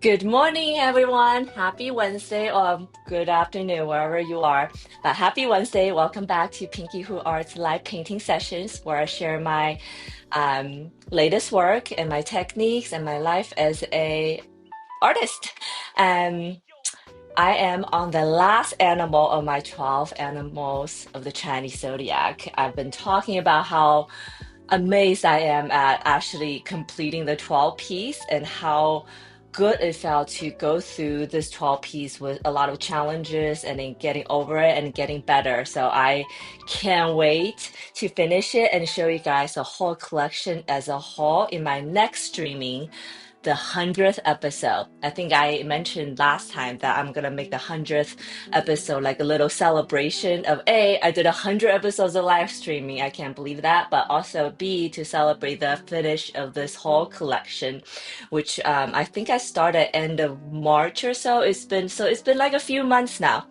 Good morning, everyone. Happy Wednesday or good afternoon, wherever you are. But happy Wednesday. Welcome back to Pinky Who Art's live painting sessions, where I share my latest work and my techniques and my life as a artist. Um, I am on the last animal of my 12 animals of the Chinese zodiac. I've been talking about how amazed I am at actually completing the 12 piece and how good it felt to go through this 12 piece with a lot of challenges and then getting over it and getting better. So I can't wait to finish it and show you guys the whole collection as a whole in my next streaming, the 100th episode. I think I mentioned last time that I'm gonna make the 100th episode like a little celebration of A, I did 100 episodes of live streaming. I can't believe that. But also B, to celebrate the finish of this whole collection, which I think I started end of March or so. It's been like a few months now.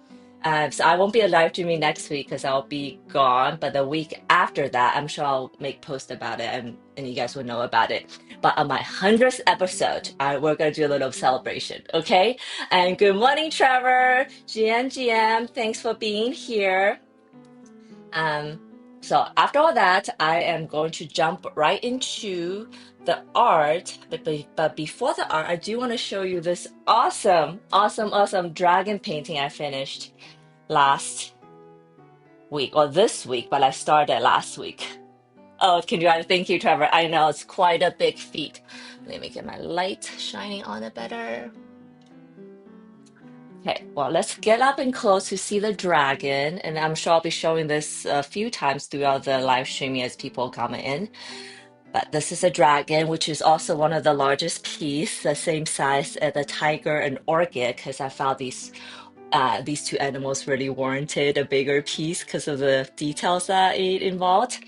So I won't be live streaming next week because I'll be gone. But the week after that, I'm sure I'll make post about it and you guys will know about it. But on my 100th episode, we're gonna do a little celebration, okay? And good morning, Trevor, GM. Thanks for being here. Um, so after all that, I am going to jump right into the art. But before the art, I do want to show you this awesome dragon painting I finished last week or this week, but I started last week. Oh, thank you, Trevor. I know it's quite a big feat. Let me get my light shining on it better. Okay, well, let's get up and close to see the dragon. And I'm sure I'll be showing this a few times throughout the live streaming as people come in. But this is a dragon, which is also one of the largest piece, the same size as the tiger and orchid, because I found these two animals really warranted a bigger piece because of the details that it involved.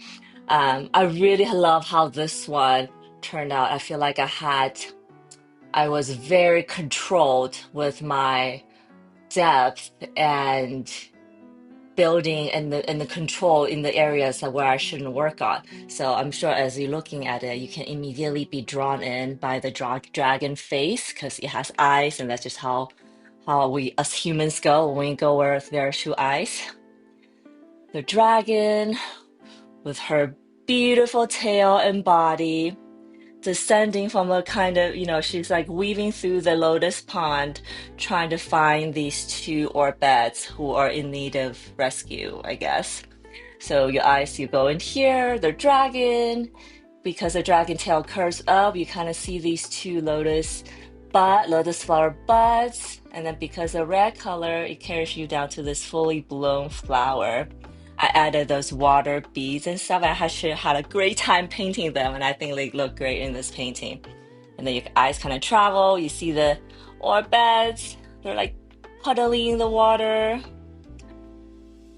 I really love how this one turned out. I feel like I was very controlled with my depth and building and the control in the areas that where I shouldn't work on. So I'm sure as you're looking at it, you can immediately be drawn in by the dragon face because it has eyes, and that's just how we as humans go when we go where there are two eyes. The dragon with her beautiful tail and body descending from a kind of, she's like weaving through the lotus pond, trying to find these two orbits who are in need of rescue, I guess. So you go in here, the dragon, because the dragon tail curves up, you kind of see these two lotus flower buds, and then because of red color, it carries you down to this fully blown flower. I added those water beads and stuff. I actually had a great time painting them, and I think they look great in this painting. And then your eyes kind of travel. You see the orbits. They're like puddling in the water.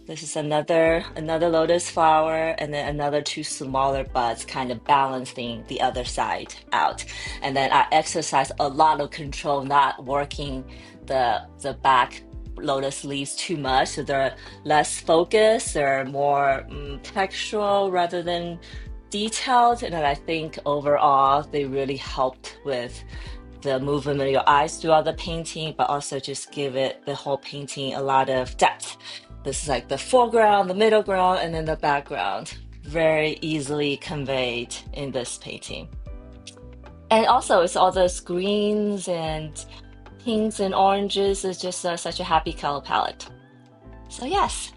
This is another lotus flower, and then another two smaller buds kind of balancing the other side out. And then I exercise a lot of control, not working the back lotus leaves too much, so they're less focused, they're more textural rather than detailed. And then I think overall they really helped with the movement of your eyes throughout the painting, but also just give it the whole painting a lot of depth. This is like the foreground, the middle ground, and then the background. Very easily conveyed in this painting. And also, it's all those greens and pinks and oranges. It's just such a happy color palette. So yes,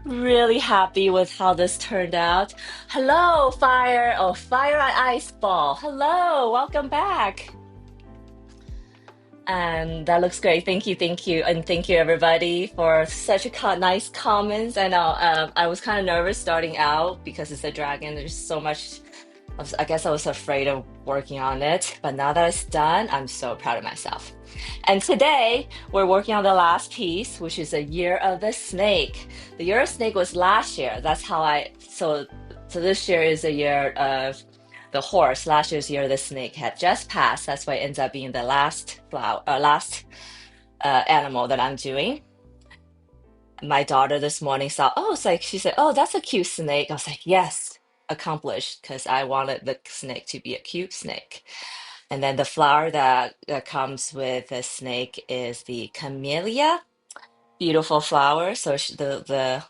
really happy with how this turned out. Hello, Fire. Oh, Fire and Ice Ball. Hello, welcome back. And that looks great. Thank you, and thank you everybody for such a nice comments. I know I was kind of nervous starting out because it's a dragon. There's so much. I guess I was afraid of working on it, but now that it's done, I'm so proud of myself. And today we're working on the last piece, which is a Year of the Snake. The Year of Snake was last year. That's how so this year is a year of the horse. Last year's Year of the Snake had just passed. That's why it ends up being the last animal that I'm doing. My daughter this morning saw, she said, "Oh, that's a cute snake." I was like, yes, accomplished, because I wanted the snake to be a cute snake. And then the flower that comes with the snake is the camellia. Beautiful flower. So the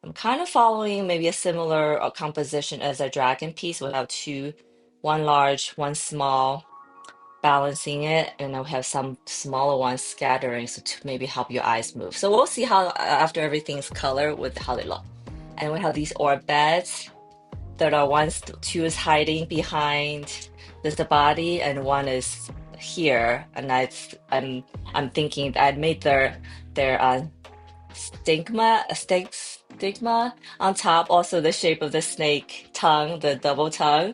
I'm kind of following maybe a similar composition as a dragon piece. We'll have two, one large, one small, balancing it, and then we have some smaller ones scattering, so to maybe help your eyes move. So we'll see how after everything's colored with how they look. And we have these orb beds that are two is hiding behind the body, and one is here. And I'm thinking I made their stigma on top, also the shape of the snake tongue, the double tongue.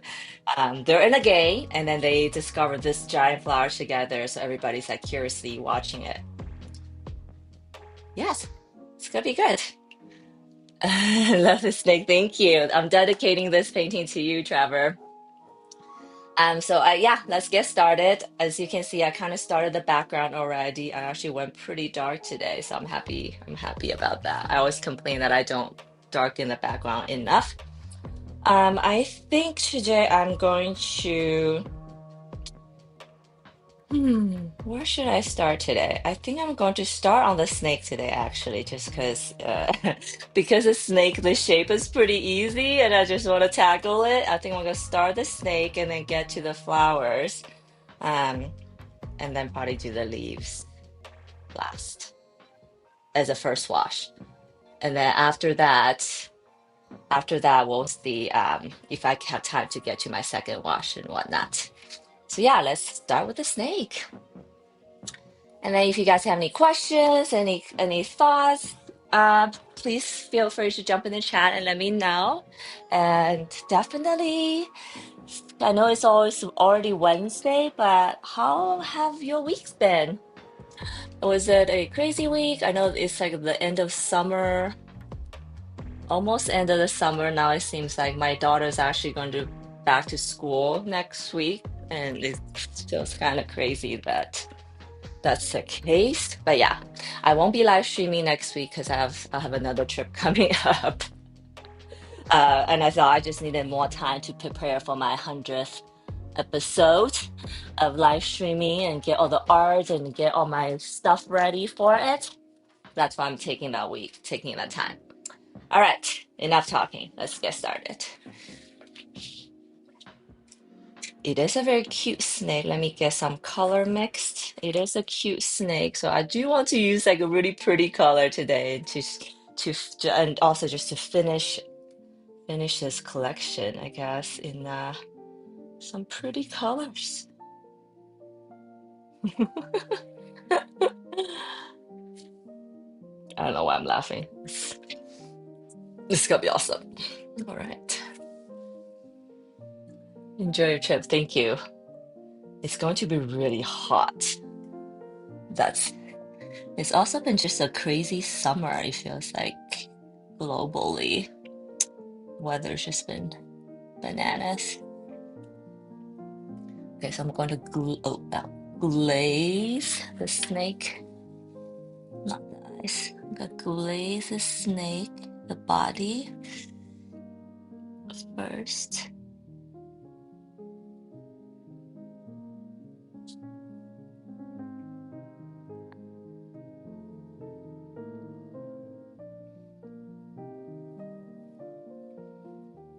They're in a game, and then they discover this giant flower together, so everybody's like curiously watching it. Yes, it's gonna be good. Love the snake. Thank you. I'm dedicating this painting to you, Trevor. Yeah, let's get started. As you can see, I kind of started the background already. I actually went pretty dark today, so I'm happy. I'm happy about that. I always complain that I don't darken the background enough. I think today I'm going to. Where should I start today? I think I'm going to start on the snake today, actually, just because because the snake, the shape is pretty easy, and I just want to tackle it. I think I'm gonna start the snake and then get to the flowers, um, and then probably do the leaves last as a first wash. And then after that, we'll see if I have time to get to my second wash and whatnot. So yeah, let's start with the snake. And then if you guys have any questions, any thoughts, please feel free to jump in the chat and let me know. And definitely, I know it's always already Wednesday, but how have your weeks been? Was it a crazy week? I know it's like the end of summer, almost end of the summer. Now it seems like my daughter's actually going to back to school next week, and it feels kind of crazy that that's the case. But yeah, I won't be live streaming next week because I have another trip coming up. And I thought I just needed more time to prepare for my 100th episode of live streaming and get all the art and get all my stuff ready for it. That's why I'm taking that week, taking that time. All right, enough talking. Let's get started. It is a very cute snake. Let me get some color mixed. It is a cute snake, so I do want to use like a really pretty color today and also just to finish this collection, I guess, in some pretty colors. I don't know why I'm laughing. This is gonna be awesome. All right. Enjoy your trip. Thank you. It's going to be really hot. It's also been just a crazy summer, it feels like globally. Weather's just been bananas. Okay, so I'm going to glaze the snake. Not the eyes. I'm gonna glaze the snake, the body first.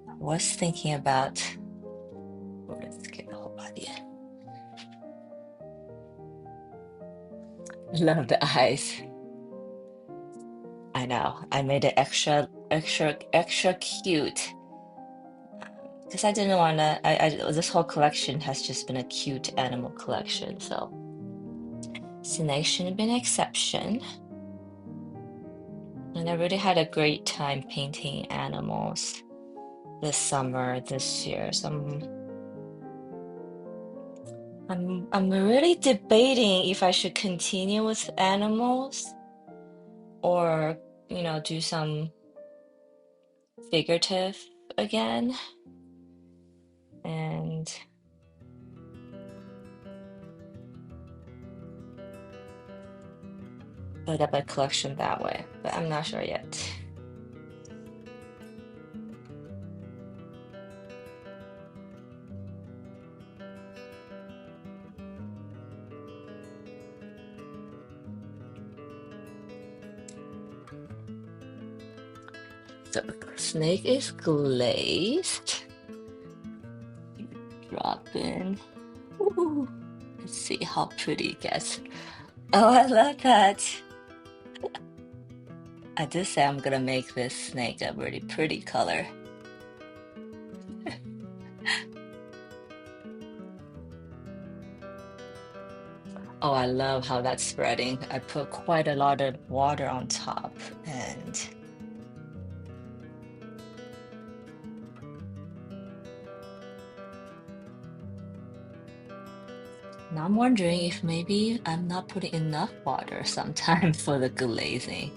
I was thinking about, let's get the whole body. Love the eyes. I know. I made it extra cute because I didn't want to. This whole collection has just been a cute animal collection, so snake shouldn't be an exception. And I really had a great time painting animals this summer, this year. So I'm really debating if I should continue with animals or, do some figurative again and build up a collection that way, but I'm not sure yet. The snake is glazed. Drop in. Ooh, let's see how pretty it gets. Oh, I love that. I did say I'm gonna make this snake a really pretty color. Oh, I love how that's spreading. I put quite a lot of water on top, and now I'm wondering if maybe I'm not putting enough water sometimes for the glazing.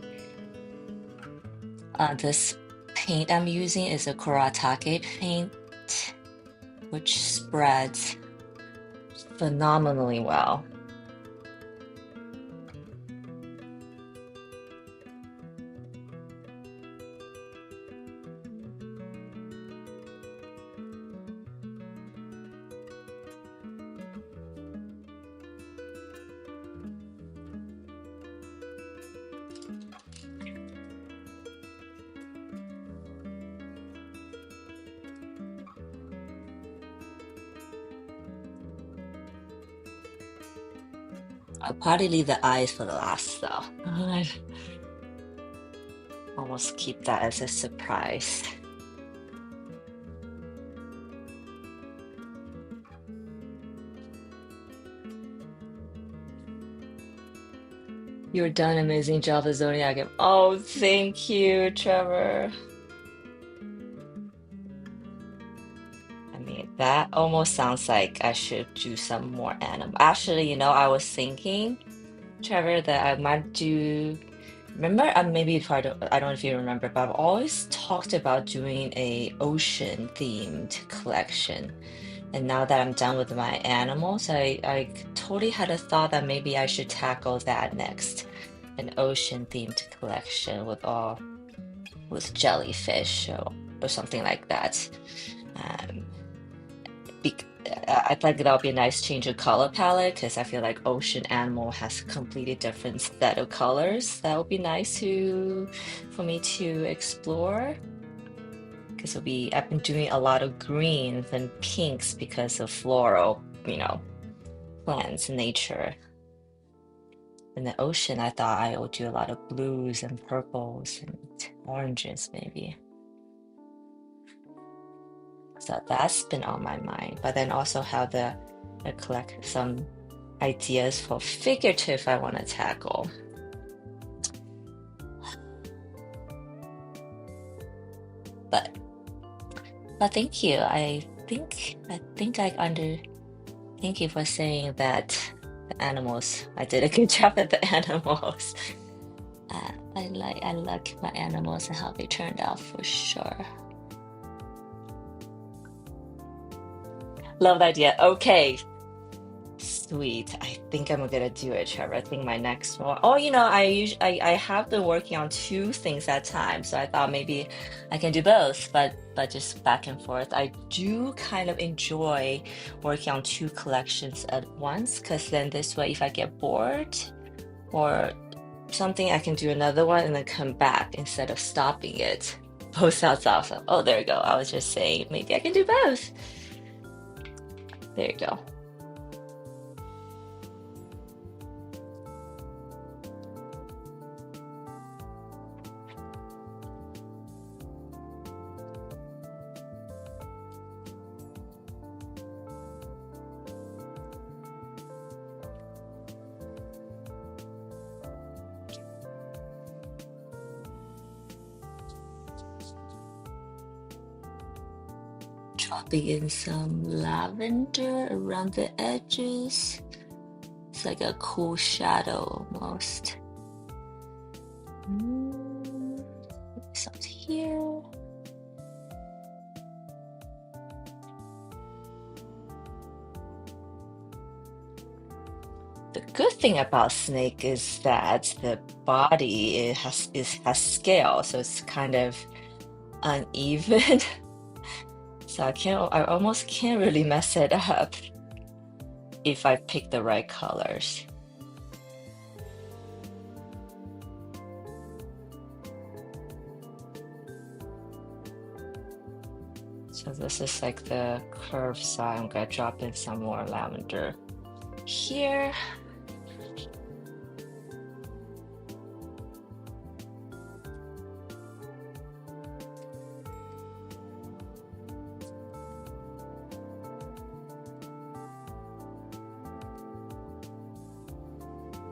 This paint I'm using is a Kuratake paint, which spreads phenomenally well. I'll probably leave the eyes for the last though. I almost keep that as a surprise. You're done. Amazing job, the Zodiac. Oh, thank you, Trevor. I mean, that almost sounds like I should do some more animal. Actually, I was thinking, Trevor, that I might do. Remember, maybe if I don't know if you remember, but I've always talked about doing a ocean themed collection. And now that I'm done with my animals, I totally had a thought that maybe I should tackle that next. An ocean themed collection with jellyfish or something like that. Um, I think that'll be a nice change of color palette because I feel like ocean animal has a completely different set of colors. That would be nice for me to explore because I've been doing a lot of greens and pinks because of floral, plants, nature. In the ocean, I thought I would do a lot of blues and purples and oranges maybe. So that's been on my mind. But then also have I collect some ideas for figurative I want to tackle. But thank you. Thank you for saying that the animals. I did a good job at the animals. I like my animals and how they turned out for sure. Love the idea. Okay. Sweet. I think I'm gonna do it, Trevor. I think my next one. Oh, I have been working on two things at a time, so I thought maybe I can do both, but just back and forth. I do kind of enjoy working on two collections at once, because then this way, if I get bored or something, I can do another one and then come back instead of stopping it. Both sounds awesome. Oh, there you go. I was just saying maybe I can do both. There you go. Dropping in some lavender around the edges. It's like a cool shadow almost. Some here. The good thing about snake is that the body has scale, so it's kind of uneven. So I almost can't really mess it up if I pick the right colors. So this is like the curved side. I'm gonna drop in some more lavender here.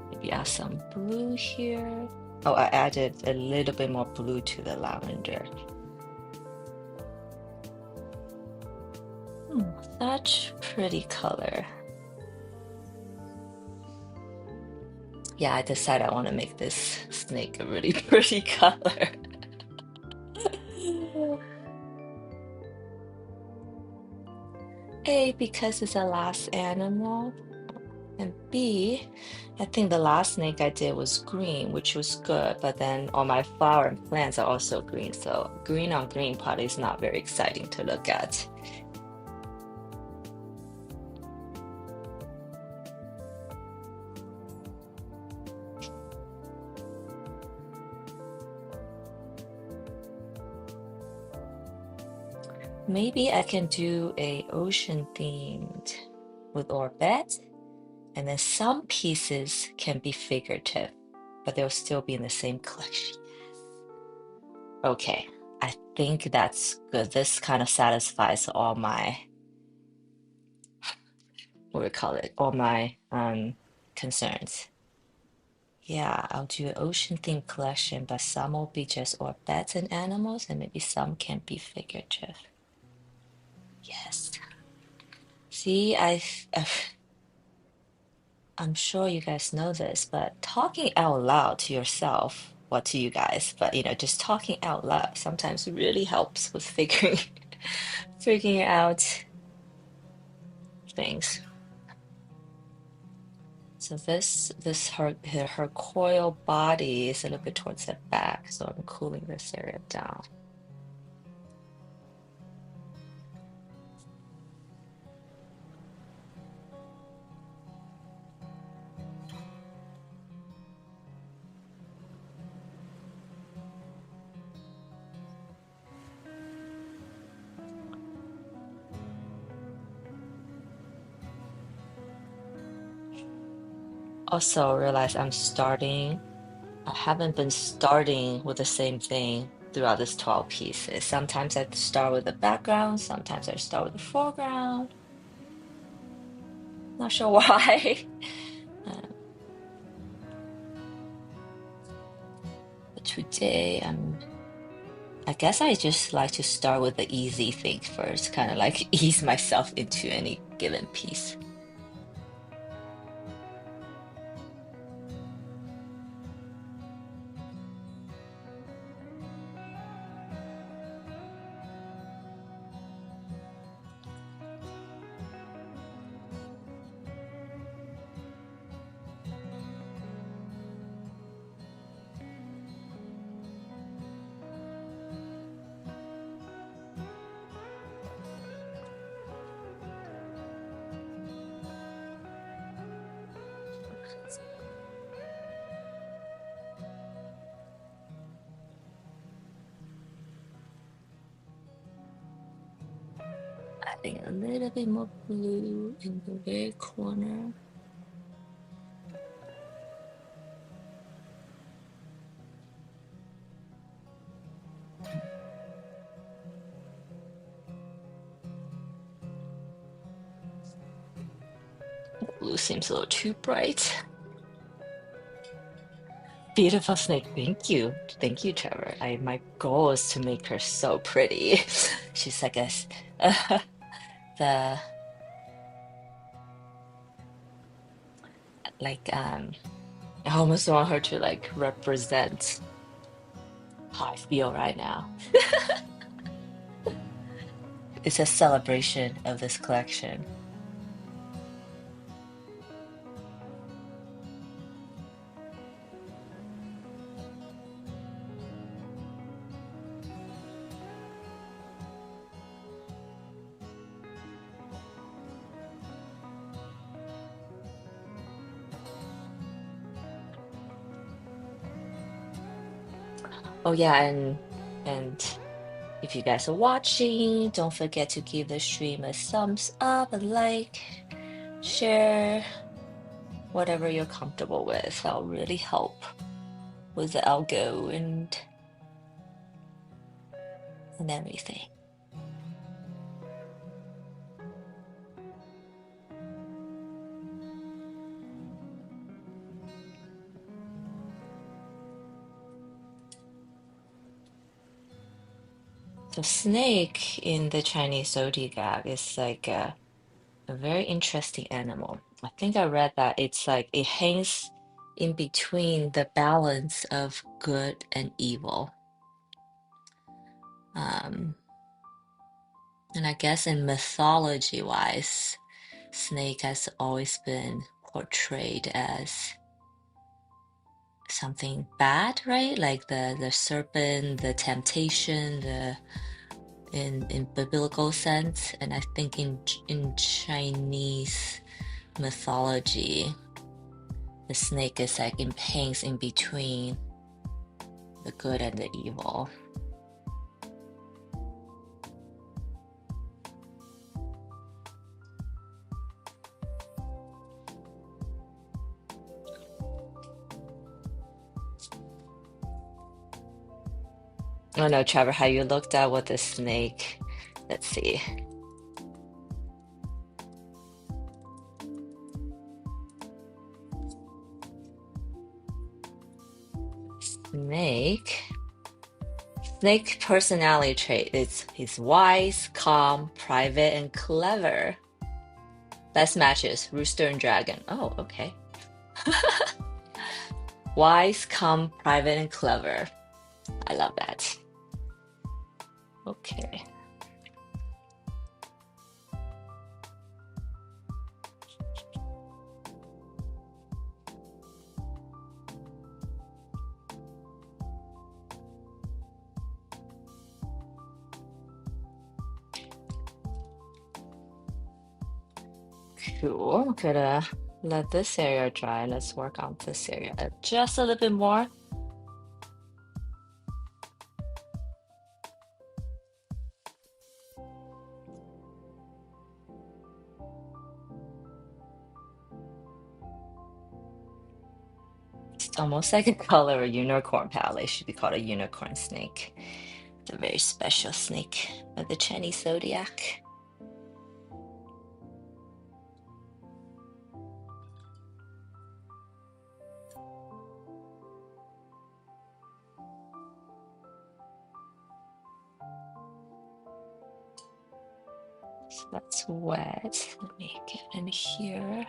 Maybe add some blue here. Oh, I added a little bit more blue to the lavender. Such pretty color. Yeah, I decided I want to make this snake a really pretty color. A, because it's a last animal, and B, I think the last snake I did was green, which was good, but then all my flower and plants are also green, so green on green probably is not very exciting to look at. Maybe I can do a ocean themed with Orbit, and then some pieces can be figurative, but they'll still be in the same collection. Okay, I think that's good. This kind of satisfies all my, what do we call it, all my concerns. Yeah, I'll do an ocean themed collection, but some will be just Orbits and animals, and maybe some can be figurative. Yes. See, I'm sure you guys know this, but talking out loud to yourself, well, to you guys, but just talking out loud sometimes really helps with figuring out things. So this her coil body is a little bit towards the back, so I'm cooling this area down. Also realize I haven't been starting with the same thing throughout this 12 pieces. Sometimes I start with the background, sometimes I start with the foreground. Not sure why. Uh, but today I guess I just like to start with the easy thing first, kind of like ease myself into any given piece. Adding a little bit more blue in the very corner. Blue seems a little too bright. Beautiful snake. Thank you. Thank you, Trevor. My goal is to make her so pretty. She's like the like I almost want her to like represent how I feel right now. It's a celebration of this collection. Oh yeah, and If you guys are watching, don't forget to give the stream a thumbs up, a like, share, whatever you're comfortable with. That'll really help with the algo and everything. So snake in the Chinese zodiac is like a very interesting animal. I think I read that it's like it hangs in between the balance of good and evil. And I guess in mythology wise, snake has always been portrayed as something bad, right? Like the serpent, the temptation, the in biblical sense. And I think in Chinese mythology, the snake is like in hangs in between the good and the evil. Oh no, Trevor, have you looked at what the snake? Let's see. Snake personality trait is he's wise, calm, private, and clever. Best matches, rooster and dragon. Oh, okay. Wise, calm, private, and clever. I love that. Okay. Cool. I'm gonna let this area dry and let's work on this area just a little bit more. It's almost like a color of a unicorn palette. It should be called a unicorn snake. It's a very special snake of the Chinese zodiac. So that's wet. Let me get in here.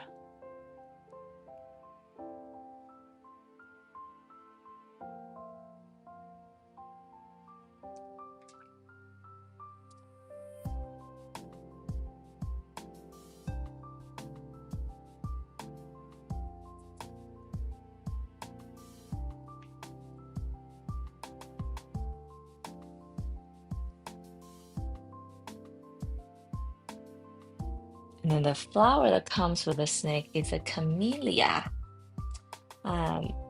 And then the flower that comes with the snake is a camellia.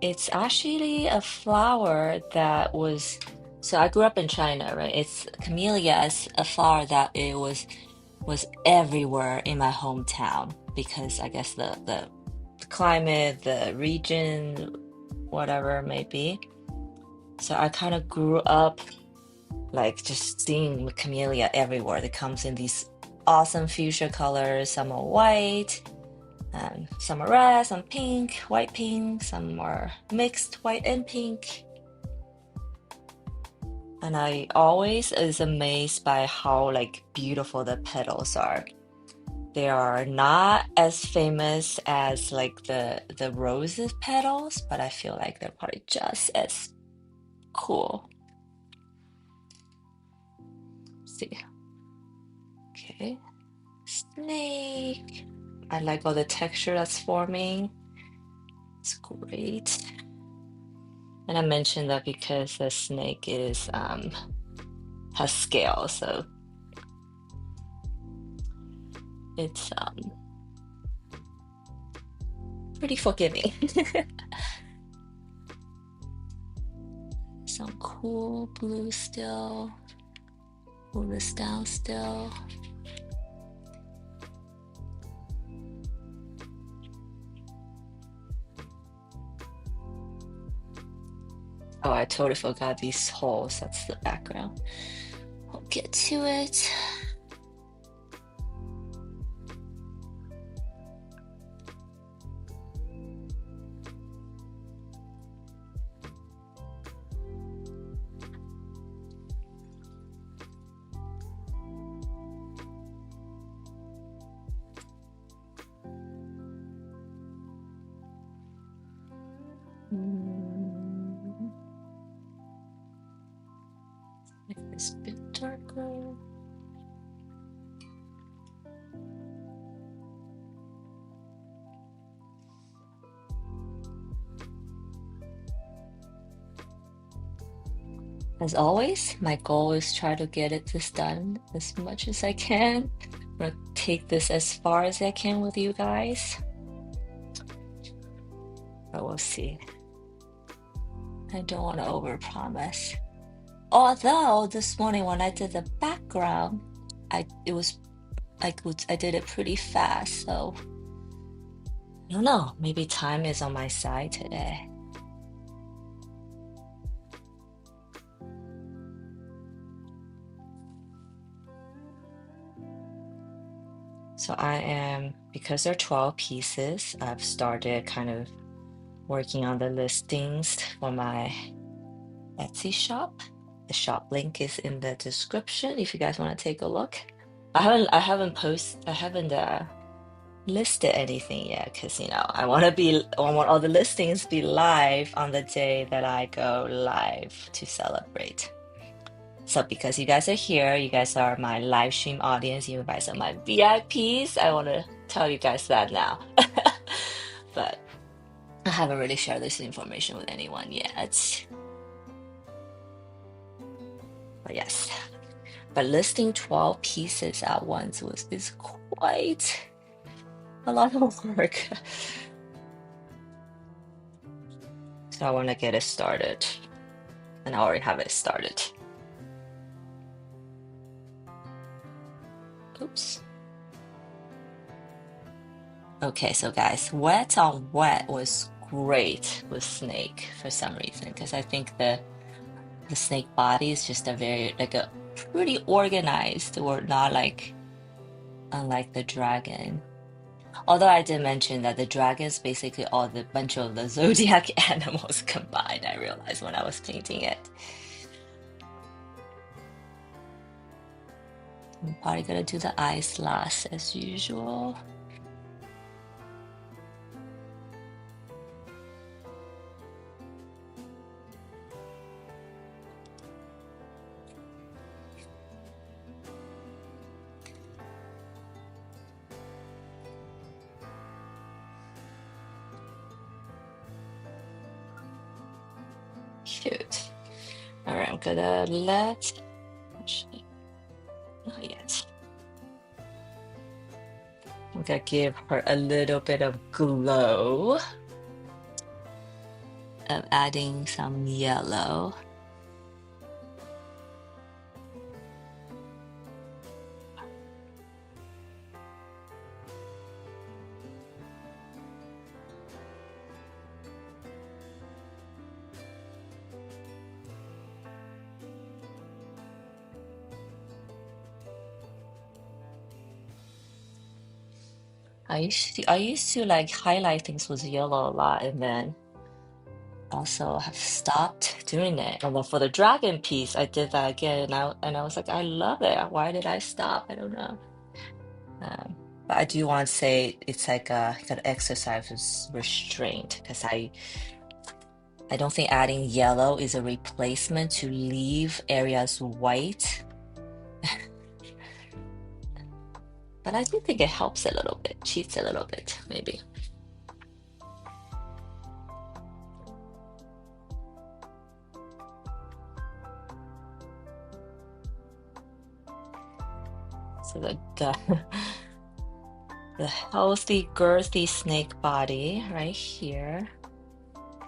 It's actually a flower that was, so I grew up in China, right? It's camellia is a flower that it was everywhere in my hometown because I guess the climate, the region, whatever it may be. So I kind of grew up like just seeing camellia everywhere. It comes in these awesome fuchsia colors. Some are white, some are red, some pink, white pink, some are mixed white and pink. And I always is amazed by how like beautiful the petals are. They are not as famous as like the roses petals, but I feel like they're probably just as cool. Let's see. Okay. Snake. I like all the texture that's forming. It's great. And I mentioned that because the snake is has scales, so it's pretty forgiving. Some cool blue still. pull this down still. Oh, I totally forgot these holes. That's the background. I'll get to it. Make this a bit darker. As always, my goal is try to get this done as much as I can. I'm gonna take this as far as I can with you guys. But we'll see. I don't want to overpromise. Although this morning when I did the background, I did it pretty fast, so I don't know. Maybe time is on my side today. So because there are 12 pieces, I've started kind of working on the listings for my Etsy shop. The shop link is in the description if you guys want to take a look. I haven't listed anything yet because I want all the listings to be live on the day that I go live to celebrate. So because you guys are here, you guys are my live stream audience, you guys are my VIPs, I want to tell you guys that now. But I haven't really shared this information with anyone yet. But yes. But listing 12 pieces at once is quite a lot of work. So I want to get it started. And I already have it started. Oops. Okay, so guys, wet on wet was great with snake for some reason, because I think the snake body is just a pretty organized, or not unlike the dragon. Although I did mention that the dragon is basically all the bunch of the zodiac animals combined, I realized when I was painting it. I'm probably gonna do the eyes last as usual. Cute. All right, I'm gonna actually, not yet. I'm gonna give her a little bit of glow of adding some yellow. I used to like highlight things with yellow a lot, and then also have stopped doing it. And then for the dragon piece, I did that again, and I was like, I love it. Why did I stop? I don't know. But I do want to say it's like an exercise with restraint, because I don't think adding yellow is a replacement to leave areas white. But I do think it helps a little bit, cheats a little bit, maybe. So the healthy, girthy snake body right here,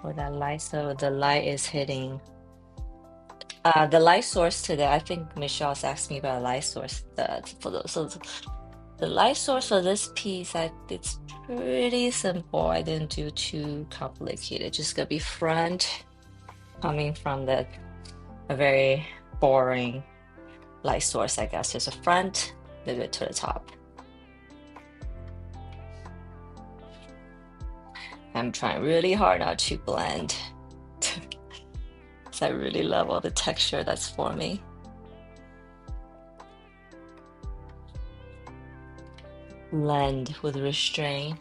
where that light, so the light is hitting. The light source today, I think Michelle's asked me about a light source. The light source for this piece, it's pretty simple. I didn't do too complicated. Just gonna be front coming from a very boring light source, I guess. There's a front, a little bit to the top. I'm trying really hard not to blend. Because I really love all the texture that's forming. Blend with restraint.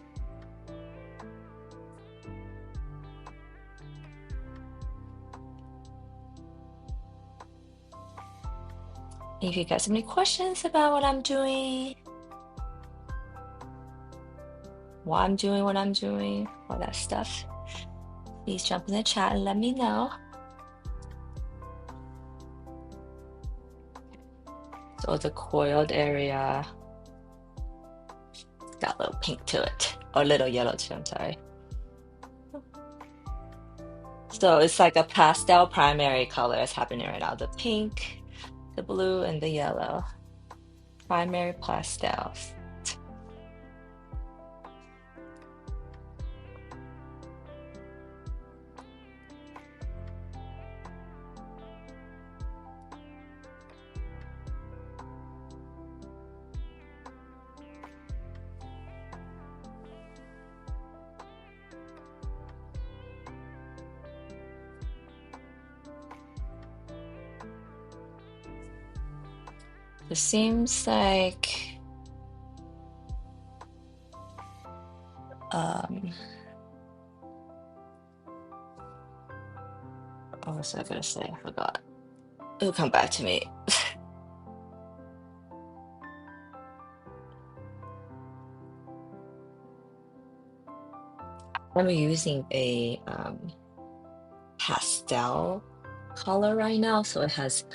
If you guys have any questions about what I'm doing, why I'm doing what I'm doing, all that stuff, please jump in the chat and let me know. So the coiled area got a little pink to it, or a little yellow too, I'm sorry. So it's like a pastel primary color that's happening right now. The pink, the blue, and the yellow. Primary pastels. It seems like what was I gonna say? I forgot. It'll come back to me. I'm using a pastel color right now, so it has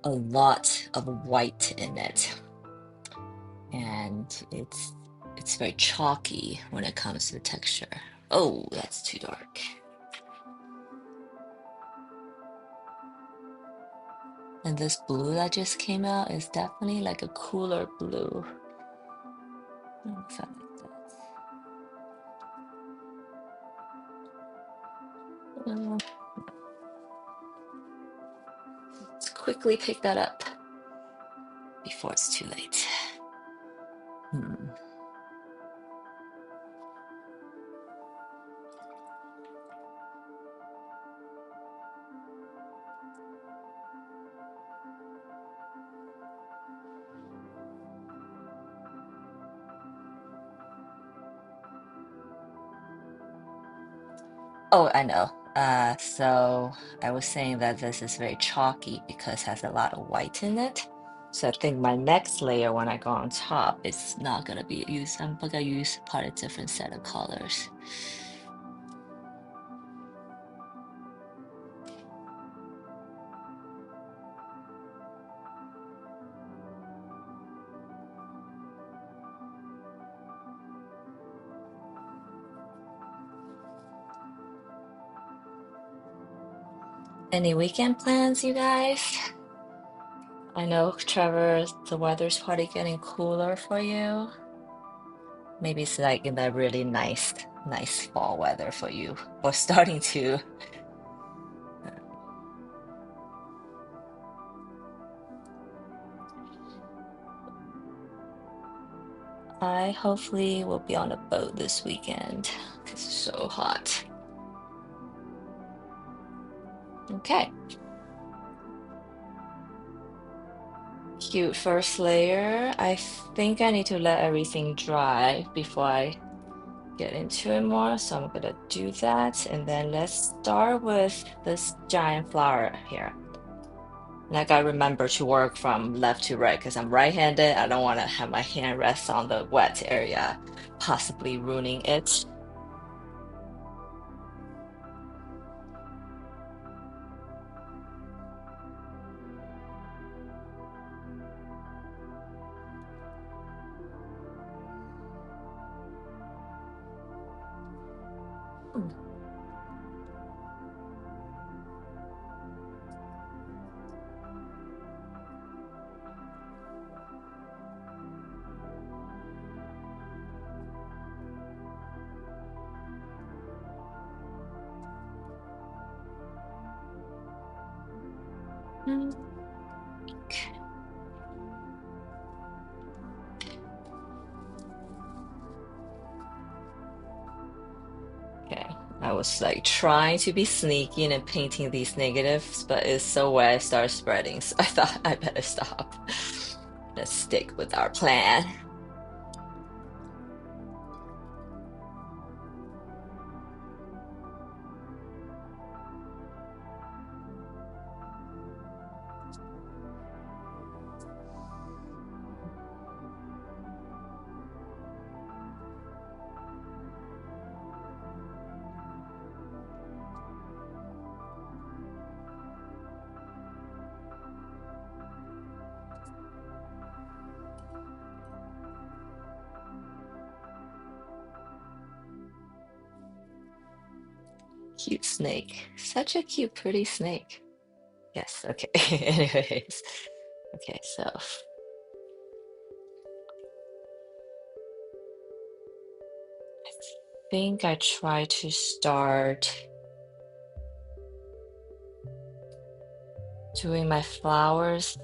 a lot of white in it, and it's very chalky when it comes to the texture. Oh, that's too dark. And this blue that just came out is definitely like a cooler blue. I don't know if I like that. Let's quickly pick that up before it's too late. Oh, I know. So I was saying that this is very chalky because it has a lot of white in it. So I think my next layer when I go on top, it's not gonna be used. I'm gonna use part a different set of colors. Any weekend plans, you guys? I know, Trevor, the weather's probably getting cooler for you. Maybe it's like in that really nice fall weather for you, or starting to. I hopefully will be on a boat this weekend because it's so hot. Okay, cute first layer. I think I need to let everything dry before I get into it more, so I'm gonna do that. And then let's start with this giant flower here. And I gotta remember to work from left to right because I'm right-handed. I don't want to have my hand rest on the wet area, possibly ruining it. Mm. Okay, I was like trying to be sneaky and painting these negatives, but it's so wet it started spreading, so I thought I better stop. Let's stick with our plan. Cute snake. Such a cute, pretty snake. Yes, okay. Anyways, okay, so I think I try to start doing my flowers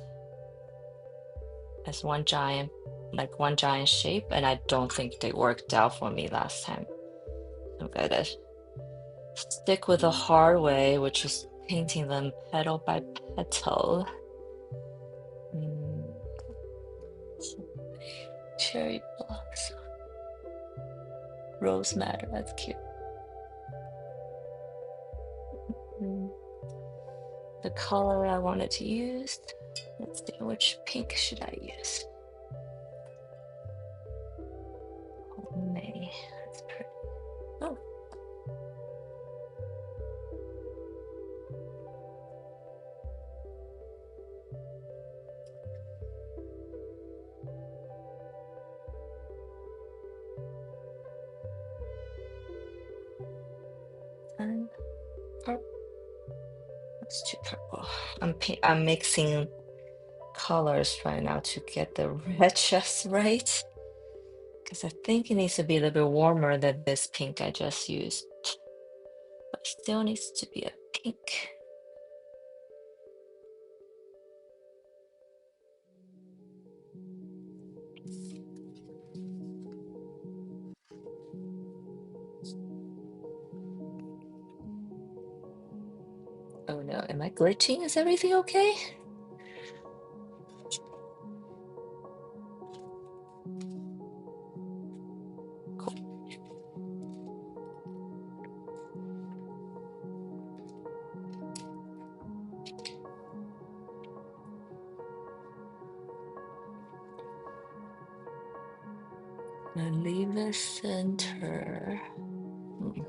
as one giant, like one giant shape, and I don't think they worked out for me last time. I'm gonna stick with the hard way, which is painting them petal by petal. Mm, cherry blossom, rose madder, that's cute. Mm, the color I wanted to use. Let's see, which pink should I use? Oh, May. That's pretty. Oh, and purple. That's too purple. I'm mixing colors right now to get the red just right. Because I think it needs to be a little bit warmer than this pink I just used. But still needs to be a pink. Oh no, am I glitching? Is everything okay? Cool. Now leave the center. Hmm.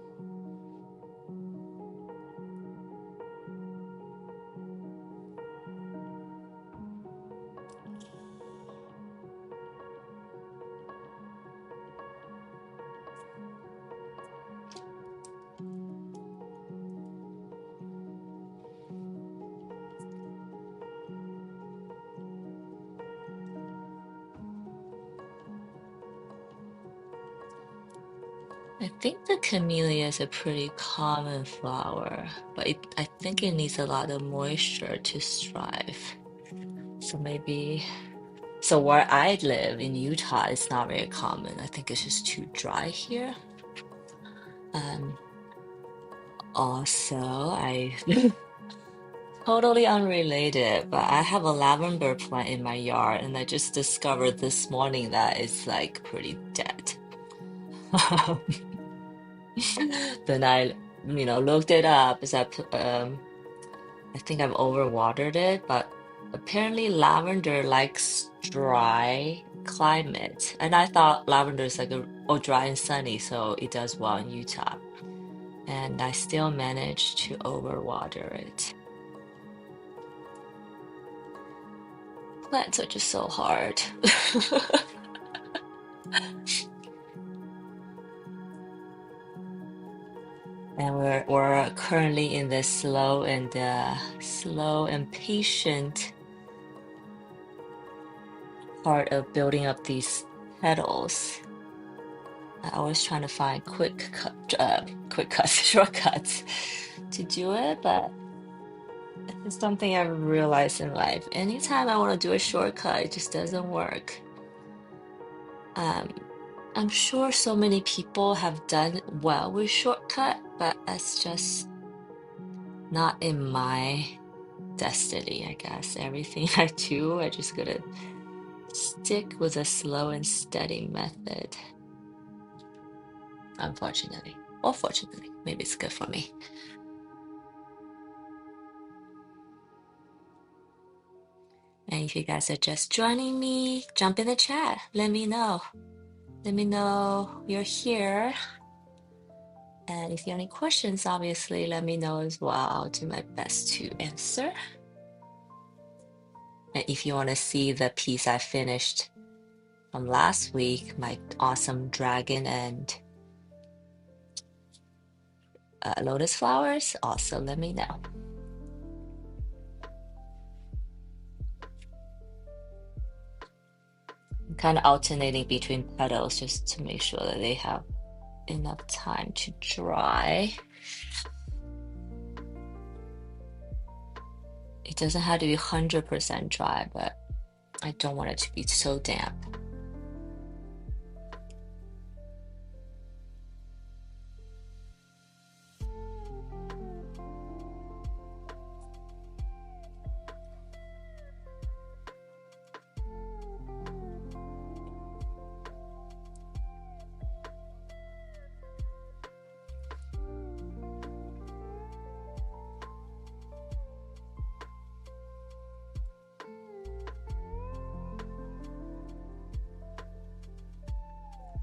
I think the camellia is a pretty common flower, but I think it needs a lot of moisture to thrive. So maybe, so where I live in Utah, it's not very common. I think it's just too dry here. Um, Also, I totally unrelated, but I have a lavender plant in my yard, and I just discovered this morning that it's like pretty dead. Then I, looked it up. I think I've overwatered it, but apparently lavender likes dry climate, and I thought lavender is like dry and sunny, so it does well in Utah. And I still managed to overwater it. Plants are just so hard. And we're currently in the slow and patient part of building up these petals. I always trying to find quick cuts, shortcuts to do it, but It's something I've realized in life. Anytime I want to do a shortcut, it just doesn't work. Um, I'm sure so many people have done well with shortcut, but that's just not in my destiny, I guess. Everything I do, I just gotta stick with a slow and steady method, unfortunately. Or fortunately, maybe it's good for me. And if you guys are just joining me, jump in the chat. Let me know. Let me know you're here. And if you have any questions, obviously, let me know as well. I'll do my best to answer. And if you want to see the piece I finished from last week, my awesome dragon and lotus flowers, also let me know. I'm kind of alternating between petals just to make sure that they have enough time to dry. It doesn't have to be 100% dry, but I don't want it to be so damp.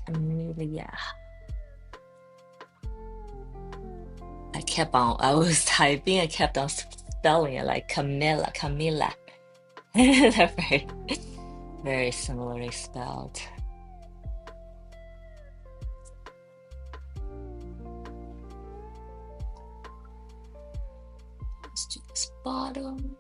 Amelia. I was typing, I kept on spelling it like Camilla. They're very, very similarly spelled. Let's do this bottom.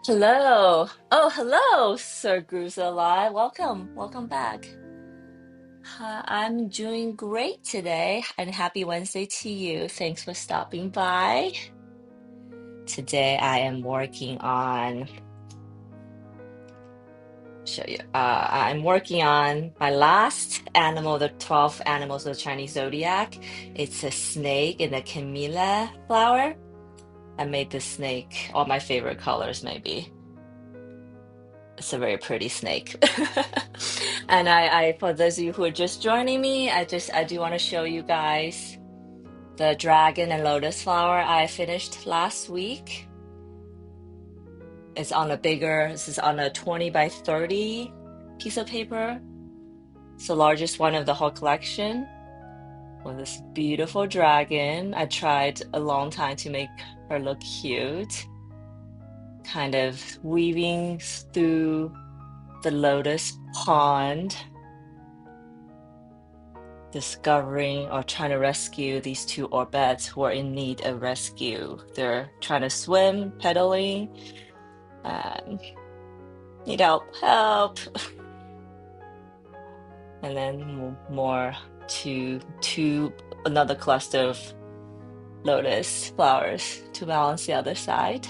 Hello. Oh, hello, Sir Gruzalai. Welcome back. I'm doing great today, and happy Wednesday to you. Thanks for stopping by. Today I am working on show you. I'm working on my last animal, the 12 animals of the Chinese zodiac. It's a snake in the camellia flower. I made this snake all my favorite colors, maybe. It's a very pretty snake. And I for those of you who are just joining me, I do want to show you guys the dragon and lotus flower I finished last week. This is on a 20 by 30 piece of paper. It's the largest one of the whole collection with this beautiful dragon. I tried a long time to make her look cute, kind of weaving through the lotus pond, discovering or trying to rescue these two orbettes who are in need of rescue. They're trying to swim, pedaling, and need help. And then more to another cluster of lotus flowers to balance the other side.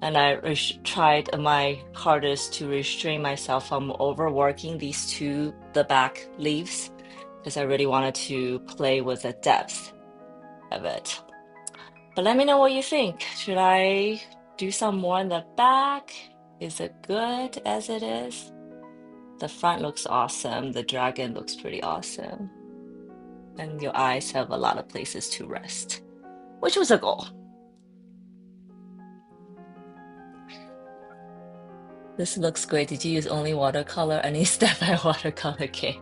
And I tried my hardest to restrain myself from overworking the back leaves, because I really wanted to play with the depth of it. But let me know what you think. Should I do some more in the back? Is it good as it is? The front looks awesome. The dragon looks pretty awesome. And your eyes have a lot of places to rest, which was a goal. This looks great. Did you use only watercolor? Any step by watercolor game?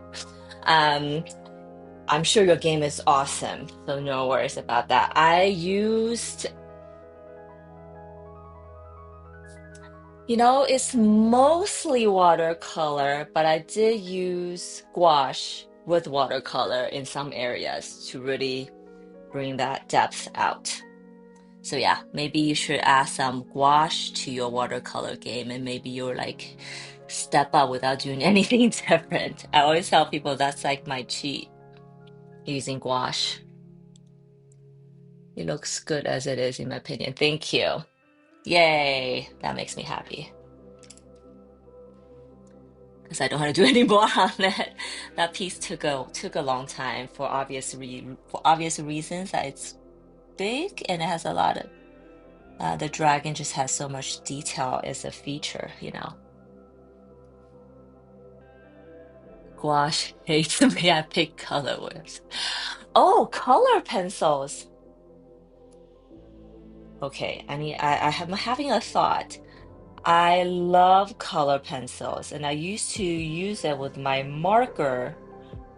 I'm sure your game is awesome, so no worries about that. It's mostly watercolor, but I did use gouache with watercolor in some areas to really bring that depth out. So yeah, maybe you should add some gouache to your watercolor game and maybe you're like step up without doing anything different. I always tell people that's like my cheat using gouache. It looks good as it is, in my opinion. Thank you. Yay, that makes me happy because I don't want to do any more on it. That piece took a long time for obvious reasons that it's big and it has a lot of the dragon just has so much detail as a feature. Gouache hates me. I pick color whips. Oh, color pencils. Okay, I'm having a thought. I love color pencils, and I used to use it with my marker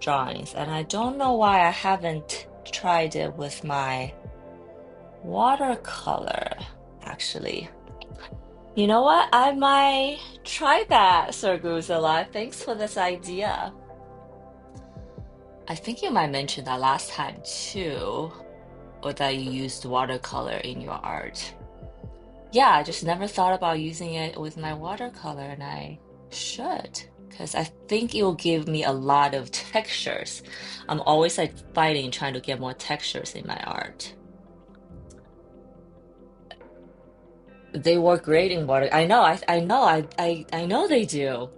drawings, and I don't know why I haven't tried it with my watercolor, actually. You know what? I might try that, Sir Guzala. Thanks for this idea. I think you might mention that last time too, or that you used watercolor in your art. Yeah, I just never thought about using it with my watercolor, and I should, because I think it will give me a lot of textures. I'm always like fighting, trying to get more textures in my art. They work great in water. I know, I know they do.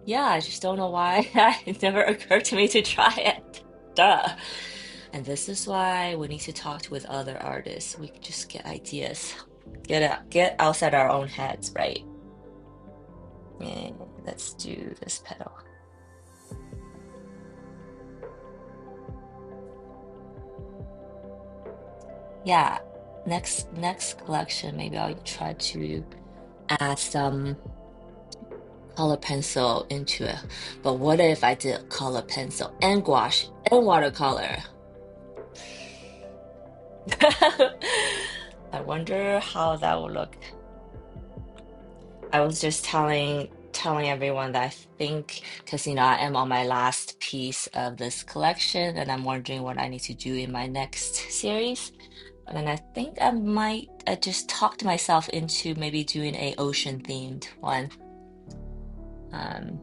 Yeah, I just don't know why it never occurred to me to try it. Duh. And this is why we need to talk with other artists. We can just get ideas, get outside our own heads, right? And let's do this petal. Yeah, next collection, maybe I'll try to add some color pencil into it. But what if I did color pencil and gouache and watercolor? I wonder how that will look. I was just telling everyone that I think because I am on my last piece of this collection and I'm wondering what I need to do in my next series. And I think I just talked myself into maybe doing a ocean themed one. Um,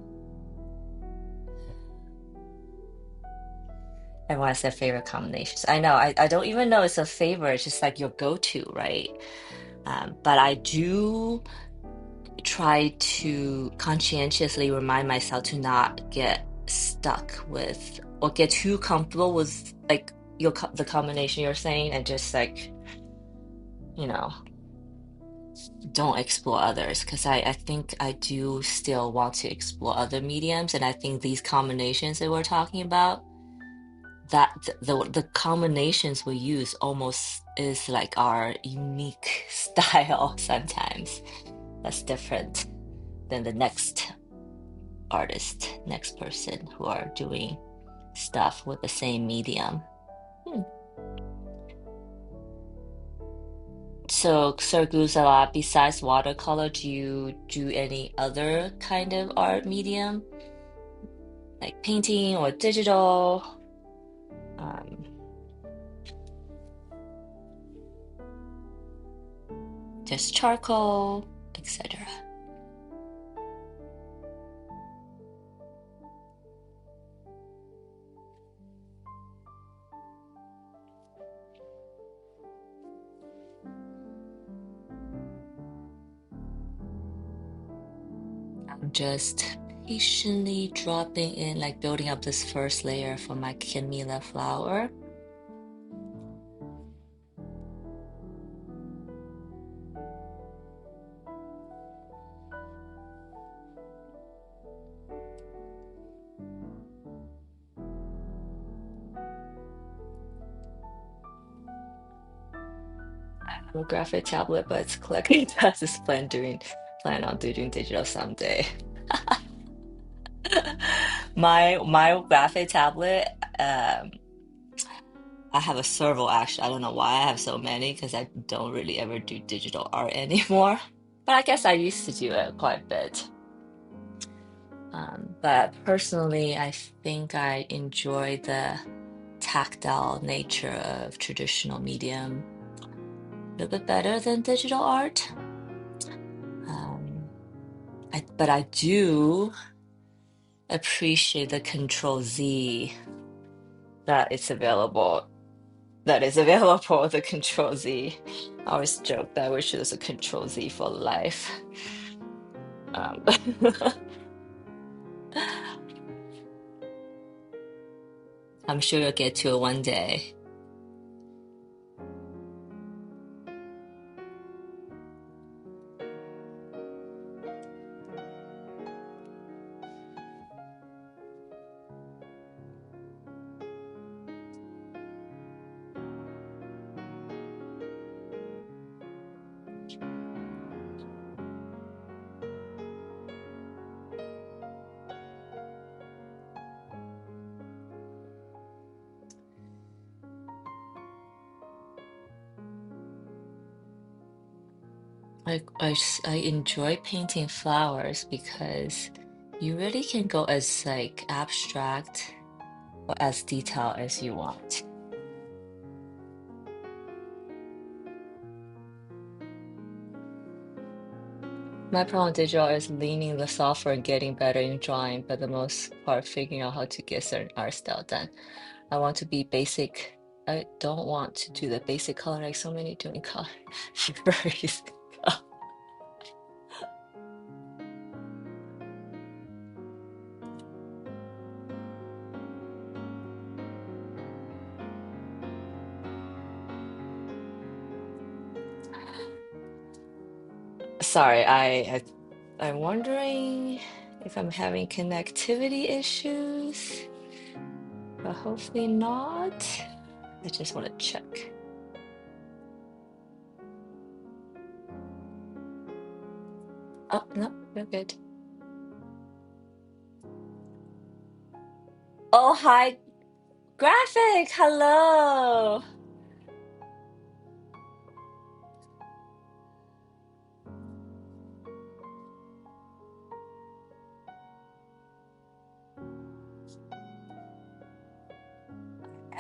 Everyone has their favorite combinations. I know, I don't even know it's a favorite, it's just like your go-to, right? But I do try to conscientiously remind myself to not get stuck with or get too comfortable with like the combination you're saying and just like, you know, don't explore others because I think I do still want to explore other mediums and I think these combinations that we're talking about that the combinations we use almost is like our unique style sometimes that's different than the next artist, next person who are doing stuff with the same medium. Hmm. So, Sir Guzala, besides watercolor, do you do any other kind of art medium, like painting or digital? Um, just charcoal, etc. I'm just patiently dropping in, like building up this first layer for my Camilla flower. A graphic tablet, but it's collecting dust. Is plan on doing digital someday. My graphic tablet, um, I have a serval actually. I don't know why I have so many because I don't really ever do digital art anymore. But I guess I used to do it quite a bit. But personally, I think I enjoy the tactile nature of traditional medium a little bit better than digital art. Um, but I do appreciate the Control Z that it's available. That is available, the Control Z. I always joke that I wish it was a Control Z for life. Um, I'm sure you'll get to it one day. I enjoy painting flowers because you really can go as like abstract or as detailed as you want. My problem with digital is learning the software and getting better in drawing, but the most part figuring out how to get certain art style done. I want to be basic. I don't want to do the basic color like so many doing color. Basic. Sorry, I'm wondering if I'm having connectivity issues, but hopefully not. I just want to check. Oh, no, we're good. Oh, hi, Graphic. Hello.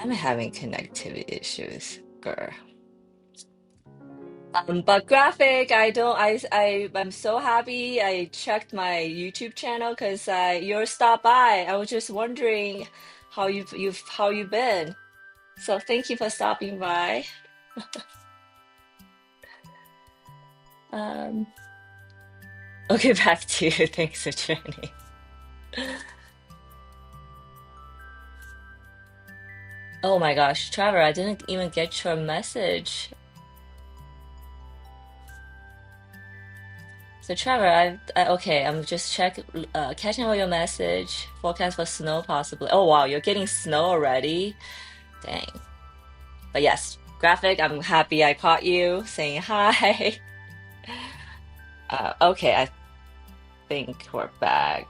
I'm having connectivity issues, girl. But Graphic, I don't. I'm so happy. I checked my YouTube channel because you're stopped by. I was just wondering how you been. So thank you for stopping by. Um, okay, back to you. Thanks for joining. Oh my gosh, Trevor, I didn't even get your message. So Trevor, okay, I'm just catching all your message. Forecast for snow possibly. Oh wow, you're getting snow already. Dang. But yes, Graphic, I'm happy I caught you saying hi. Okay, I think we're back.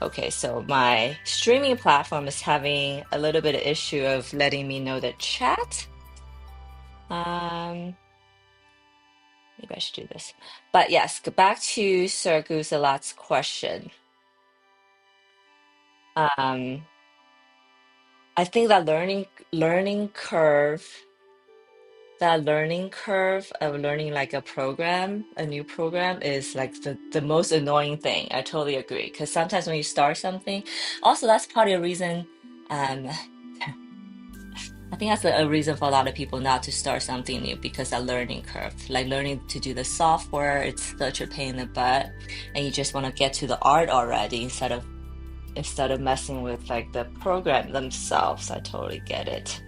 Okay, so my streaming platform is having a little bit of issue of letting me know the chat. Maybe I should do this. But yes, go back to Sir Guzelat's question. Um, I think that learning curve of learning like a new program is like the most annoying thing. I totally agree. Because sometimes when you start something, also that's part of the reason, um, I think that's a reason for a lot of people not to start something new because that learning curve, like learning to do the software, it's such a pain in the butt, and you just want to get to the art already instead of messing with like the program themselves. I totally get it.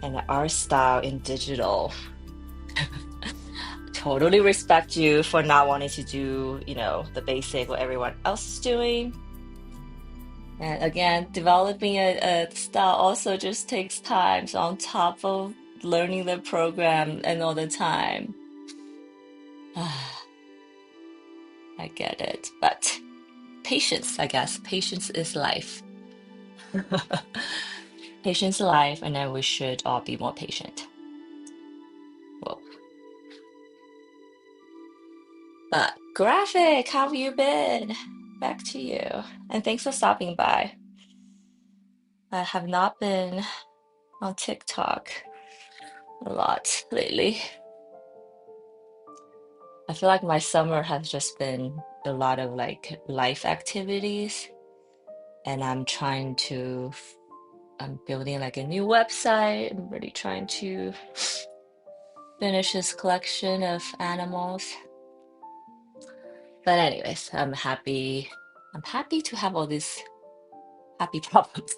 And the art style in digital. Totally respect you for not wanting to do, the basic what everyone else is doing. And again, developing a style also just takes time. So on top of learning the program and all the time. I get it. But patience, I guess. Patience is life. Patience is life, and then we should all be more patient. Well, But Graphic, how have you been? Back to you. And thanks for stopping by. I have not been on TikTok a lot lately. I feel like my summer has just been a lot of like life activities, and I'm building like a new website. I'm really trying to finish this collection of animals. But anyways, I'm happy. I'm happy to have all these happy problems.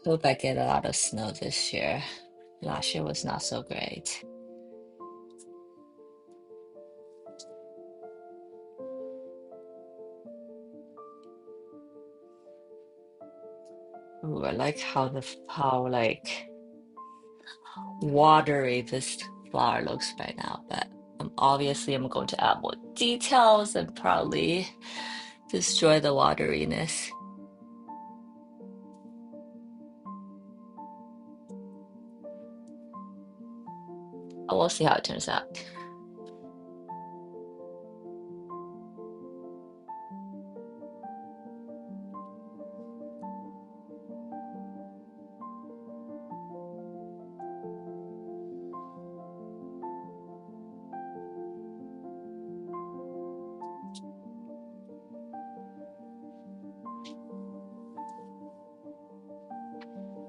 Hope I get a lot of snow this year. Last year was not so great. Ooh, I like how like watery this flower looks right now, but obviously I'm going to add more details and probably destroy the wateriness. But we'll see how it turns out.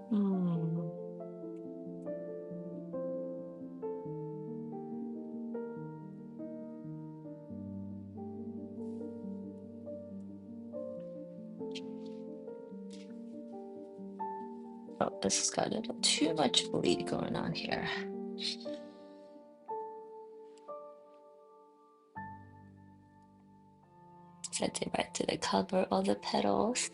Hmm. Oh, this has got a little too much bleed going on here. Set it right to the cover of the petals.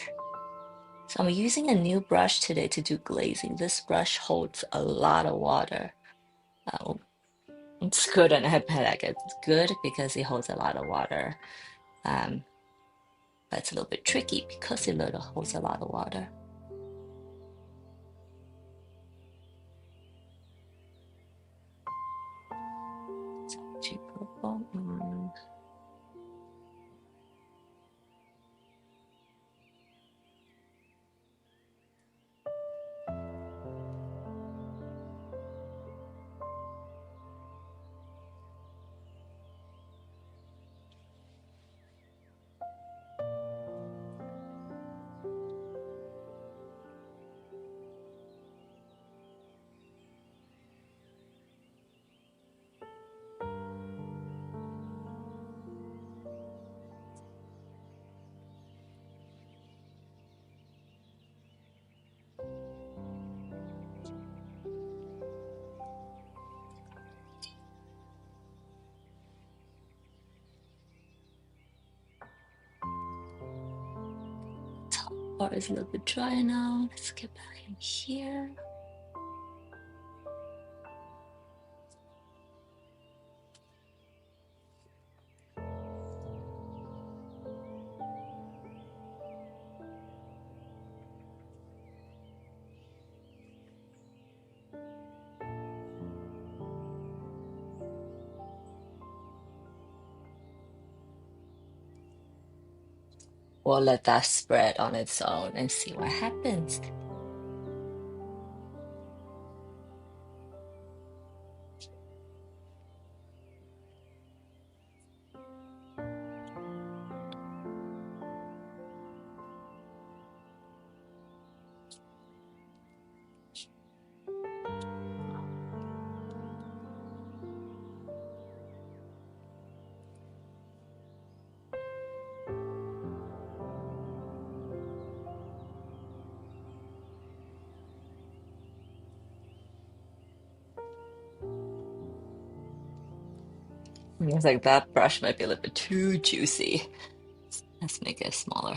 So I'm using a new brush today to do glazing. This brush holds a lot of water. Oh, it's good on iPad. I guess it's good because it holds a lot of water. Um, but it's a little bit tricky because it holds a lot of water. So too purple. Top part is a little bit dry now. Let's get back in here. We'll let that spread on its own and see what happens. It's like that brush might be a little bit too juicy. Let's make it smaller.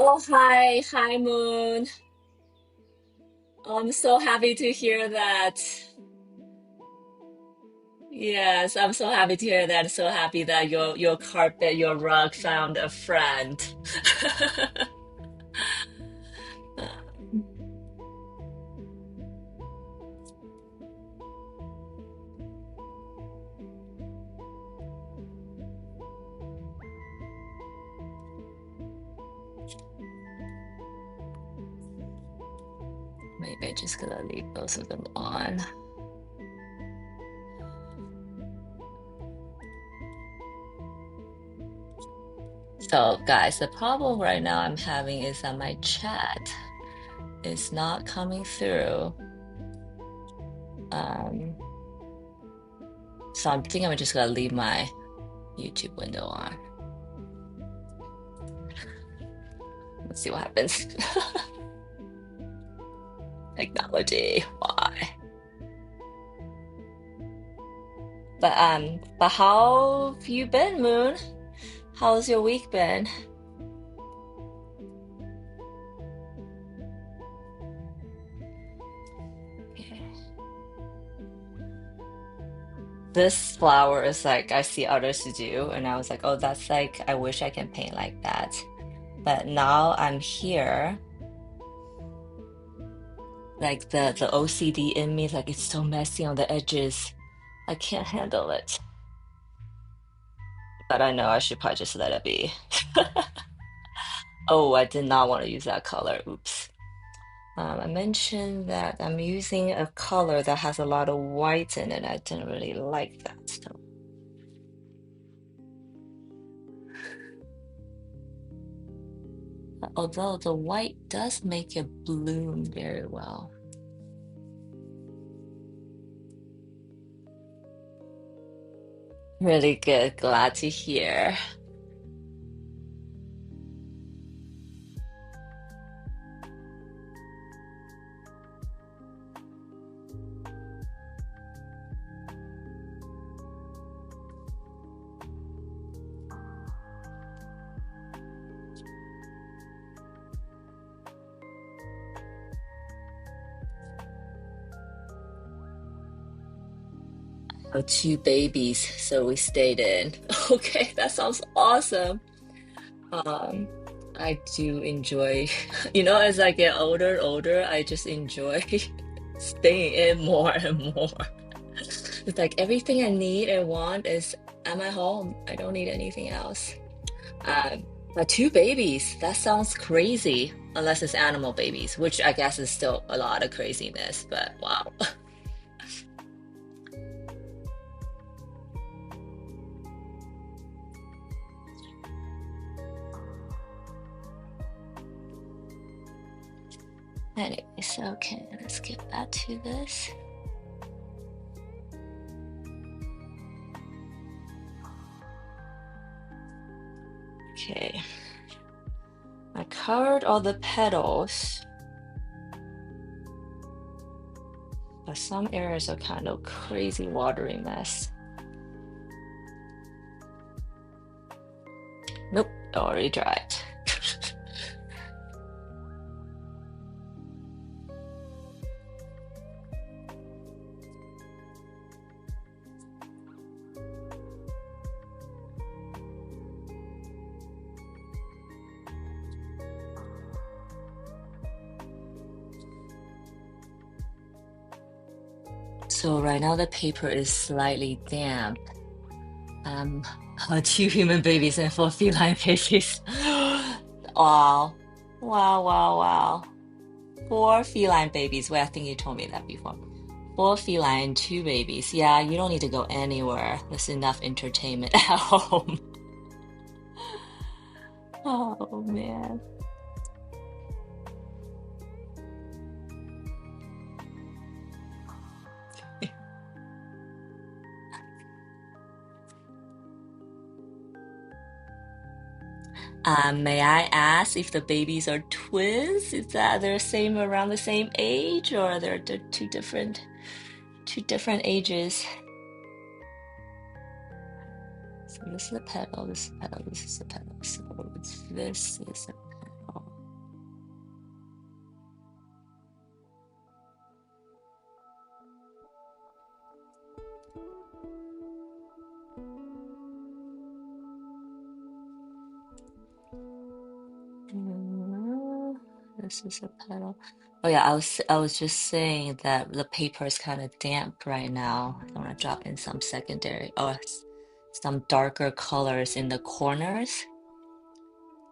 Oh, hi. Hi, Moon. I'm so happy to hear that. Yes, I'm so happy to hear that. So happy that your carpet, your rug found a friend. Maybe I'm just gonna leave both of them on. So, guys, the problem right now I'm having is that my chat is not coming through. So I'm thinking I'm just gonna leave my YouTube window on. Let's see what happens. Technology, why? But how have you been, Moon? How's your week been? Okay. This flower is like I see others do, and I was like, oh, that's like I wish I can paint like that. But now I'm here, like the OCD in me, like it's so messy on the edges. I can't handle it. But I know I should probably just let it be. Oh, I did not want to use that color. Oops. I mentioned that I'm using a color that has a lot of white in it. I didn't really like that. So, although the white does make it bloom very well. Really good. Glad to hear. Oh, two babies, so we stayed in. Okay, that sounds awesome. Um, I do enjoy, as I get older and older, I just enjoy staying in more and more. It's like everything I need and want is at my home. I don't need anything else. Um, but two babies, that sounds crazy, unless it's animal babies, which I guess is still a lot of craziness, but wow. Anyways, okay, let's get back to this. Okay, I covered all the petals, but some areas are kind of crazy watery mess. Nope, already dried. So right now the paper is slightly damp. Um, two human babies and four feline babies. Wow. Wow, wow, wow. Four feline babies. Well, I think you told me that before. Four feline, two babies. Yeah, you don't need to go anywhere. There's enough entertainment at home. Oh man. May I ask if the babies are twins? Is that they're same around the same age, or they're two different ages? So this is a petal, this is a petal, this is a petal. So this is a petal. Mm, this is a petal. Oh yeah, I was just saying that the paper is kind of damp right now. I want to drop in some secondary or some darker colors in the corners.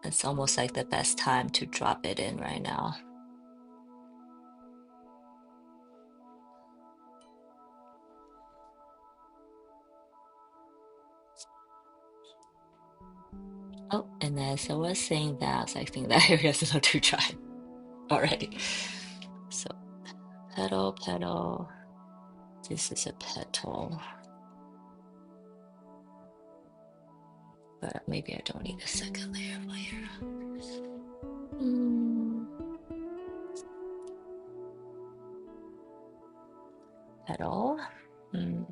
It's almost like the best time to drop it in right now. Oh, and then as I was saying that, I think that area is a little too dry already. So petal, petal. This is a petal, but maybe I don't need a second layer of layer. Petal. Mm.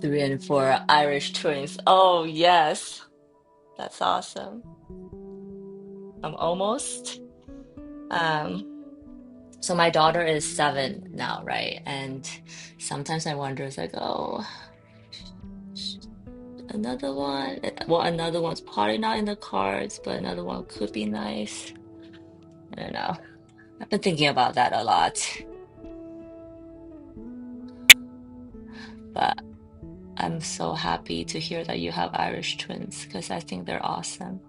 3 and 4 Irish twins. Oh yes, that's awesome. I'm almost. Um, so my daughter is 7 now, right? And sometimes I wonder, it's like, oh, another one. Well, another one's probably not in the cards, but another one could be nice. I don't know. I've been thinking about that a lot, but I'm so happy to hear that you have Irish twins because I think they're awesome.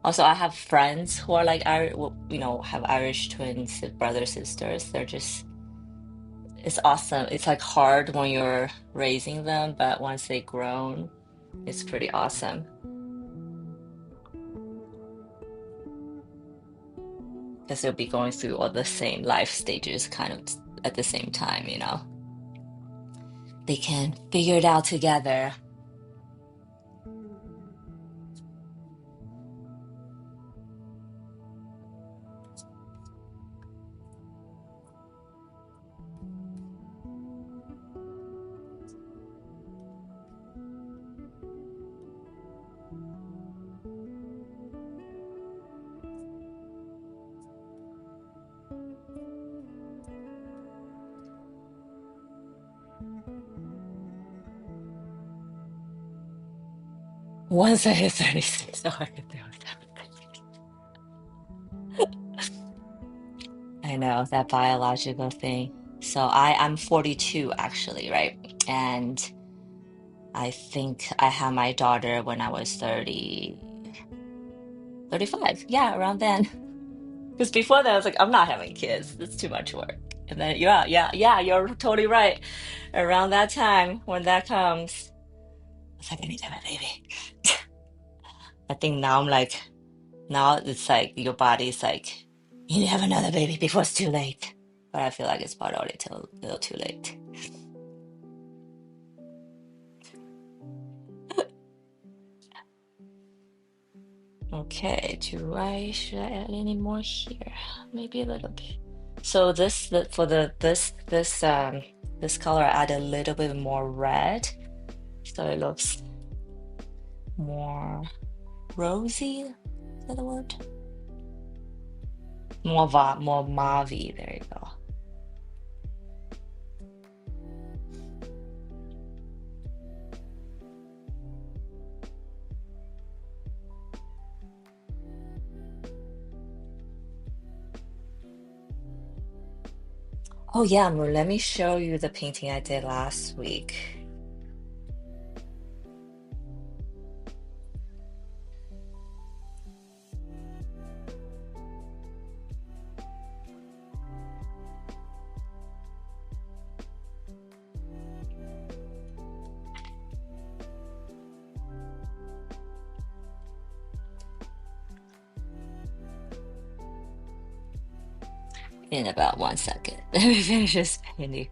Also, I have friends who are like have Irish twins, brothers, sisters. They're just, it's awesome. It's like hard when you're raising them, but once they grown, it's pretty awesome because they'll be going through all the same life stages kind of at the same time, you know. They can figure it out together. Once I hit 36, so I could do it. I know that biological thing. So I'm 42 actually, right? And I think I had my daughter when I was 35. Yeah, around then. Because before that, I was like, I'm not having kids. It's too much work. And then, yeah, you're totally right. Around that time, when that comes, I was like, I need to have a baby. I think now I'm like, now it's like your body's like, you need to have another baby before it's too late. But I feel like it's probably already a little too late. Okay, should I add any more here? Maybe a little bit. So for this color, I add a little bit more red, so it looks more rosy. Is that the word? More mauve. There you go. Oh yeah, Amor, let me show you the painting I did last week. in about 1 second. Let me finish this painting,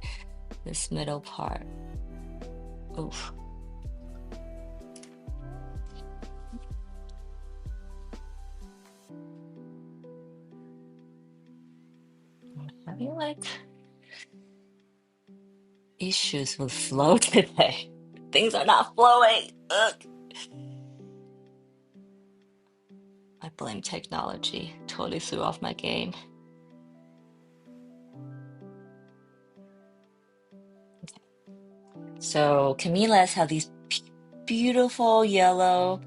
this middle part. Oof. I'm having like issues with flow today. Things are not flowing. Ugh. I blame technology. Totally threw off my game. So Camilas have these beautiful yellow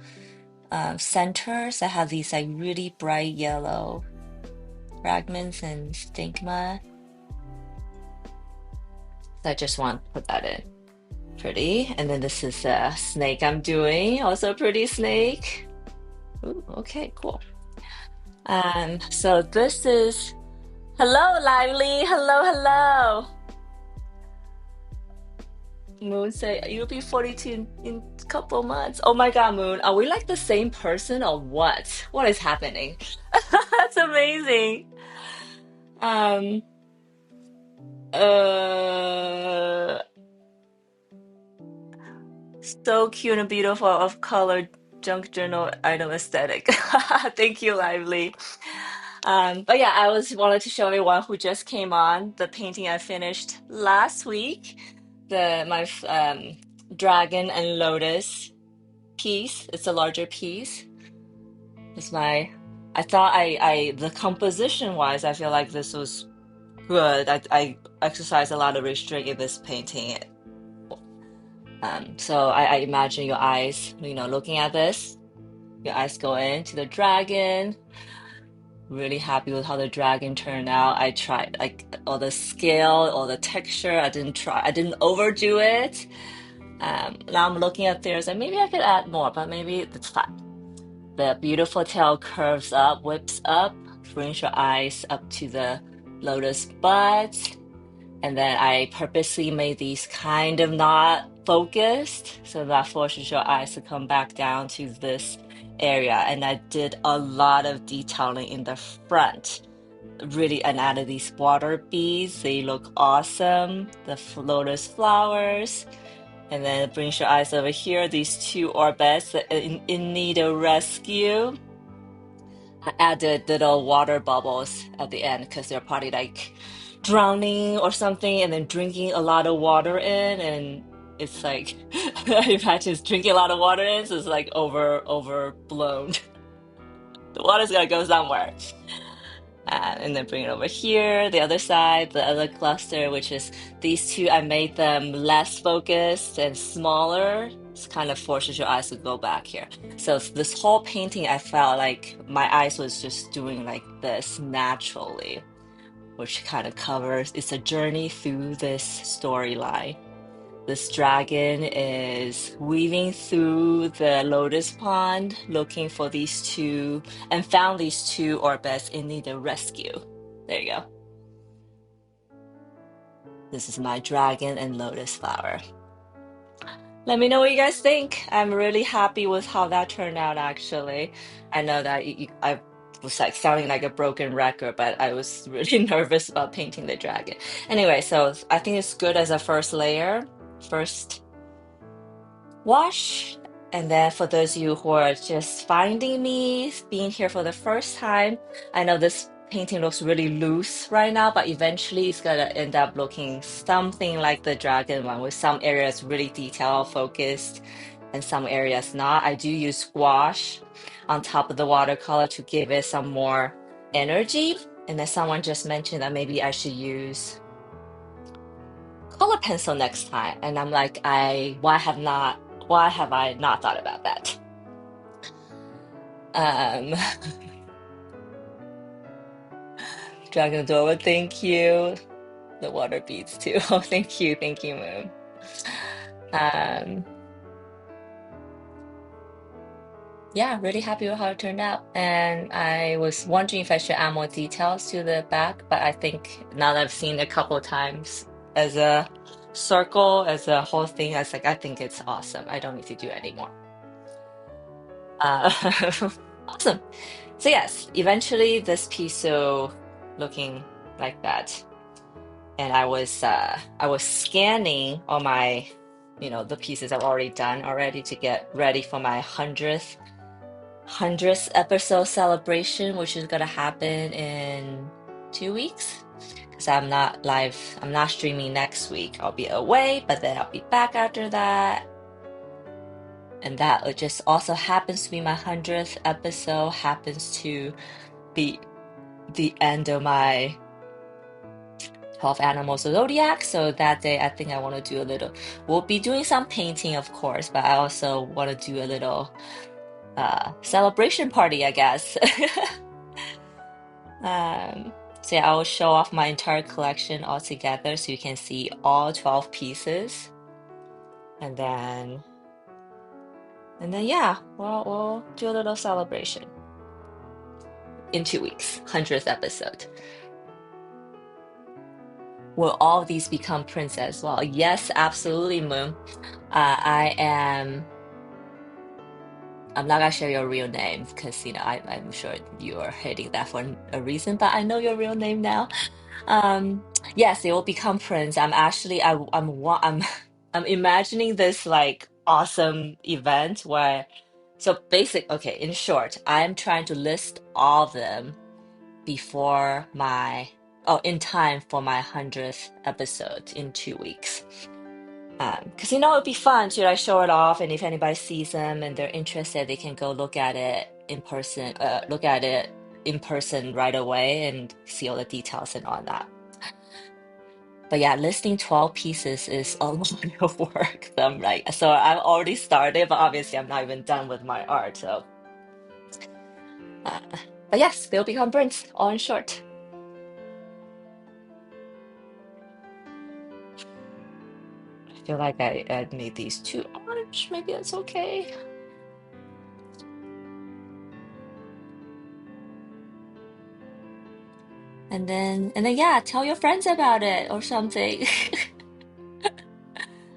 centers that have these like really bright yellow fragments and stigma. So I just want to put that in. Pretty. And then this is a snake I'm doing. Also a pretty snake. Ooh, okay, cool. So this is hello, Lively. Hello, hello. Moon say you'll be 42 in a couple months. Oh my God, Moon. Are we like the same person or what? What is happening? That's amazing. Um, uh, so cute and beautiful of color junk journal item aesthetic. Thank you, Lively. But yeah, I was wanted to show everyone who just came on the painting I finished last week. My dragon and lotus piece. It's a larger piece. It's my. I thought the composition wise, I feel like this was good. I exercised a lot of restraint in this painting. So I imagine your eyes, looking at this, your eyes go into the dragon. Really happy with how the dragon turned out. I tried like all the scale, all the texture. I didn't overdo it. Now I'm looking at theirs and maybe I could add more, but maybe it's fine. The beautiful tail curves up, whips up, brings your eyes up to the lotus buds. And then I purposely made these kind of not focused, so that forces your eyes to come back down to this area. And I did a lot of detailing in the front. Really, and added these water beads. They look awesome. The lotus flowers. And then it brings your eyes over here. These two orbits in need of rescue. I added little water bubbles at the end because they're probably like drowning or something and then drinking a lot of water in. And it's like, I imagine it's drinking a lot of water in, so it's like overblown. The water's gonna go somewhere. And then bring it over here, the other side, the other cluster, which is these two. I made them less focused and smaller. It's kind of forces your eyes to go back here. So this whole painting, I felt like my eyes was just doing like this naturally, which kind of covers, it's a journey through this storyline. This dragon is weaving through the lotus pond looking for these two and found these two orbits in need of rescue. There you go. This is my dragon and lotus flower. Let me know what you guys think. I'm really happy with how that turned out, actually. I know that I was like sounding like a broken record, but I was really nervous about painting the dragon. Anyway, so I think it's good as a first layer, first wash. And then for those of you who are just finding me, being here for the first time, I know this painting looks really loose right now, but eventually it's gonna end up looking something like the dragon one, with some areas really detail focused and some areas not. I do use gouache on top of the watercolor to give it some more energy. And then someone just mentioned that maybe I should use color pencil next time. And I'm like, why have I not thought about that? Um, Dragon Dora, thank you. The water beads too. Oh, thank you, Moon. Um, yeah, really happy with how it turned out. And I was wondering if I should add more details to the back, but I think now that I've seen it a couple of times as a circle, as a whole thing, I think it's awesome. I don't need to do any more. Uh, awesome. So yes, eventually this piece so looking like that. And I was scanning all my, the pieces I've already done already to get ready for my 100th episode celebration, which is gonna happen in 2 weeks. Because I'm not streaming next week. I'll be away, but then I'll be back after that. And that it just also happens to be my 100th episode, happens to be the end of my 12 animals zodiac. So that day, I think I want to do a little, we'll be doing some painting, of course, but I also want to do a little celebration party, I guess. So yeah, I will show off my entire collection all together so you can see all 12 pieces. And then yeah, we'll do a little celebration in 2 weeks, 100th episode. Will all of these become prints as well? Yes, absolutely, Moon. I'm not gonna share your real name because I'm sure you are hitting that for a reason, but I know your real name now. Um, yes, they will become prints. I'm actually I'm I'm imagining this like awesome event where okay, in short, I'm trying to list all of them before my in time for my 100th episode in 2 weeks. Because it'd be fun to like show it off, and if anybody sees them and they're interested, they can go look at it in person right away and see all the details and all that. But yeah, listing 12 pieces is a lot of work. So I've already started, but obviously I'm not even done with my art. Uh, but yes, they'll become prints, all in short. I feel like I made these too orange. Maybe that's okay. And then yeah, tell your friends about it or something. I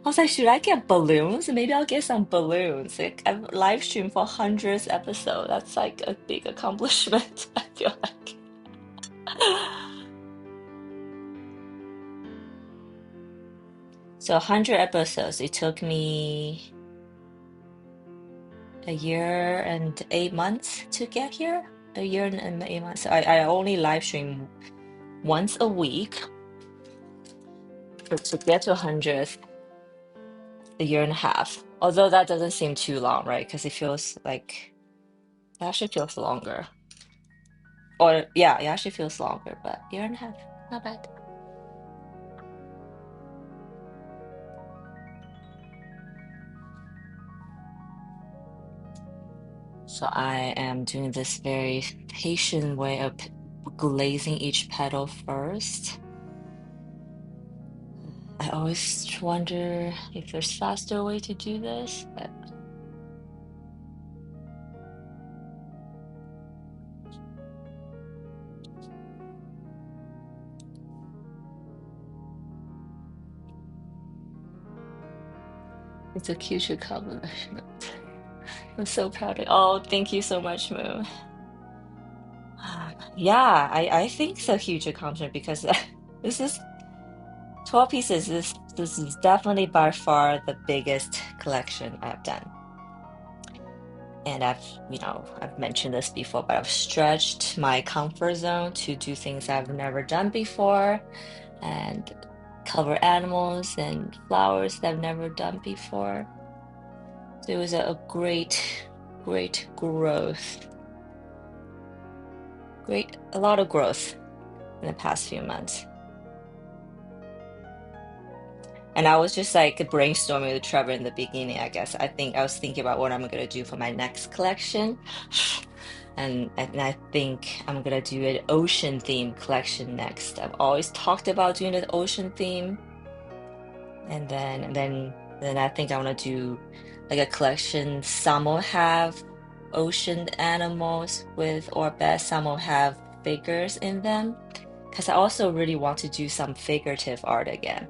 was like, should I get balloons? Maybe I'll get some balloons. Like, I've live streamed for 100th episode. That's like a big accomplishment, I feel like. So 100 episodes. It took me a year and 8 months to get here. A year and 8 months. I only live stream once a week. But to get to 100th, a year and a half. Although that doesn't seem too long, right? Because it feels like it actually feels longer. Or yeah, it actually feels longer, but year and a half, not bad. So I am doing this very patient way of glazing each petal first. I always wonder if there's faster way to do this, but it's a cute accomplishment. I'm so proud of Oh, thank you so much, Moo. Yeah, I think it's a huge accomplishment because this is 12 pieces. This is definitely by far the biggest collection I've done. And I've mentioned this before, but I've stretched my comfort zone to do things I've never done before and cover animals and flowers that I've never done before. So it was a great growth. A lot of growth in the past few months. And I was just like brainstorming with Trevor in the beginning, I guess. I was thinking about what I'm gonna do for my next collection. And I think I'm gonna do an ocean theme collection next. I've always talked about doing an ocean theme. And then I think I wanna do like a collection. Some will have ocean animals or best, some will have figures in them. Because I also really want to do some figurative art again.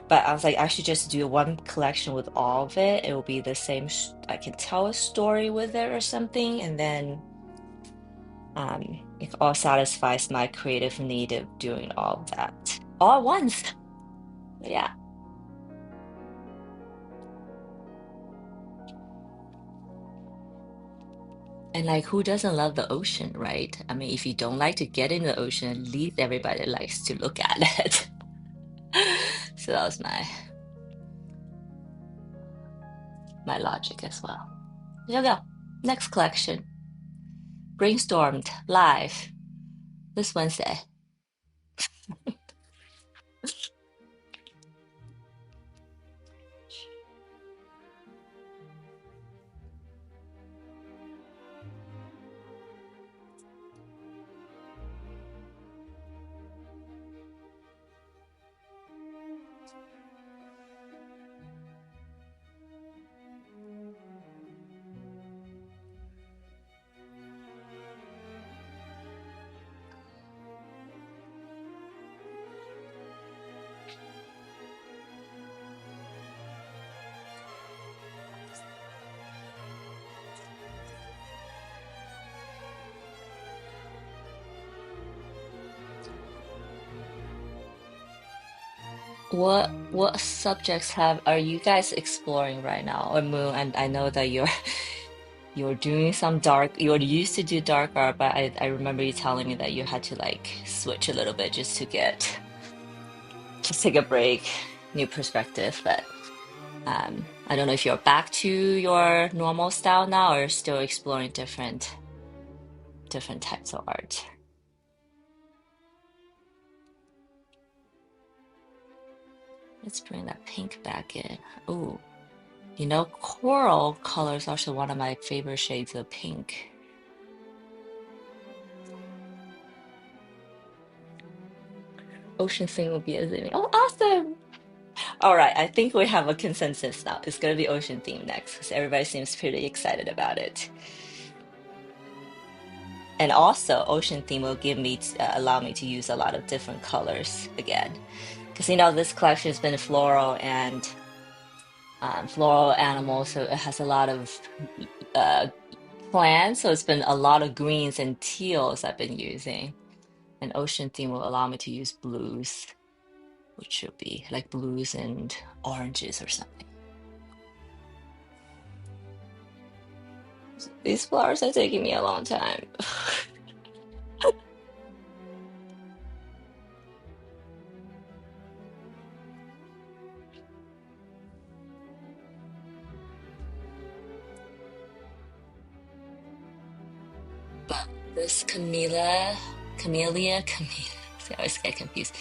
But I was like, I should just do one collection with all of it. It will be the same. I can tell a story with it or something. And then It all satisfies my creative need of doing all of that all at once. Yeah. And like, who doesn't love the ocean, right? I mean, if you don't like to get in the ocean, at least everybody likes to look at it. So that was my logic as well. There you go. Next collection. Brainstormed live this Wednesday. What subjects are you guys exploring right now? Or Moon, and I know that you're you're doing some dark, you used to do dark art, but I remember you telling me that you had to like switch a little bit just take a break, new perspective. But I don't know if you're back to your normal style now or still exploring different types of art. Let's bring that pink back in. Ooh, you know, coral color is also one of my favorite shades of pink. Ocean thing will be a thing. Oh, awesome! All right, I think we have a consensus now. It's gonna be ocean theme next because everybody seems pretty excited about it. And also, ocean theme will give me allow me to use a lot of different colors again, because you know this collection has been floral animals, so it has a lot of uh, plants. So it's been a lot of greens and teals I've been using. And ocean theme will allow me to use blues, which should be like blues and oranges or something. These flowers are taking me a long time. But this camellia, I always get confused.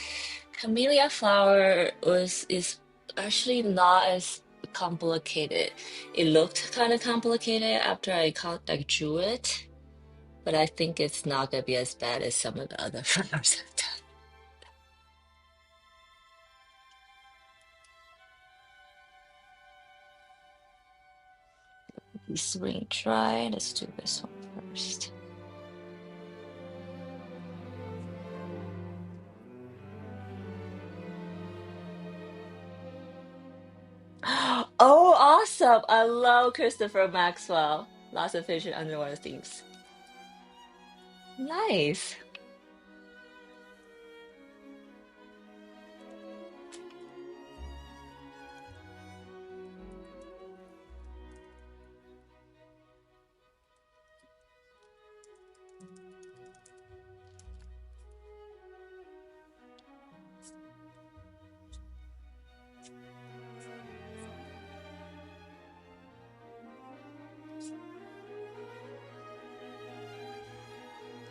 Camellia flower is actually not as complicated. It looked kind of complicated after like drew it, but I think it's not gonna be as bad as some of the other flowers I've done. These ring dry. Let's do this one first. Oh, awesome! I love Christopher Maxwell. Lots of fish and underwater themes. Nice.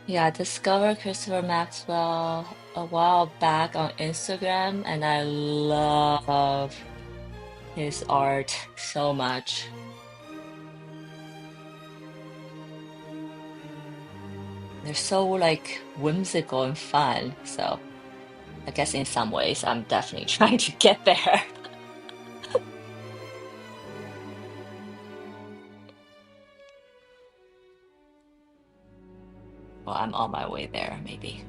Yeah, I discovered Christopher Maxwell a while back on Instagram, and I love his art so much. They're so like whimsical and fun. So I guess in some ways, I'm definitely trying to get there. Well, I'm on my way there, maybe.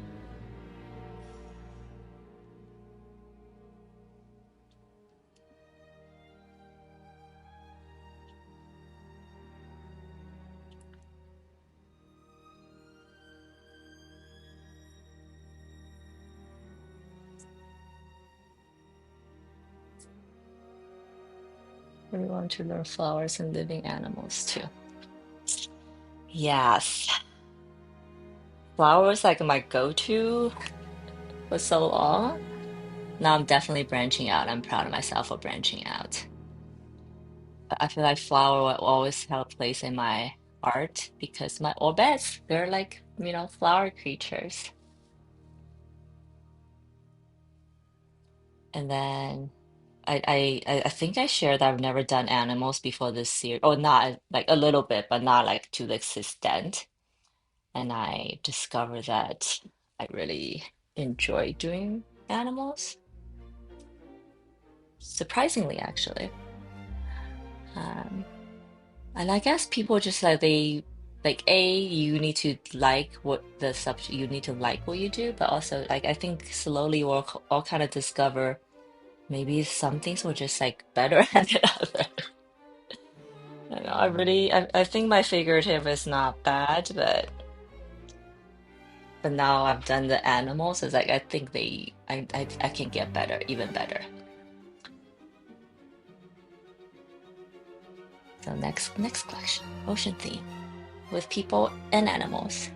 We want to learn flowers and living animals too. Yes, flowers like my go-to for so long. Now I'm definitely branching out. I'm proud of myself for branching out. I feel like flower will always have a place in my art because my orbits, they're like, flower creatures. And then I think I shared that I've never done animals before this series, or not like a little bit, but not like to this extent. And I discovered that I really enjoy doing animals, surprisingly, actually. Um, and I guess people just like you need to like what the subject, you need to like what you do, but also like I think slowly we'll all kind of discover maybe some things were just like better than others. I know, I think my figurative is not bad, but now I've done the animals. It's like I think I can get better, even better. So next question, ocean theme with people and animals.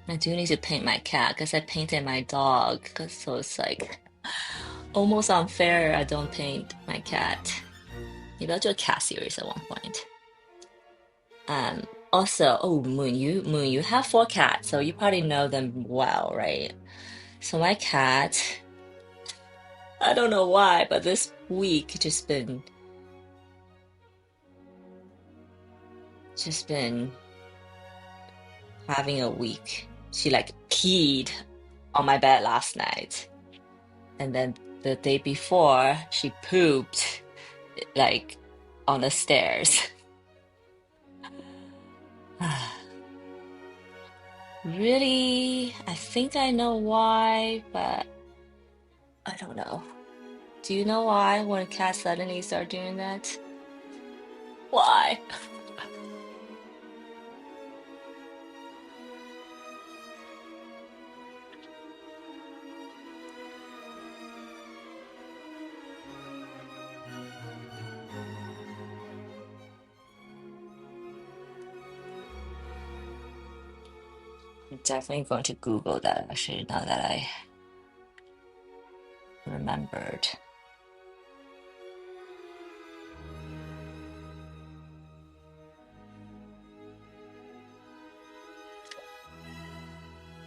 I do need to paint my cat because I painted my dog, so it's like almost unfair I don't paint my cat. Maybe I'll do a cat series at one point. Also, oh, Moon, you have four cats, so you probably know them well, right? So my cat, I don't know why, but this week just been having a week. She like peed on my bed last night, and then the day before she pooped like on the stairs. Really, I think I know why, but I don't know. Do you know why when cats suddenly start doing that? Why? I'm definitely going to Google that actually, now that I remembered.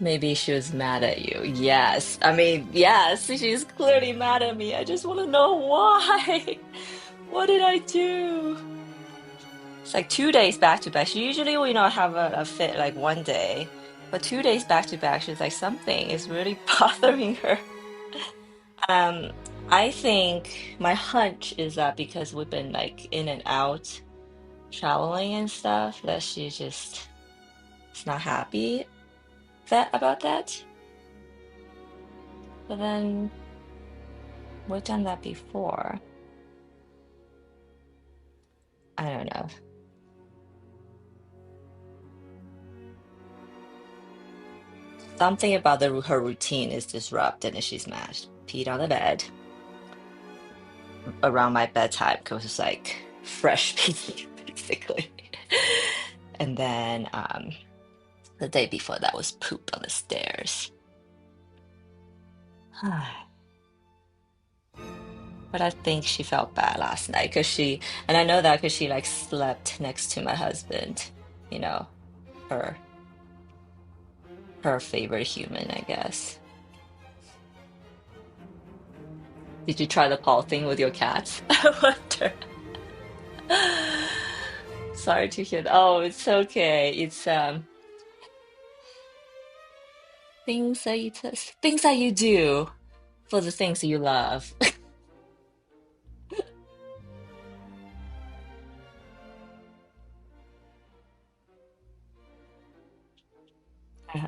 Maybe she was mad at you. Yes. I mean, yes, she's clearly mad at me. I just want to know why. What did I do? It's like 2 days back to back. She usually will, have a fit like one day, but 2 days back to back, she's like, something is really bothering her. Um, I think my hunch is that because we've been like in and out traveling and stuff, that she just is not happy about that. But then we've done that before. I don't know. Something about her routine is disrupted and she's mad. Peed on the bed around my bedtime because it's like fresh pee, basically. And then the day before that was poop on the stairs. But I think she felt bad last night and I know that because she like slept next to my husband, you know, her her favorite human, I guess. Did you try the paw thing with your cats? I wonder. Sorry to hear that. Oh, it's okay. It's things that you do for the things you love.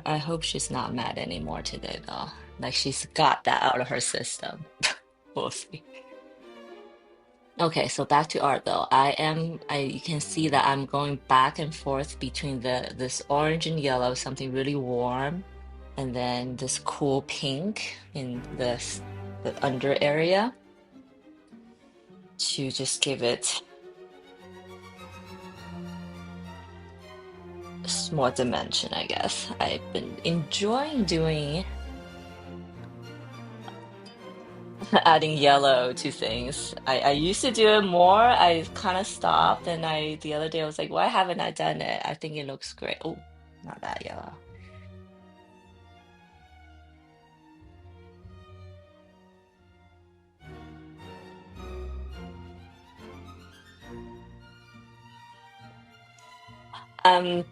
I hope she's not mad anymore today, though. Like she's got that out of her system. We'll see. Okay, so back to art though. You can see that I'm going back and forth between this orange and yellow, something really warm, and then this cool pink in the under area to just give it more dimension, I guess. I've been enjoying doing adding yellow to things. I used to do it more. I kind of stopped, and the other day I was like, why haven't I done it? I think it looks great. Oh, not that yellow. Um,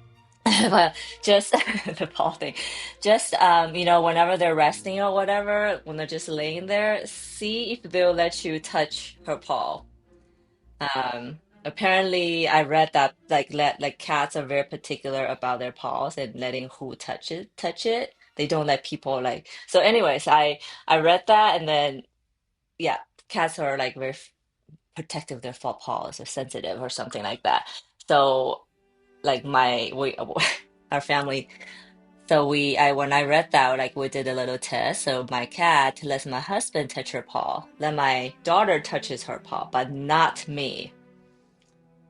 well, just the paw thing. Just whenever they're resting or whatever, when they're just laying there, see if they'll let you touch her paw. Apparently, I read that like cats are very particular about their paws and letting who touch it. They don't let people like. So, anyways, I read that, and then yeah, cats are like very protective of their faux paws or sensitive or something like that. So, like our family. So when I read that, like we did a little test. So my cat lets my husband touch her paw, then my daughter touches her paw, but not me.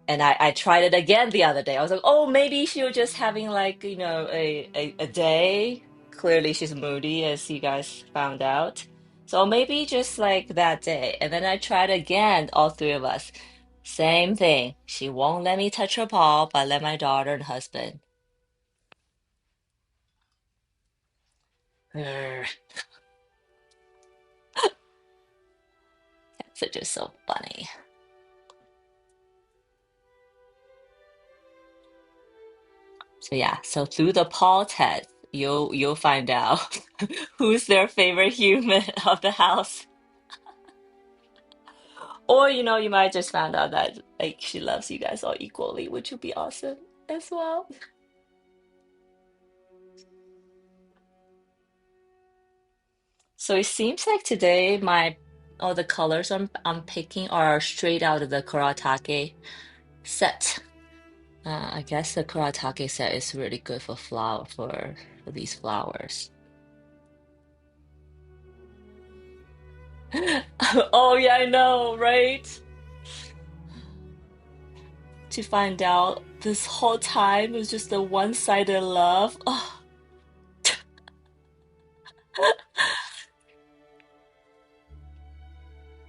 And I tried it again the other day. I was like, oh, maybe she was just having like, a day. Clearly she's moody, as you guys found out. So maybe just like that day. And then I tried again, all three of us. Same thing. She won't let me touch her paw, but let my daughter and husband. Cats are just so funny. So yeah, so through the paw test, you'll find out who's their favorite human of the house. Or, you might just find out that like she loves you guys all equally, which would be awesome as well. So it seems like today my all the colors I'm picking are straight out of the Kuratake set. I guess the Kuratake set is really good for for these flowers. Oh yeah, I know, right? To find out this whole time it was just a one-sided love. Oh,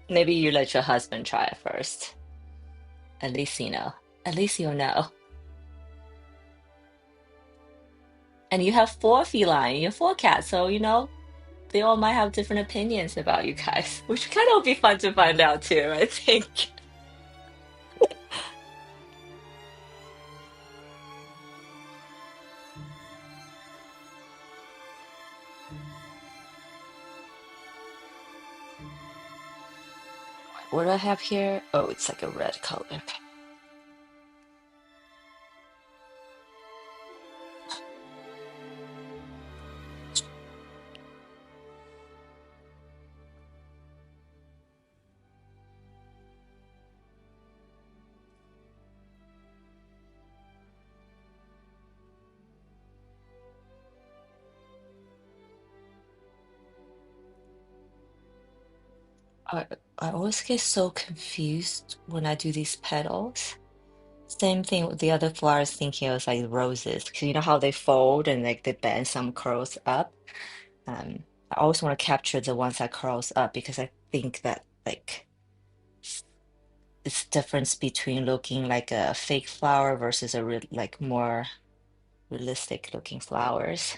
maybe you let your husband try it first. At least you know. At least you'll know. And you have four feline, you have four cats, so they all might have different opinions about you guys, which kind of would be fun to find out too, I think. What do I have here? Oh, it's like a red color. Okay. I, I always get so confused when I do these petals. Same thing with the other flowers, thinking it was like roses, because you know how they fold and like they bend, some curls up. I always want to capture the ones that curls up because I think that like it's difference between looking like a fake flower versus a real like more realistic looking flowers.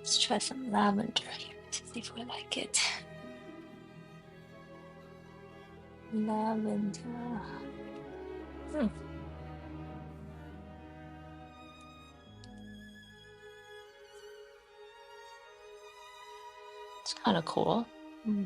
Let's try some lavender here to see if we like it. Lavender. Hmm, it's kind of cool. Hmm.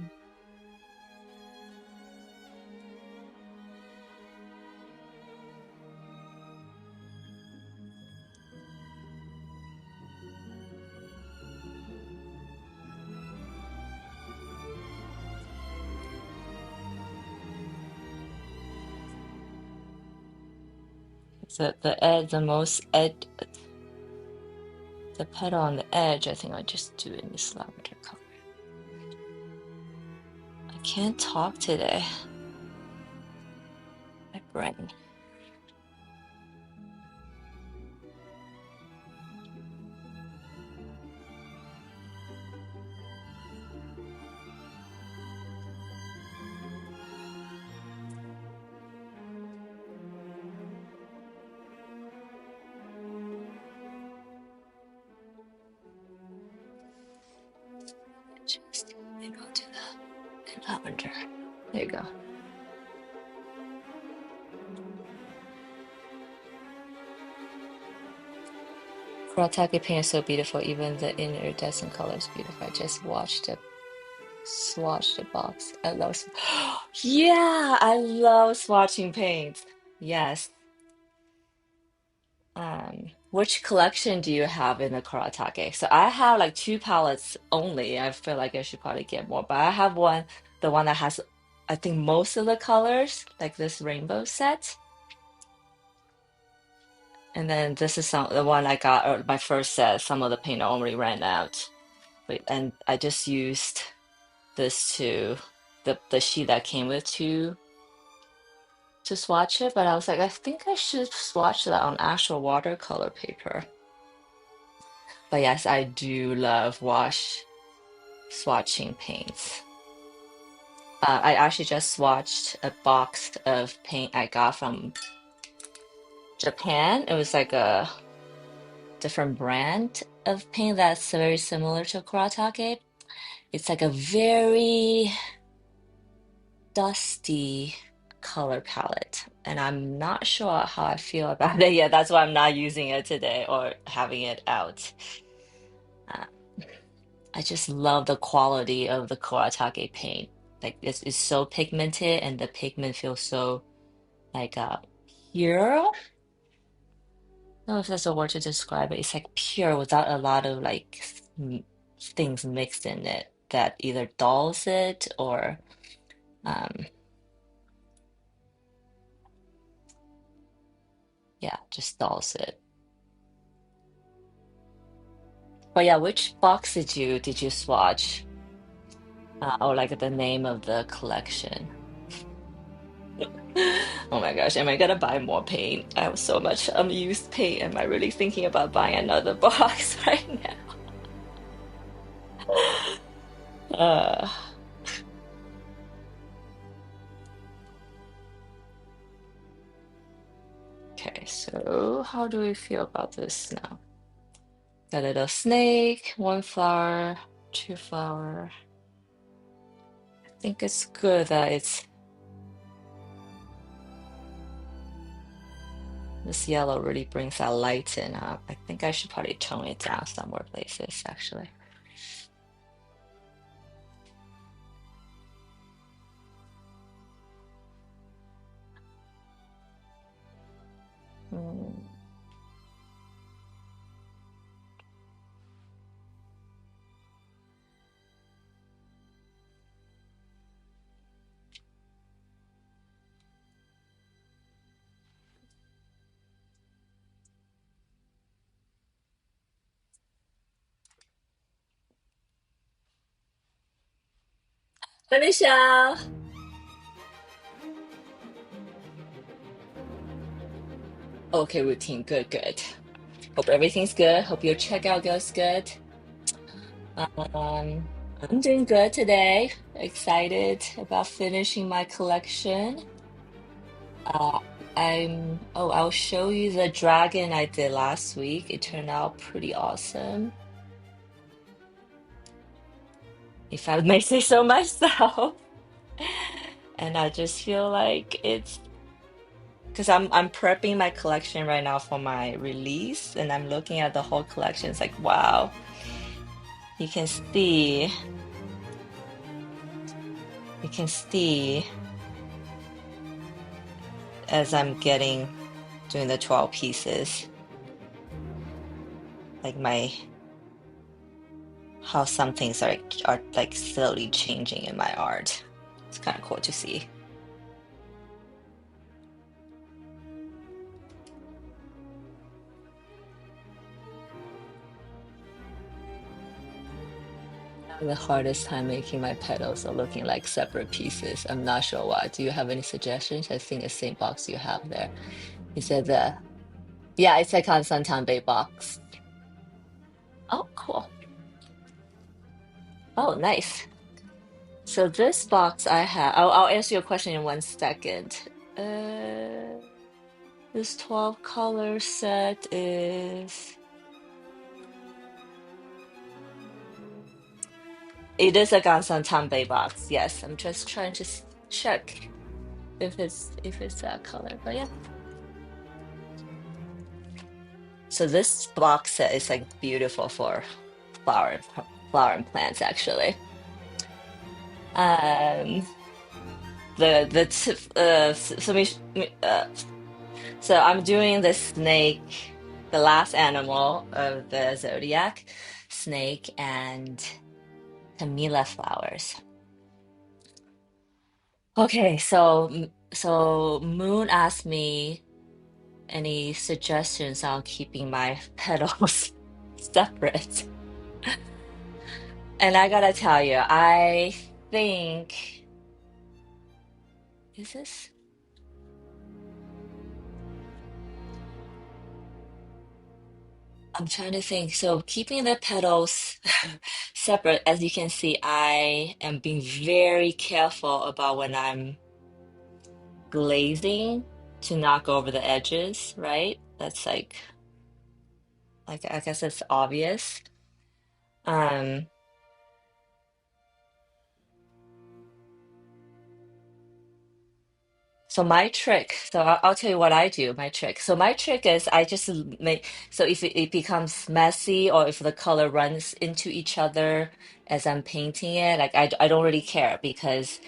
The edge, the most edge, the petal on the edge, I think I just do it in this lavender color. I can't talk today. My brain. Just maybe I'll do that in lavender. There you go. Kuratake paint is so beautiful, even the iridescent color is beautiful. I just watched the swatch the box. I love yeah, I love swatching paints. Yes. Which collection do you have in the Kuratake? So I have like two palettes only. I feel like I should probably get more, but I have one, the one that has I think most of the colors, like this rainbow set. And then this is the one I got, or my first set. Some of the paint already ran out. And I just used this to the sheet that came with to swatch it, but I was like, I think I should swatch that on actual watercolor paper. But yes, I do love swatching paints. I actually just swatched a box of paint I got from Japan. It was like a different brand of paint that's very similar to Kuratake. It's like a very dusty color palette, and I'm not sure how I feel about it yet. That's why I'm not using it today or having it out. Uh, I just love the quality of the Kuratake paint. Like it's so pigmented, and the pigment feels so like pure. I don't know if that's a word to describe it. It's like pure without a lot of like things mixed in it that either dulls it or um, yeah, just dulls it. But yeah, which box did you swatch? Or like the name of the collection? Oh my gosh, am I gonna buy more paint? I have so much unused paint. Am I really thinking about buying another box right now? Okay, so how do we feel about this now? Got a little snake, one flower, two flower. I think it's good that this yellow really brings that light in. I think I should probably tone it down some more places actually. Hmm. Hi, Michelle. Okay, routine. Good, good. Hope everything's good. Hope your checkout goes good. Um, I'm doing good today. Excited about finishing my collection. Uh, I'll show you the dragon I did last week. It turned out pretty awesome. if I may say so myself. And I just feel like it's because I'm prepping my collection right now for my release, and I'm looking at the whole collection. It's like, wow, you can see, you can see as I'm doing the 12 pieces, like how some things are like slowly changing in my art. It's kind of cool to see. I have the hardest time making my petals are looking like separate pieces. I'm not sure why. Do you have any suggestions? I think the same box you have there. You said yeah, it's like on Santanbe box. Oh, cool. Oh, nice. So this box I have, I'll answer your question in 1 second. Uh, this 12 color set is, it is a Gansan Tanbei box. Yes, I'm just trying to check if it's that color, but yeah. So this box set is like beautiful for flower flower and plants actually. Um, the tip, so I'm doing the snake, the last animal of the zodiac, snake and camellia flowers. Okay, so Moon asked me any suggestions on keeping my petals separate. And I gotta tell you, I think, is this? I'm trying to think. So keeping the petals separate, as you can see, I am being very careful about when I'm glazing to not go over the edges, right? That's like I guess it's obvious. Um, so my trick, so I'll tell you what I do, my trick. So my trick is I just make, so if it becomes messy or if the color runs into each other as I'm painting it, like I don't really care because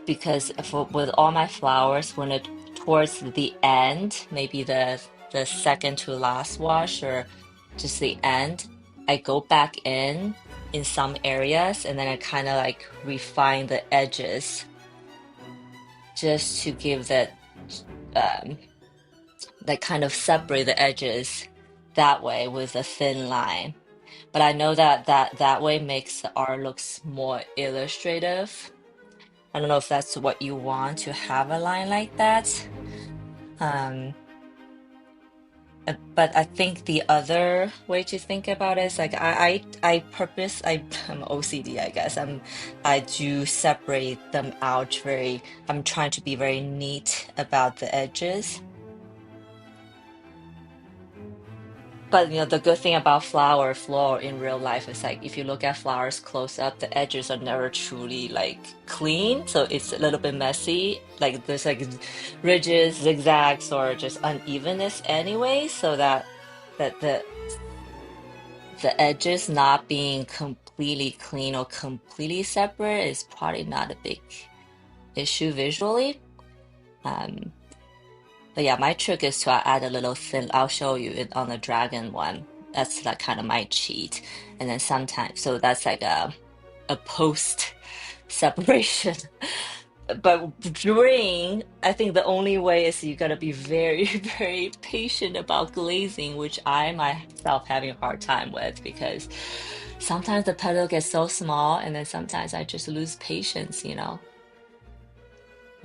with all my flowers, when it towards the end, maybe the second to last wash or just the end, I go back in some areas and then I kind of like refine the edges just to give um that kind of separate the edges that way with a thin line. But I know that way makes the art looks more illustrative. I don't know if that's what you want to have a line like that. Um, but I think the other way to think about it is like I'm OCD, I guess. I do separate them out I'm trying to be very neat about the edges. But the good thing about floral in real life is like if you look at flowers close up, the edges are never truly like clean. So it's a little bit messy. Like there's like ridges, zigzags, or just unevenness anyway. So that the edges not being completely clean or completely separate is probably not a big issue visually. Um, but yeah, my trick is to add a little thin. I'll show you it on the dragon one. That's like kind of my cheat. And then sometimes, so that's like a post separation. But during, I think the only way is you gotta be very, very patient about glazing, which I myself having a hard time with because sometimes the petal gets so small and then sometimes I just lose patience.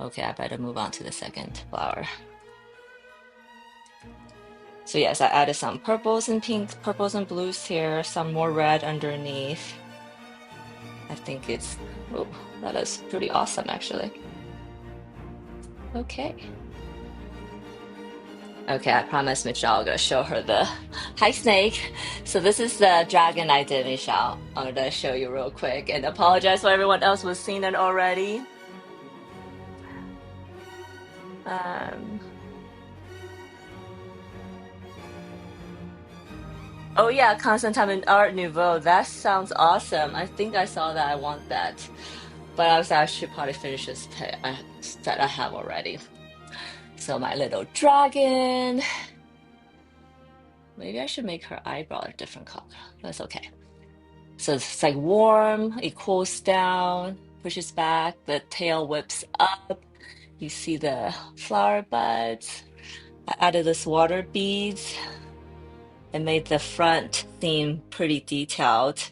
Okay, I better move on to the second flower. So yes, I added some purples and pinks, purples and blues here, some more red underneath. I think oh, that is pretty awesome actually. Okay. Okay, I promised Michelle I'm gonna show her the hi snake. So this is the dragon I did, Michelle. I'm gonna show you real quick and apologize for everyone else who's seen it already. Um, oh yeah, Constantine in Art Nouveau. That sounds awesome. I think I saw that. I want that. But I was I should probably finish this that I have already. So my little dragon. Maybe I should make her eyebrow a different color. That's okay. So it's like warm, it cools down, pushes back, the tail whips up. You see the flower buds. I added this water beads and made the front seem pretty detailed.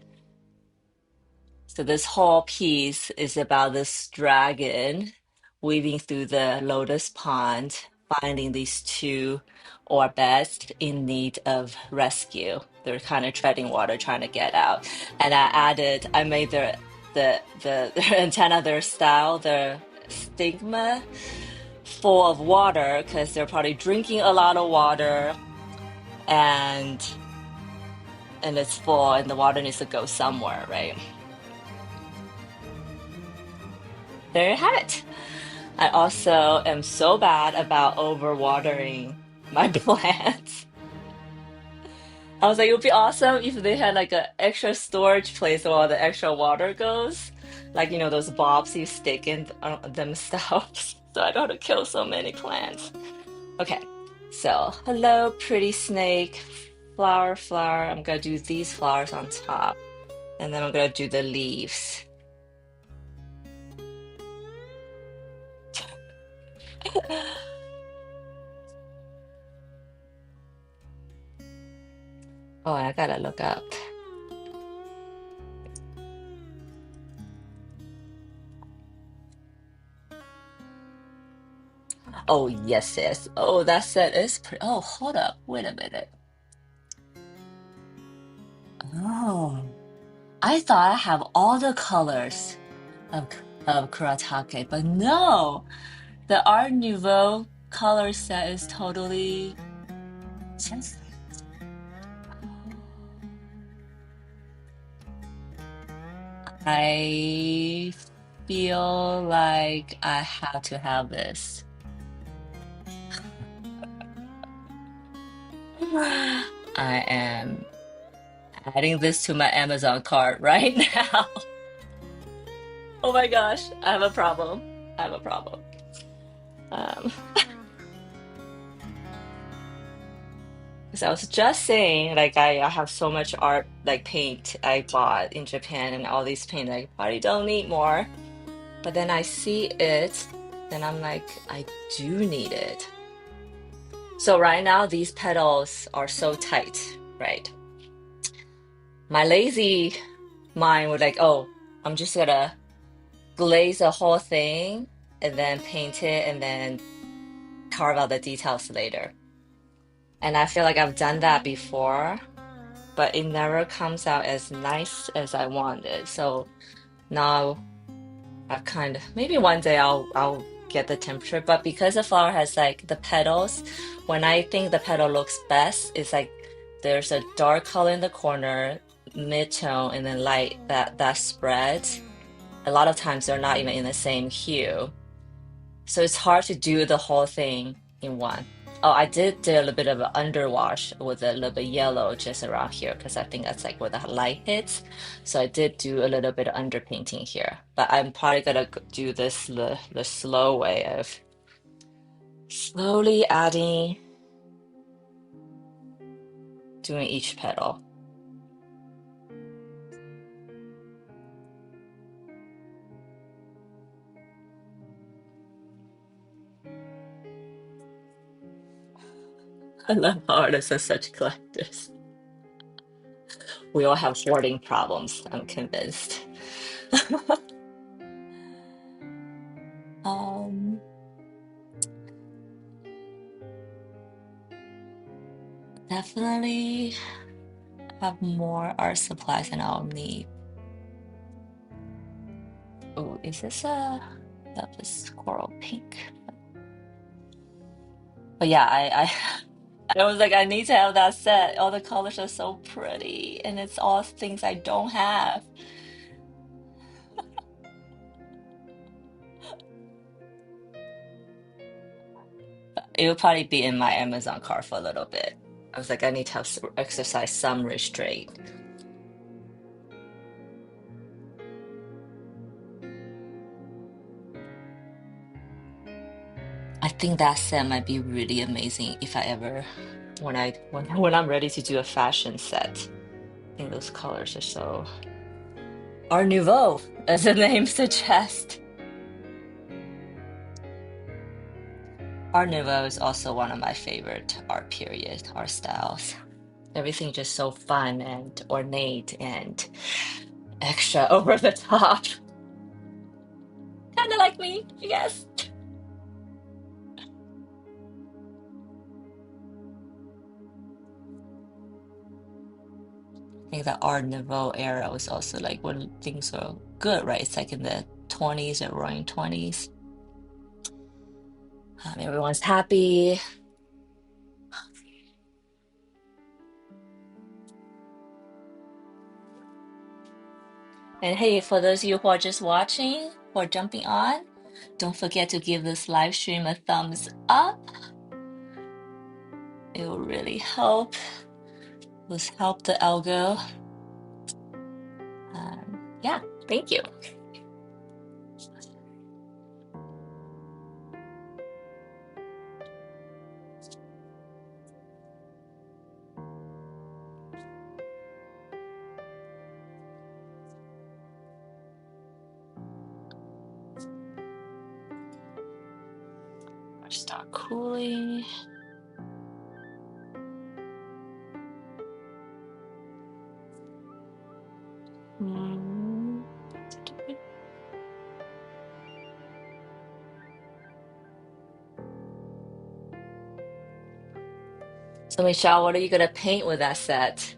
So this whole piece is about this dragon weaving through the lotus pond, finding these two orbits in need of rescue. They're kind of treading water, trying to get out. And I made the their antenna, their style, their stigma full of water because they're probably drinking a lot of water and it's full and the water needs to go somewhere, right? There you have it. I also am so bad about overwatering my plants. I was like, it would be awesome if they had like an extra storage place where all the extra water goes. Like, you know, those bulbs you stick in themselves. So I don't have to kill so many plants. Okay, so hello, pretty snake. Flower, flower. I'm gonna do these flowers on top. And then I'm gonna do the leaves. Oh, I gotta look up. Oh, yes, yes. Oh, that set is pretty. Oh, hold up. Wait a minute. Oh, I thought I have all the colors of Kuratake, but no, the Art Nouveau color set is totally just. I feel like I have to have this. I am adding this to my Amazon cart right now. Oh my gosh, I have a problem. I have a problem. Um, because I was just saying, like I have so much art, like paint I bought in Japan, and all these paint I probably don't need more. But then I see it, then I'm like, I do need it. So right now these petals are so tight, right? My lazy mind would like, oh, I'm just gonna glaze the whole thing and then paint it and then carve out the details later. And I feel like I've done that before, but it never comes out as nice as I wanted. So now I've kind of maybe one day I'll get the temperature, but because the flower has like the petals, when I think the petal looks best, it's like there's a dark color in the corner, mid-tone, and then light that spreads. A lot of times they're not even in the same hue. So it's hard to do the whole thing in one. Oh, I did do a little bit of an underwash with a little bit yellow just around here because I think that's like where the light hits. So I did do a little bit of underpainting here, but I'm probably gonna do this the slow way of slowly adding, doing each petal. I love how artists are such collectors. We all have hoarding problems, I'm convinced. Um, definitely have more art supplies than I'll need. Oh, is this a that was coral pink? But yeah, I was like, I need to have that set. All the colors are so pretty, and it's all things I don't have. It would probably be in my Amazon cart for a little bit. I was like, I need to have, exercise some restraint. I think that set might be really amazing if I ever, when I'm ready to do a fashion set. I think those colors are so Art Nouveau, as the name suggests. Art Nouveau is also one of my favorite art period art styles. Everything just so fun and ornate and extra over the top. Kind of like me, I guess. I think the Art Nouveau era was also like when things were good, right? It's like in the 20s or roaring 20s. Everyone's happy. And hey, for those of you who are just watching or jumping on, don't forget to give this live stream a thumbs up. It will really help. Let's help the algo. Yeah, thank you. Start cooling. Hmm. So Michelle, what are you gonna paint with that set?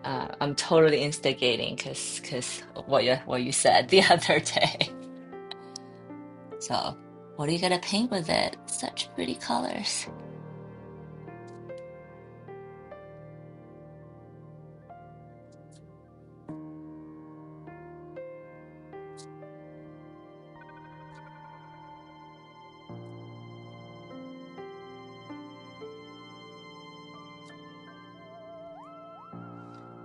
I'm totally instigating because what you said the other day. So what are you gonna paint with it? Such pretty colors.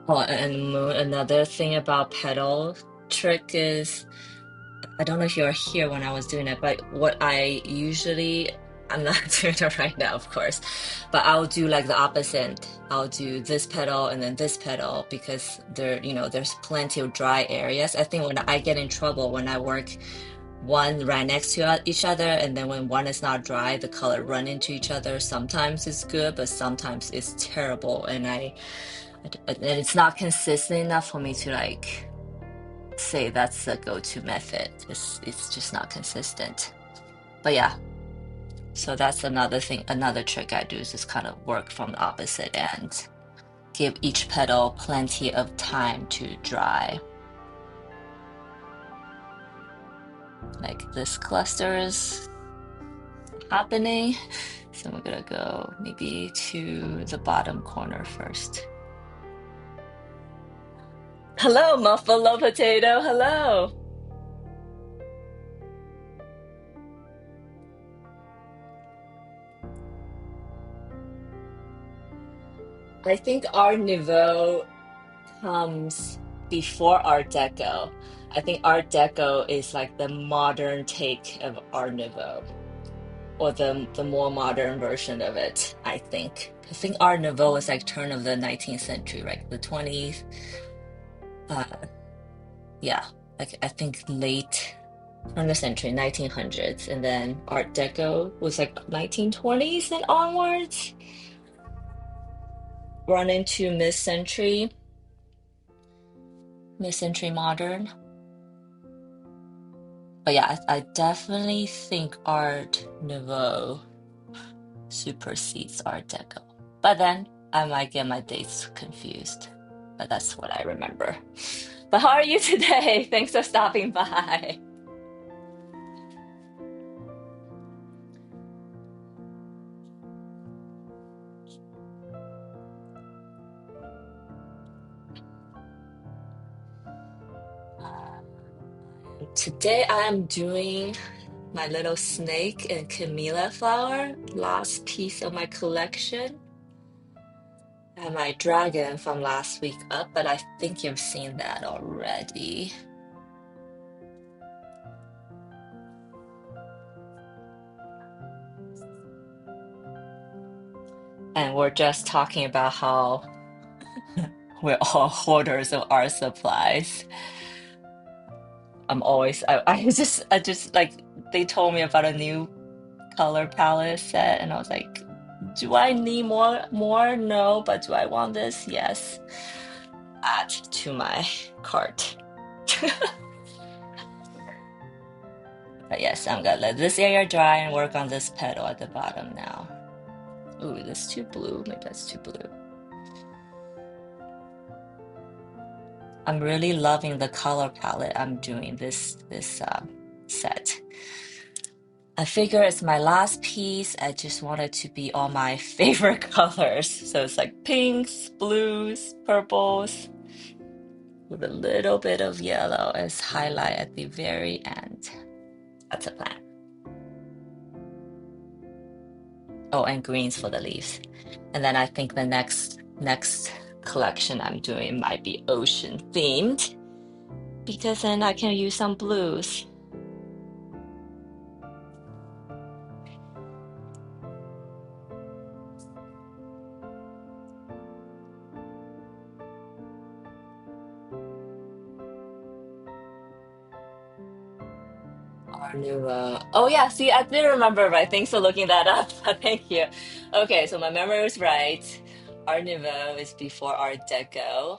Oh, and Moon, another thing about petal trick is I don't know if you were here when I was doing it, but what I usually, I'm not doing it right now, of course, but I'll do like the opposite. I'll do this petal and then this petal because there's plenty of dry areas. I think when I get in trouble when I work one right next to each other, and then when one is not dry, the color run into each other. Sometimes it's good, but sometimes it's terrible, and it's not consistent enough for me to like say that's the go-to method. It's just not consistent. But yeah, so that's another thing, another trick I do is just kind of work from the opposite end. Give each petal plenty of time to dry. Like this cluster is happening. So we're gonna go maybe to the bottom corner first. Hello, Muffalo Potato. Hello. I think Art Nouveau comes before Art Deco. I think Art Deco is like the modern take of Art Nouveau, or the more modern version of it, I think. I think Art Nouveau is like turn of the 19th century, right? The 20s. Uh, yeah, like I think late turn of the century, 1900s, and then Art Deco was like 1920s and onwards, run into mid-century modern. But yeah, I definitely think Art Nouveau supersedes Art Deco. But then I might get my dates confused. But that's what I remember. But how are you today? Thanks for stopping by. Today I'm doing my little snake and camellia flower, last piece of my collection, and my dragon from last week up, but I think you've seen that already. And we're just talking about how we're all hoarders of art supplies. I just like they told me about a new color palette set, and I was like, do I need more? No, but do I want this? Yes. Add to my cart. But yes, I'm gonna let this area dry and work on this petal at the bottom now. Ooh, that's too blue. Maybe that's too blue. I'm really loving the color palette I'm doing this set. I figure it's my last piece. I just want it to be all my favorite colors. So it's like pinks, blues, purples, with a little bit of yellow as highlight at the very end. That's a plan. Oh, and greens for the leaves. And then I think the next collection I'm doing might be ocean themed because then I can use some blues. Art Nouveau. Oh yeah, see, I did remember, right? Thanks for looking that up. Thank you. Okay, so my memory was right. Art Nouveau is before Art Deco.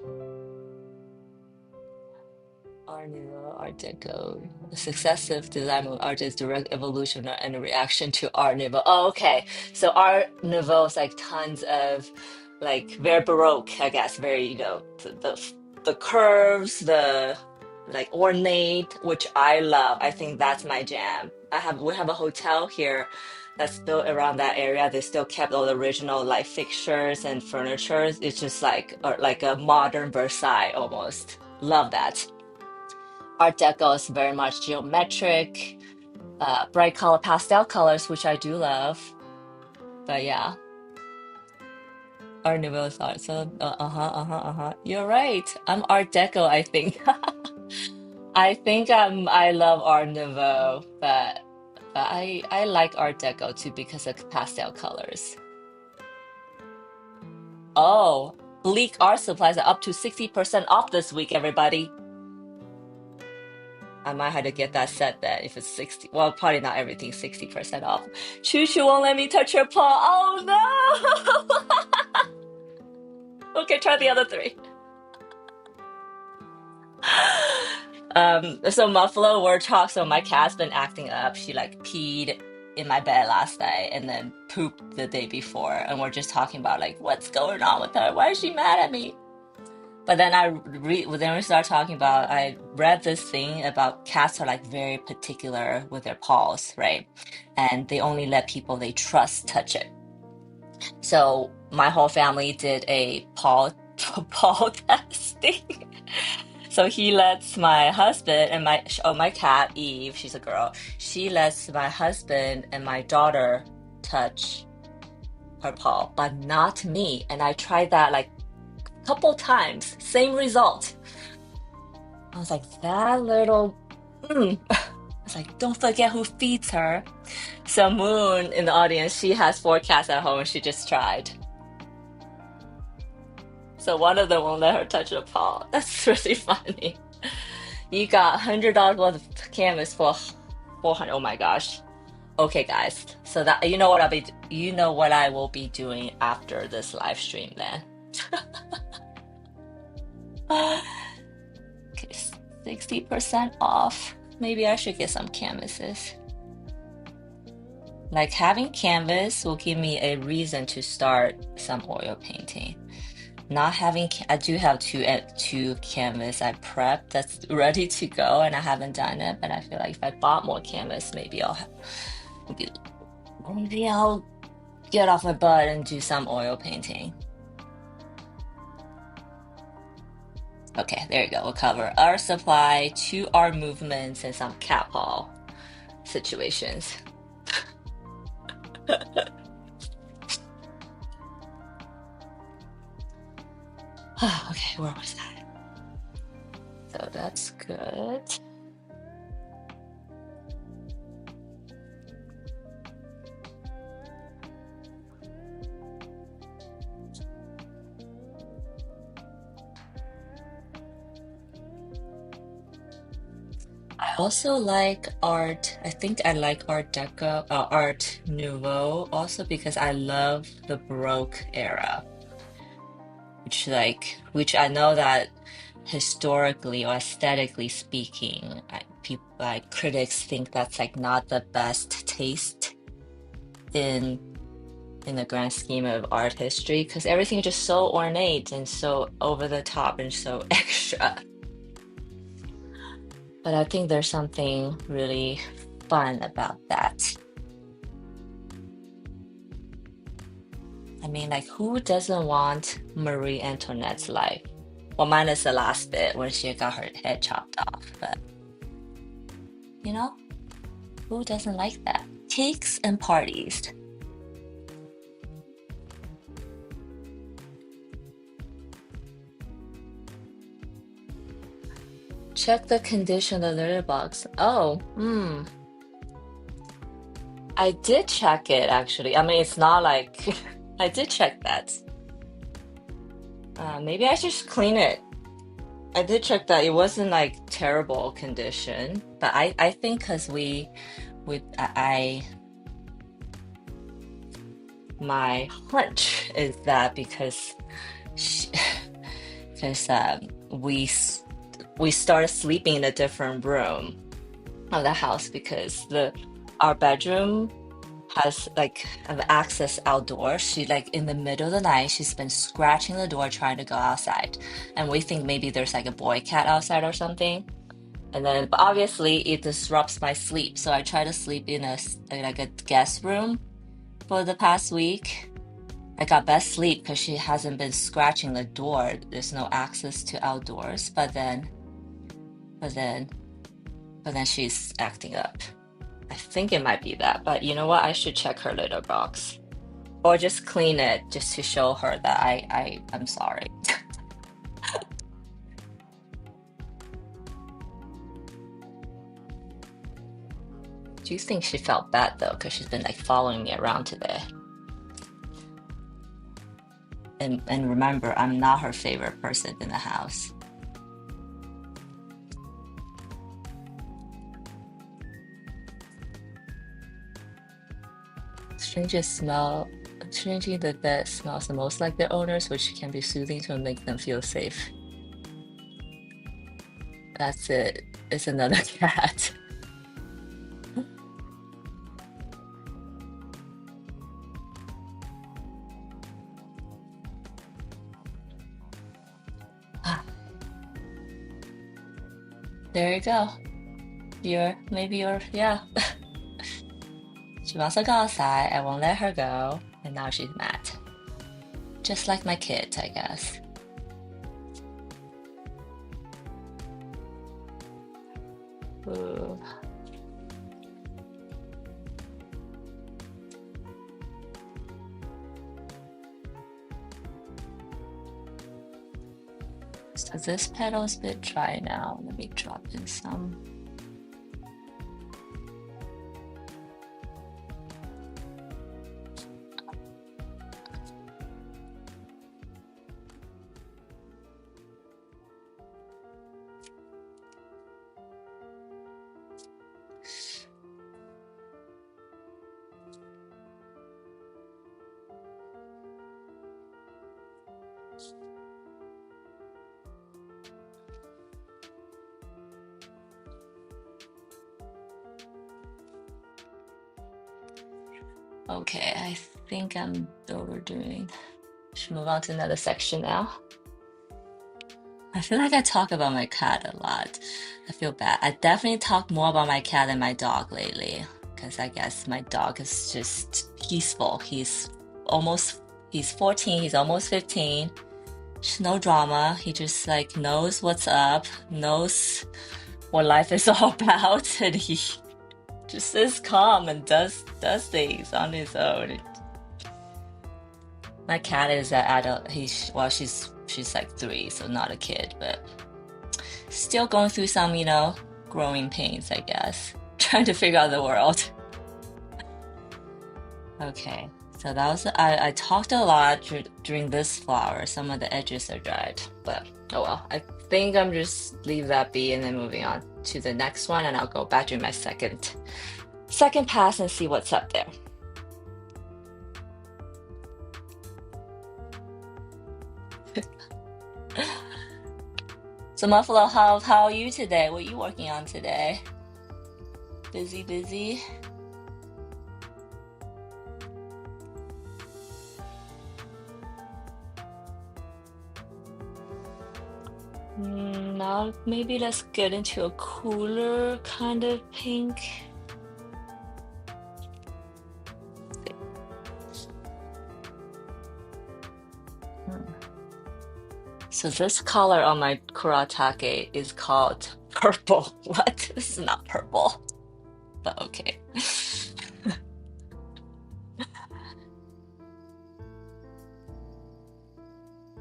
Art Nouveau, Art Deco, the successive design of art is direct evolution and a reaction to Art Nouveau. Oh, okay. So Art Nouveau is like tons of like very Baroque, I guess, very, the curves, the like ornate, which I love. I think that's my jam. We have a hotel here that's built around that area. They still kept all the original like fixtures and furniture. It's just like a modern Versailles almost. Love that. Art Deco is very much geometric, bright color, pastel colors, which I do love. But yeah, Art Nouveau is art. So, uh-huh. You're right. I'm Art Deco, I think. I think I love Art Nouveau, but I like Art Deco too because of pastel colors. Oh, Bleak art supplies are up to 60% off this week, everybody. I might have to get that set then if it's 60. Well, probably not everything 60% off. Choo Choo won't let me touch her paw. Oh no! Okay, try the other three. So Muffalo word talk. So my cat's been acting up. She like peed in my bed last night and then pooped the day before. And we're just talking about like what's going on with her. Why is she mad at me? But then then we start talking about, I read this thing about cats are like very particular with their paws, right? And they only let people they trust touch it. So my whole family did a paw paw testing. So he lets my husband and my cat Eve, she's a girl. She lets my husband and my daughter touch her paw, but not me. And I tried that like couple times, same result. I was like, that little. I was like, don't forget who feeds her. So Moon in the audience, she has four cats at home and she just tried. So one of them won't let her touch the paw. That's really funny. You got $100 worth of canvas for 400. Oh my gosh. Okay, guys. So that you know what I will be doing after this live stream then. Okay, 60% off. Maybe I should get some canvases. Like having canvas will give me a reason to start some oil painting. Not having, I do have two canvas I prepped that's ready to go, and I haven't done it. But I feel like if I bought more canvas, maybe, maybe I'll get off my butt and do some oil painting. Okay, there you go. We'll cover art supply, two art movements, and some cat paw situations. Okay, where was that? So that's good. I also like art. I think I like Art Deco, Art Nouveau also because I love the Baroque era, which I know that historically or aesthetically speaking, people like critics think that's like not the best taste in the grand scheme of art history because everything is just so ornate and so over the top and so extra. But I think there's something really fun about that. I mean, like, who doesn't want Marie Antoinette's life? Well, minus the last bit when she got her head chopped off, but you know, who doesn't like that? Cakes and parties. Check the condition of the litter box. Oh, I did check it actually. I mean, it's not like I did check that. Maybe I should just clean it. I did check that it wasn't like terrible condition, but I think because my hunch is that because she, because we started sleeping in a different room of the house because the our bedroom has like have access outdoors. She like in the middle of the night, she's been scratching the door trying to go outside, and we think maybe there's like a boy cat outside or something. And then, but obviously, it disrupts my sleep. So I try to sleep in like a guest room for the past week. I got best sleep because she hasn't been scratching the door. There's no access to outdoors. But then, but then she's acting up. I think it might be that. But you know what? I should check her litter box or just clean it just to show her that I'm sorry. Do you think she felt bad though? Because she's been like following me around today. And remember, I'm not her favorite person in the house. Strangest smell, strangely the bed smells the most like their owners, which can be soothing to make them feel safe. That's it. It's another cat. There you go. Yeah. She wants to go outside. I won't let her go, and now she's mad. Just like my kids, I guess. Ooh. So this petal is a bit dry now. Let me drop in some. Okay, I think I'm overdoing. Should move on to another section now. I feel like I talk about my cat a lot. I feel bad. I definitely talk more about my cat than my dog lately, because I guess my dog is just peaceful. He's 14, he's almost 15. no drama. He just like knows what's up, knows what life is all about, and he just is calm and does things on his own. My cat is an adult. Well, she's like 3, so not a kid, but still going through some, growing pains, I guess. Trying to figure out the world. Okay, so that was I talked a lot during this flower. Some of the edges are dried, but oh well. I think I'm just leave that be and then moving on to the next one, and I'll go back to my second pass and see what's up there. So Muffalo, how are you today? What are you working on today? Busy, busy. Now maybe let's get into a cooler kind of pink. Hmm. So this color on my Kuratake is called purple. What? This is not purple, but okay.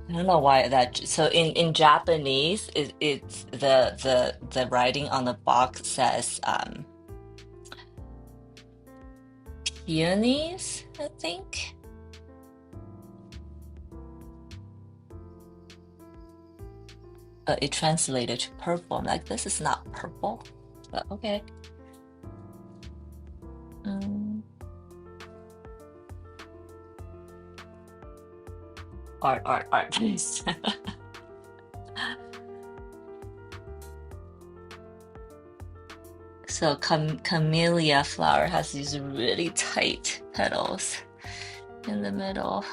I don't know why that. So in Japanese, it's the writing on the box says peonies, I think. But it translated to purple. I'm like, this is not purple, but okay. Um, art, please. So camellia flower has these really tight petals in the middle.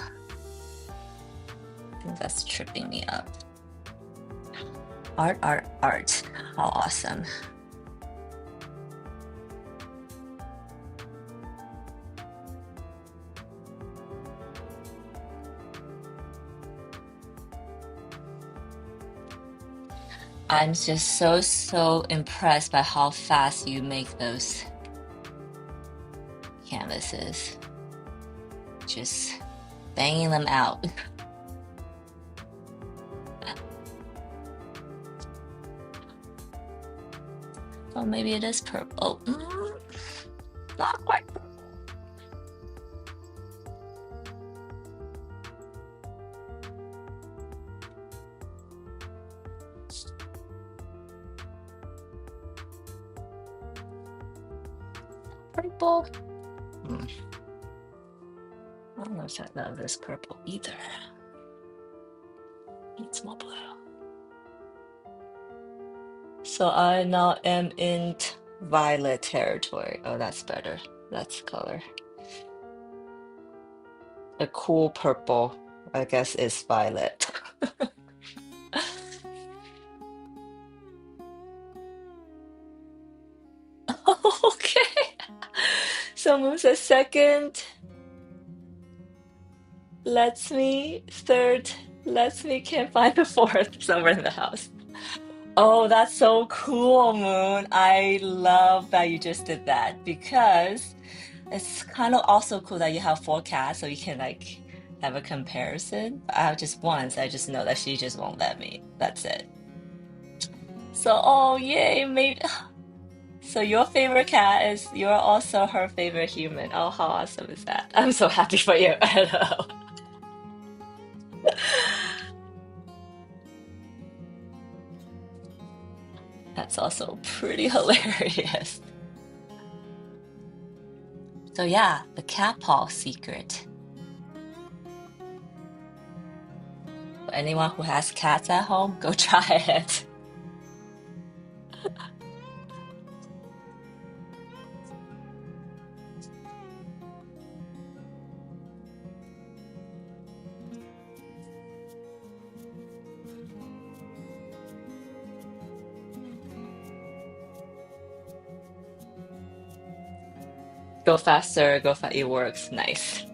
I think that's tripping me up. Art. How awesome. I'm just so impressed by how fast you make those canvases. Just banging them out. Oh, maybe it is purple. Not quite purple. I don't know if I love this purple either. Needs more blue. So I now am in violet territory. Oh, that's better. That's color. A cool purple, I guess, is violet. Okay. So moves a second, lets me, third, lets me, can't find the fourth somewhere in the house. Oh, that's so cool, Moon. I love that you just did that because it's kind of also cool that you have 4 cats so you can like have a comparison. I have just one, so I just know that she just won't let me. That's it. So, oh, yay, maybe. So your favorite cat is you're also her favorite human. Oh, how awesome is that? I'm so happy for you. I know. That's also pretty hilarious. So yeah, the cat paw secret. For anyone who has cats at home, go try it. Go faster, go fa It works. Nice.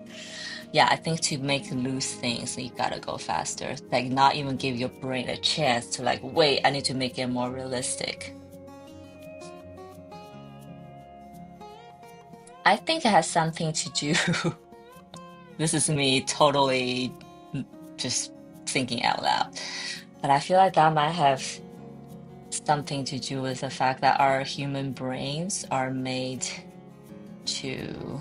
Yeah, I think to make loose things, you gotta go faster. Like not even give your brain a chance to like, wait, I need to make it more realistic. I think it has something to do. This is me totally just thinking out loud. But I feel like that might have something to do with the fact that our human brains are made to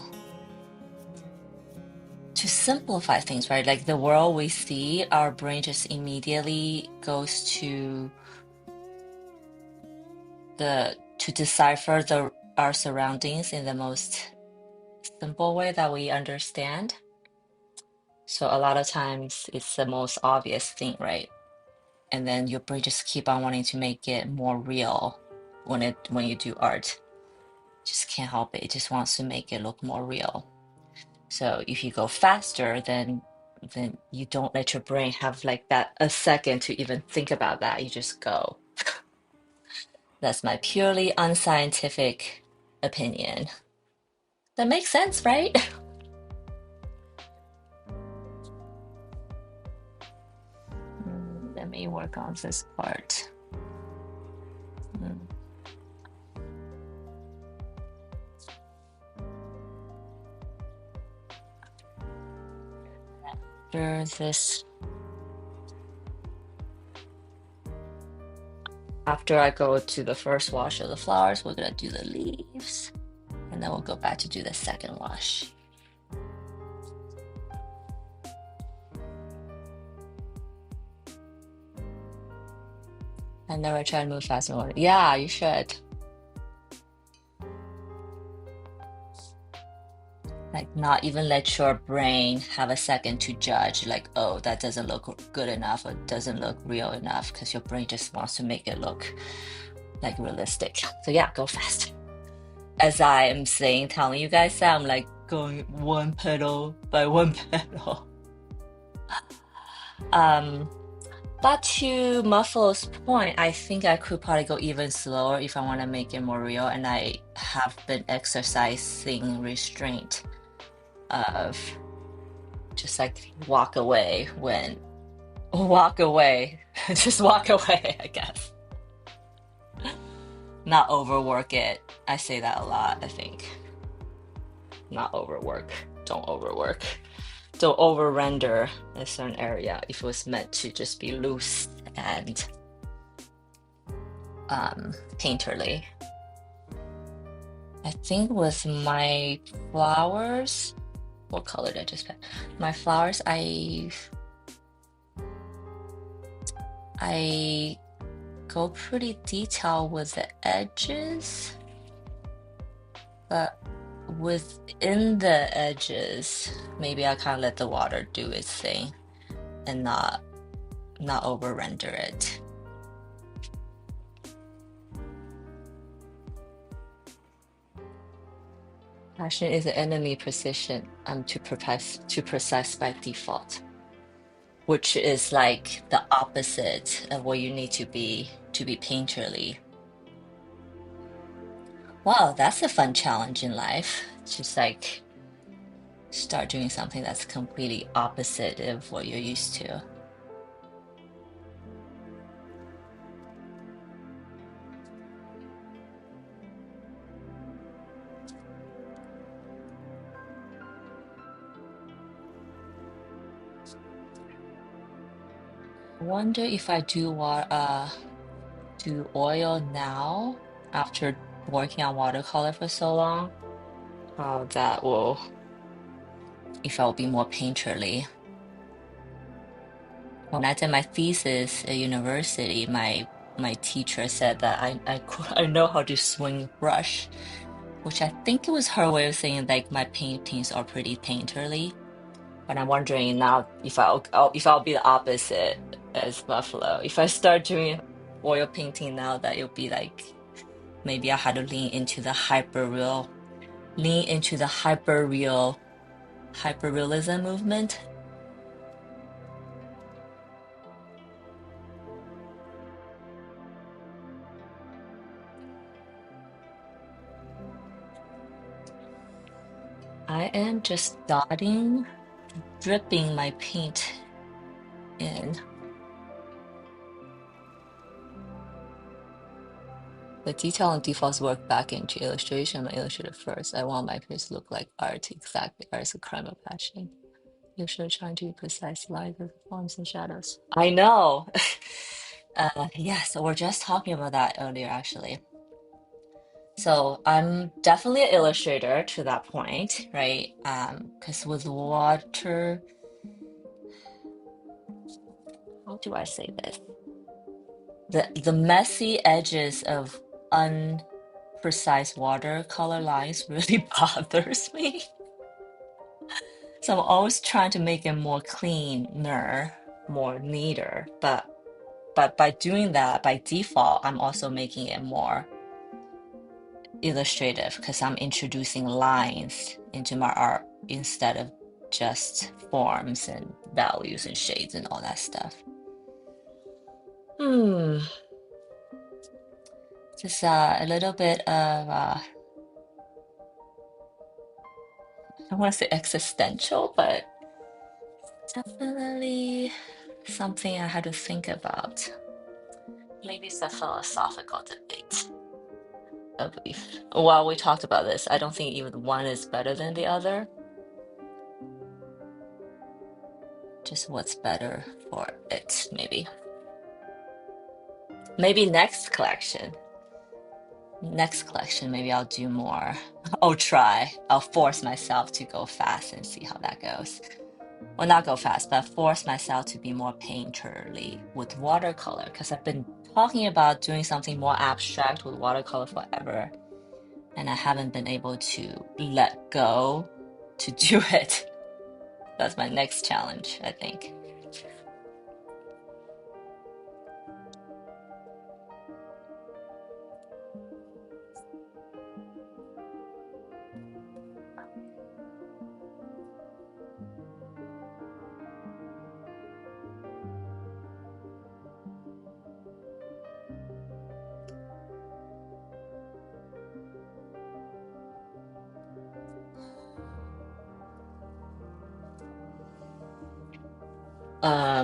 simplify things, right? Like the world we see, our brain just immediately goes to decipher our surroundings in the most simple way that we understand. So a lot of times it's the most obvious thing, right? And then your brain just keep on wanting to make it more real when you do art. Just can't help it. It just wants to make it look more real. So if you go faster, then you don't let your brain have like that a second to even think about that. You just go. That's my purely unscientific opinion. That makes sense, right? Let me work on this part. Mm. After I go to the first wash of the flowers, we're gonna do the leaves, and then we'll go back to do the second wash. I never try to move fast and water. Yeah, you should. Like not even let your brain have a second to judge, like, oh, that doesn't look good enough or doesn't look real enough, because your brain just wants to make it look like realistic. So yeah, go fast. As I am saying, telling you guys that, I'm like going one petal by one petal. Um, but to Muffle's point, I think I could probably go even slower if I want to make it more real, and I have been exercising restraint of just like walk away, just walk away, I guess. Not overwork it. I say that a lot, I think. Not overwork. Don't overwork. Don't over render a certain area if it was meant to just be loose and painterly. I think with my flowers, what color did I just pick? My flowers, I go pretty detailed with the edges, but within the edges, maybe I kind of let the water do its thing and not over render it. Passion is an enemy precision. Too precise by default, which is like the opposite of what you need to be painterly. Wow, that's a fun challenge in life. Just like start doing something that's completely opposite of what you're used to. I wonder if I do oil now after working on watercolor for so long, how that will, if I'll be more painterly. When I did my thesis at university, my teacher said that I know how to swing brush, which I think it was her way of saying like my paintings are pretty painterly. But I'm wondering now if I'll be the opposite as Buffalo. If I start doing oil painting now, that it'll be like maybe I had to lean into the hyperrealism movement. I am just dotting dripping my paint in. The detail and defaults work back into illustration. I illustrated first. I want my page to look like art. Exactly. Art is a crime of passion. You're trying to be precise, light the forms and shadows. I know. Yeah, so we're just talking about that earlier, actually. So I'm definitely an illustrator to that point, right? Because with water, how do I say this? The messy edges of unprecise watercolor lines really bothers me. So I'm always trying to make it more cleaner, more neater. But by doing that, by default, I'm also making it more illustrative because I'm introducing lines into my art instead of just forms and values and shades and all that stuff. Just a little bit of I don't want to say existential, but definitely something I had to think about. Maybe it's a philosophical debate, I believe. While we talked about this, I don't think even one is better than the other. Just what's better for it, maybe. Maybe next collection. Next collection, maybe I'll do more. I'll try. I'll force myself to go fast and see how that goes. Well, not go fast, but force myself to be more painterly with watercolor because I've been talking about doing something more abstract with watercolor forever, and I haven't been able to let go to do it. That's my next challenge, I think.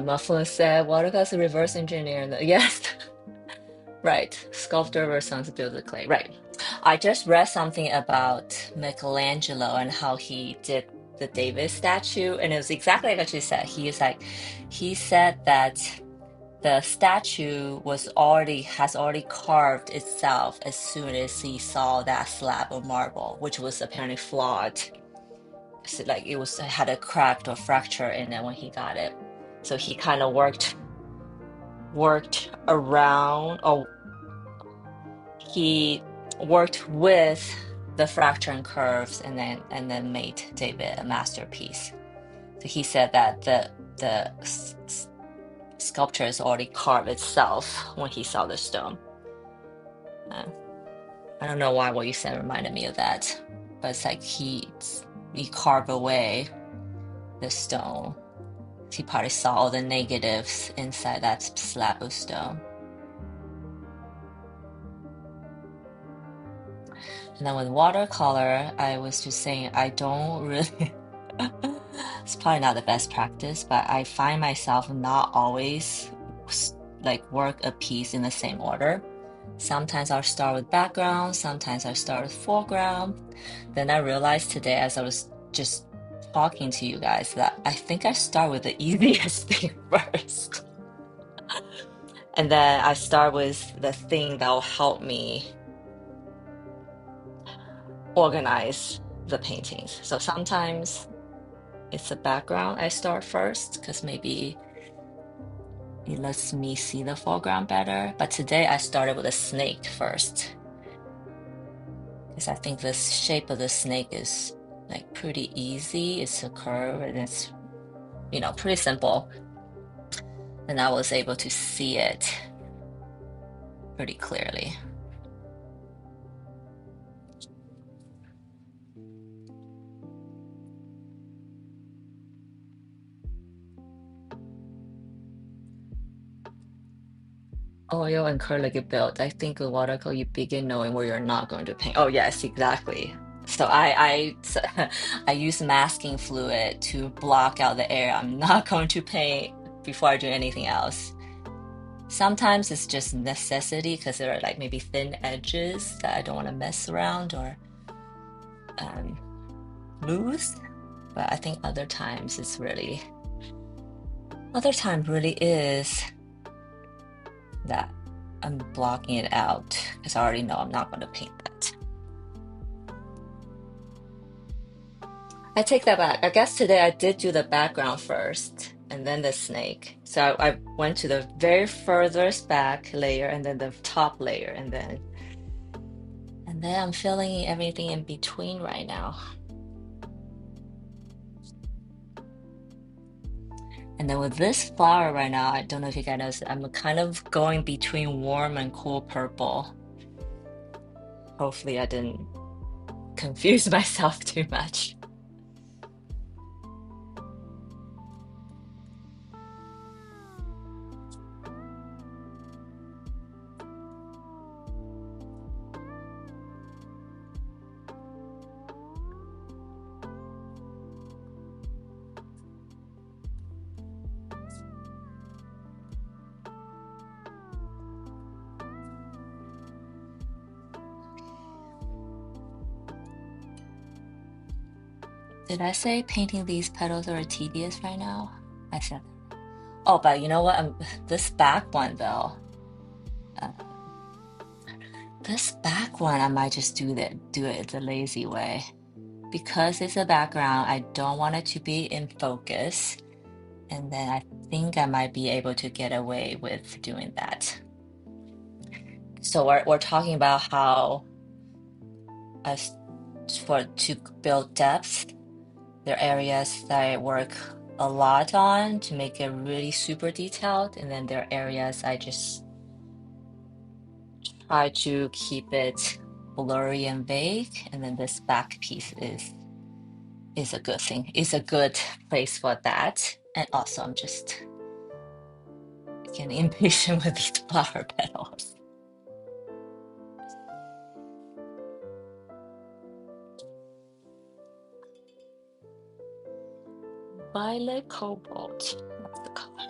Mufflin said, watercolor is a reverse engineer. Yes, right. Sculptor versus build the clay. Right. I just read something about Michelangelo and how he did the David statue, and it was exactly like what you said. He said that the statue has already carved itself as soon as he saw that slab of marble, which was apparently flawed. So like it had a crack or fracture in it when he got it. So he kind of worked around, or he worked with the fracture and curves, and then made David a masterpiece. So he said that the sculpture has already carved itself when he saw the stone. I don't know why what you said reminded me of that, but it's like he carved away the stone. He probably saw all the negatives inside that slab of stone. And then with watercolor, I was just saying I don't really it's probably not the best practice, but I find myself not always like work a piece in the same order. Sometimes I'll start with background, sometimes I start with foreground. Then I realized today as I was just talking to you guys that I think I start with the easiest thing first. And then I start with the thing that will help me organize the paintings. So sometimes it's the background I start first because maybe it lets me see the foreground better. But today I started with a snake first because I think the shape of the snake is like pretty easy. It's a curve and it's, pretty simple. And I was able to see it pretty clearly. Oil and acrylic build. I think with watercolor, you begin knowing where you're not going to paint. Oh, yes, exactly. So I use masking fluid to block out the air. I'm not going to paint before I do anything else. Sometimes it's just necessity because there are like maybe thin edges that I don't want to mess around or um, lose. But I think other time really is that I'm blocking it out because I already know I'm not going to paint that. I take that back. I guess today I did do the background first and then the snake. So I went to the very furthest back layer and then the top layer and then I'm filling everything in between right now. And then with this flower right now, I don't know if you guys noticed, I'm kind of going between warm and cool purple. Hopefully I didn't confuse myself too much. Did I say painting these petals are tedious right now? I said that. Oh, but you know what? This back one though. Uh, this back one, I might just do it the lazy way. Because it's a background, I don't want it to be in focus. And then I think I might be able to get away with doing that. So we're talking about how as to build depth, there are areas that I work a lot on to make it really super detailed, and then there are areas I just try to keep it blurry and vague, and then this back piece is a good thing. It's a good place for that. And also I'm just getting impatient with these flower petals. Violet cobalt. That's the color.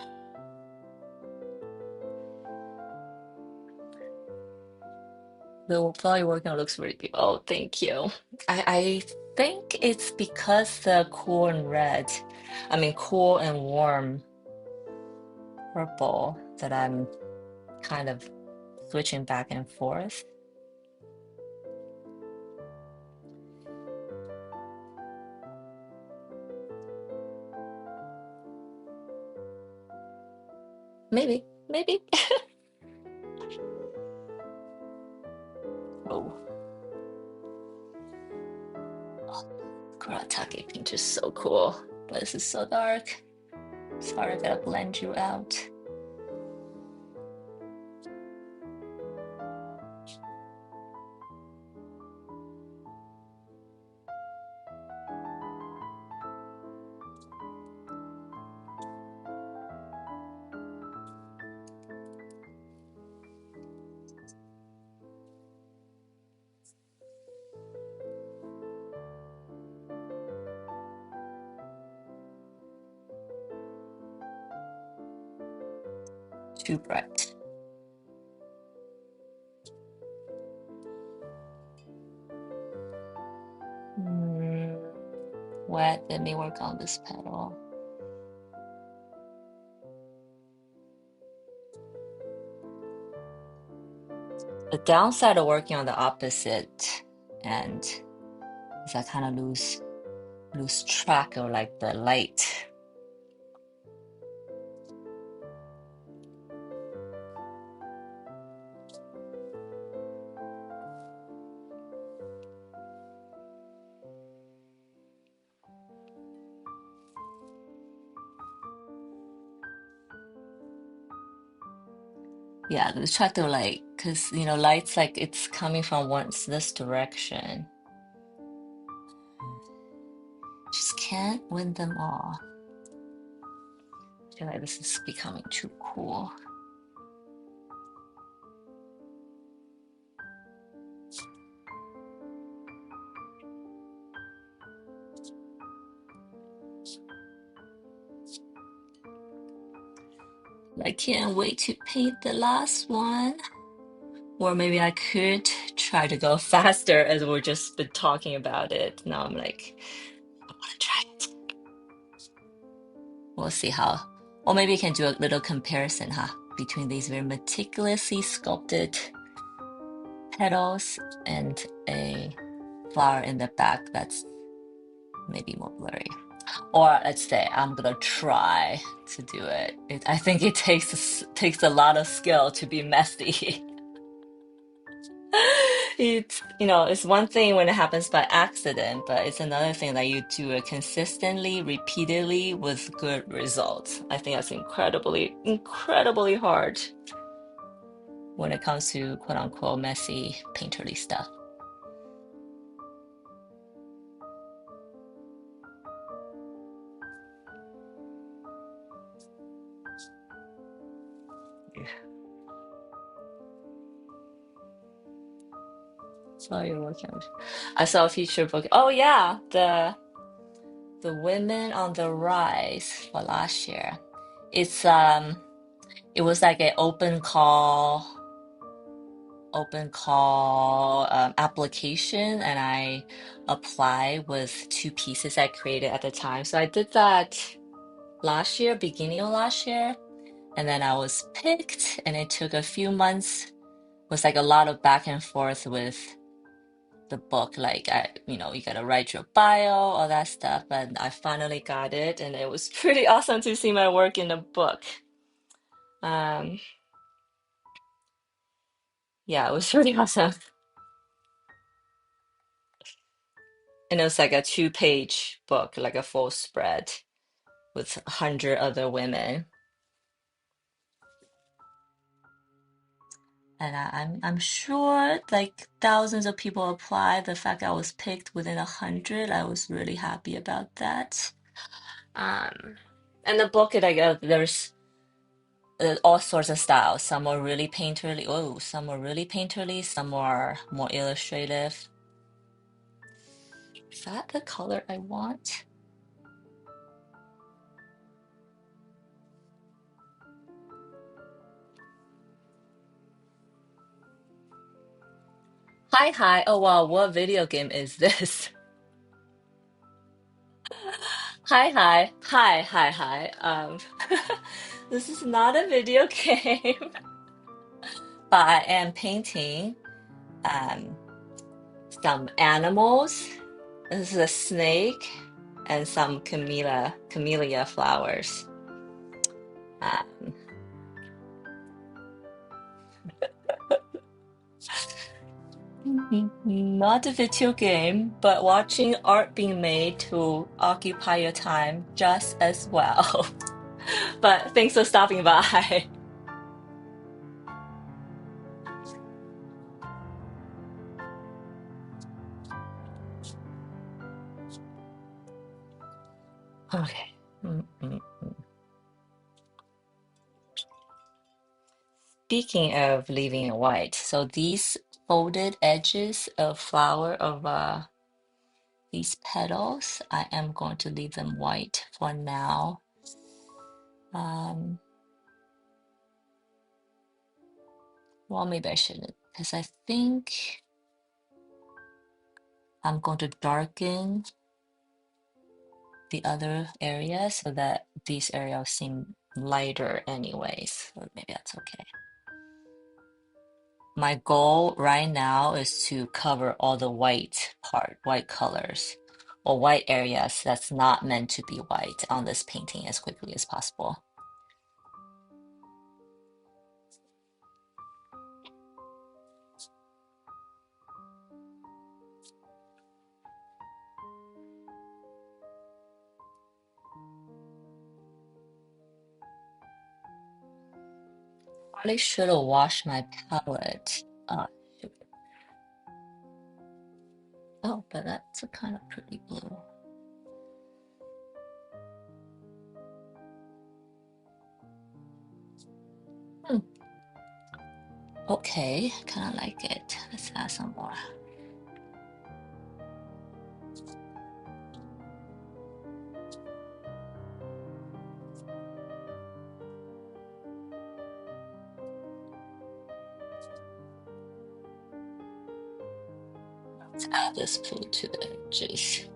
The flower you're working on looks really beautiful. Oh, thank you. I think it's because the cool and red, I mean cool and warm purple that I'm kind of switching back and forth. Maybe, maybe. Oh, Kuratake paint is so cool, but this is so dark. Sorry, I gotta blend you out. Too bright. Hmm. Wet, let me work on this petal. The downside of working on the opposite end is I kind of lose track of like the light. Yeah, lose track of light because light's like it's coming from this direction. Just can't win them all. I feel like this is becoming too cool. I can't wait to paint the last one. Or maybe I could try to go faster as we're just been talking about it. Now I'm like, I want to try it. We'll see how. Or maybe I can do a little comparison, huh? Between these very meticulously sculpted petals and a flower in the back that's maybe more blurry. Or let's say I'm gonna try to do it. I think it takes a lot of skill to be messy. It's one thing when it happens by accident, but it's another thing that you do it consistently, repeatedly with good results. I think that's incredibly, incredibly hard when it comes to quote unquote messy painterly stuff. So you're working on. I saw a feature book. Oh yeah, the Women on the Rise for last year. It's it was like an open call application, and I applied with two pieces I created at the time. So I did that last year, beginning of last year, and then I was picked, and it took a few months. It was like a lot of back and forth with the book, like you gotta write your bio, all that stuff, and I finally got it, and it was pretty awesome to see my work in a book. Um, yeah, it was really awesome. And it was like a two-page book, like a full spread with 100 other women. And I'm sure like thousands of people applied. The fact I was picked within 100, I was really happy about that. Um, and the book, there's all sorts of styles. Some are really painterly. Oh, some are really painterly. Some are more illustrative. Is that the color I want? Hi, hi. Oh, wow. What video game is this? Hi, hi. Hi, hi, hi. This is not a video game, but I am painting um some animals. This is a snake and some camellia flowers. Um, Not a video game, but watching art being made to occupy your time just as well. But thanks for stopping by. Okay. Mm-mm. Speaking of leaving it white, so these folded edges of flower of these petals, I am going to leave them white for now. Um, well, maybe I shouldn't, because I think I'm going to darken the other areas so that these areas seem lighter anyways. So maybe that's okay. My goal right now is to cover all the white colors, or white areas that's not meant to be white on this painting as quickly as possible. Probably should have washed my palette. Shoot. Oh, but that's a kind of pretty blue. Hmm. Okay, kind of like it. Let's add some more. Let's add this blue to the edges.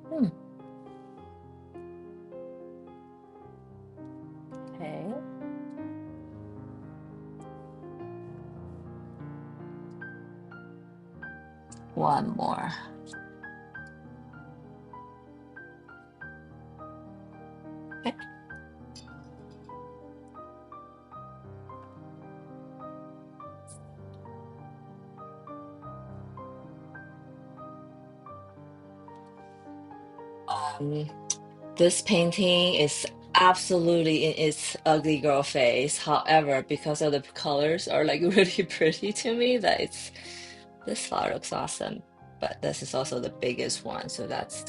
Hmm, okay. One more. Okay. Um, this painting is absolutely in its ugly girl face. However, because of the colors are like really pretty to me, that it's this flower looks awesome. But this is also the biggest one, so that's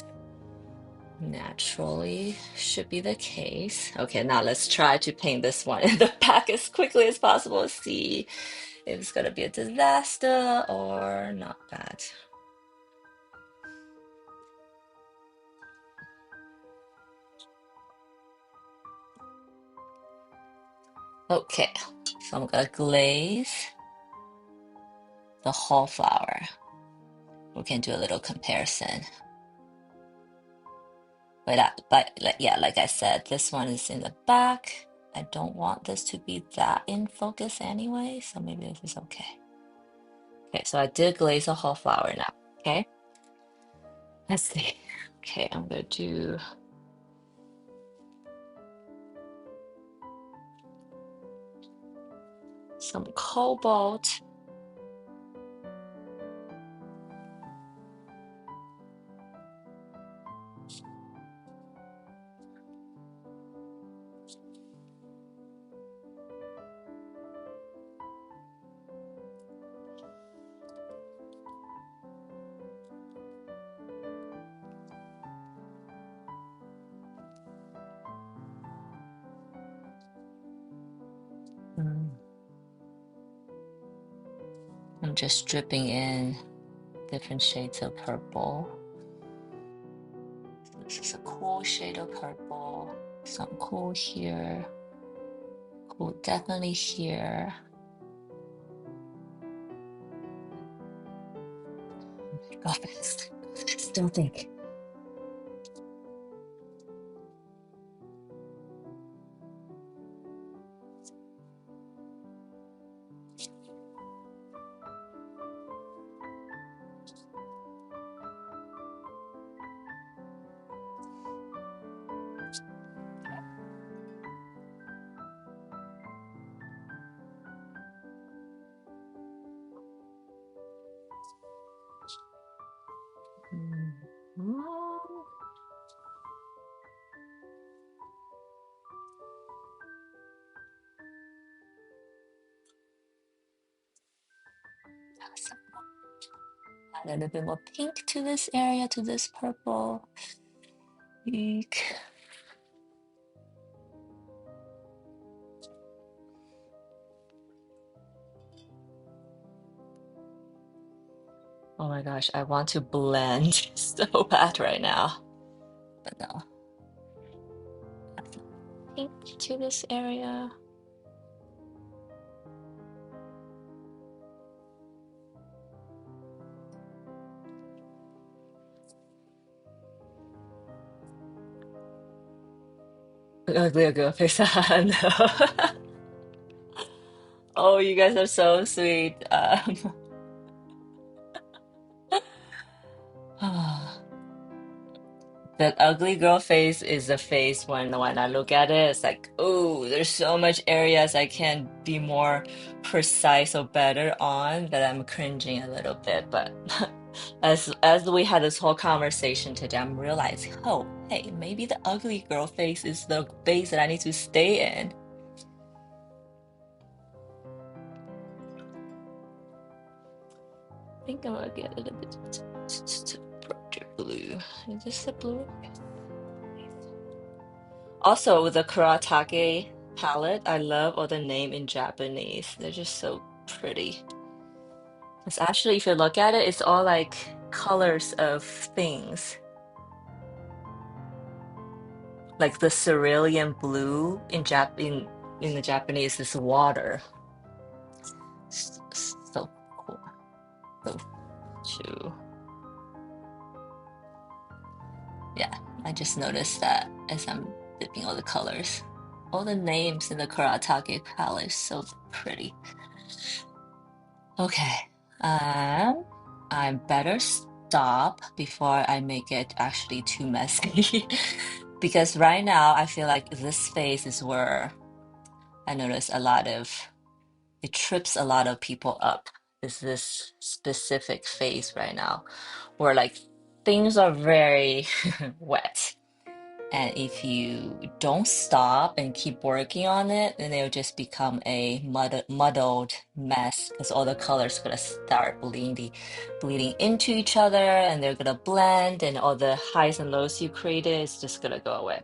naturally should be the case. Okay, now let's try to paint this one in the back as quickly as possible. See if it's gonna be a disaster or not bad. Okay, so I'm gonna glaze the whole flower. We can do a little comparison. Yeah, like I said, this one is in the back. I don't want this to be that in focus anyway, so maybe this is okay. Okay, so I did glaze the whole flower now. Okay, let's see. Okay, I'm gonna do some cobalt. Mm, I'm just dripping in different shades of purple. So this is a cool shade of purple. Some cool here. Cool, definitely here. Go fast. Still think. Mm. Add a little bit more pink to this area, to this purple. Eek. Oh my gosh, I want to blend so bad right now. But no. Add some pink to this area. Ugly girl face. No. Oh, you guys are so sweet. That ugly girl face is the face when I look at it, it's like, oh, there's so much areas I can be more precise or better on that I'm cringing a little bit. But as we had this whole conversation today, I'm realizing, oh, hey, maybe the ugly girl face is the face that I need to stay in. I think I'm gonna get a little bit brighter blue. Is this the blue? Also, with the Kuratake palette, I love all the name in Japanese. They're just so pretty. It's actually, if you look at it, it's all like colors of things. Like the cerulean blue in the Japanese is water. So cool. So true. Yeah, I just noticed that as I'm dipping all the colors. All the names in the Kuratake palette is so pretty. Okay, I better stop before I make it actually too messy. Because right now I feel like this phase is where I notice it trips a lot of people up. Is this specific phase right now where like things are very wet. And if you don't stop and keep working on it, then it'll just become a muddled mess because all the colors gonna start bleeding into each other and they're gonna blend and all the highs and lows you created is just gonna go away.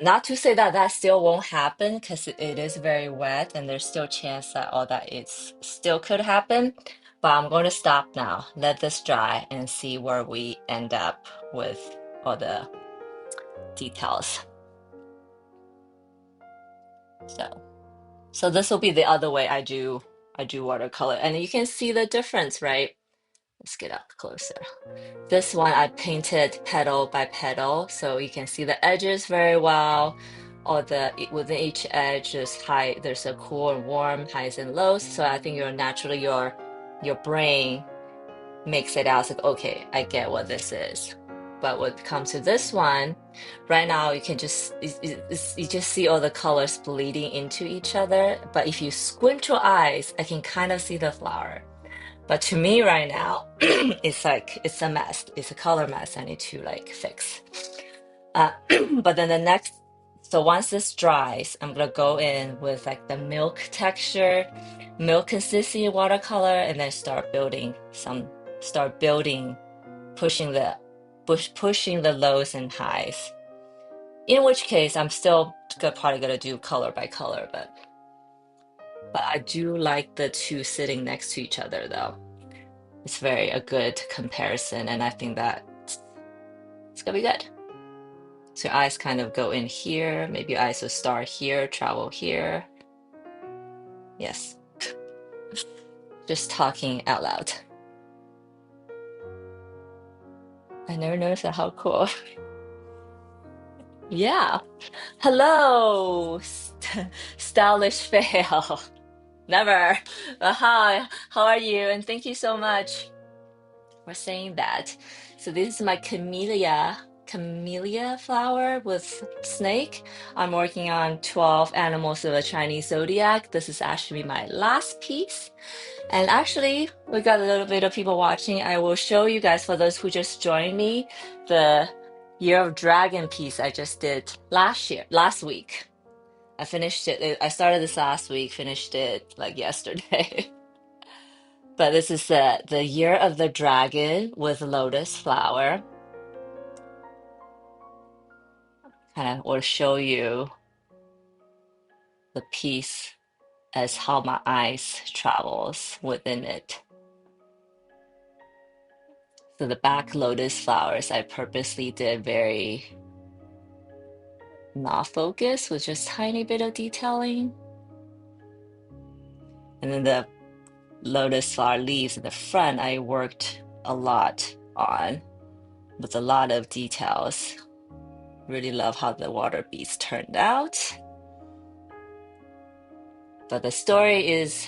Not to say that that still won't happen because it is very wet and there's still chance that all that it's still could happen. But I'm going to stop now, let this dry and see where we end up with all the details. So this will be the other way I do watercolor, and you can see the difference, right? Let's get up closer. This one I painted petal by petal, so you can see the edges very well. All within each edge there's a cool and warm highs and lows. So I think your brain makes it out. It's like, okay, I get what this is. But when it comes to this one, right now you can you just see all the colors bleeding into each other. But if you squint your eyes, I can kind of see the flower. But to me right now, it's like it's a mess. It's a color mess I need to like fix. Uh, but then so once this dries, I'm gonna go in with like the milk texture, milk consistency watercolor, and then start building, pushing pushing the lows and highs. In which case, I'm still probably gonna do color by color, but I do like the two sitting next to each other though. It's very a good comparison, and I think that it's gonna be good. So your eyes kind of go in here. Maybe your eyes will start here, travel here. Yes, just talking out loud. I never noticed that. How cool. Yeah. Hello, stylish fail. Never. Hi, how are you? And thank you so much for saying that. So this is my camellia flower with snake. I'm working on 12 animals of a Chinese zodiac. This is actually my last piece. And actually, we got a little bit of people watching. I will show you guys, for those who just joined me, the Year of Dragon piece I just did last week. I finished it. I started this last week, finished it like yesterday. But this is the Year of the Dragon with lotus flower. Kind of will show you the piece as how my eyes travels within it. So the back lotus flowers I purposely did very not focused with just tiny bit of detailing. And then the lotus flower leaves in the front I worked a lot on with a lot of details. Really love how the water beads turned out. But the story is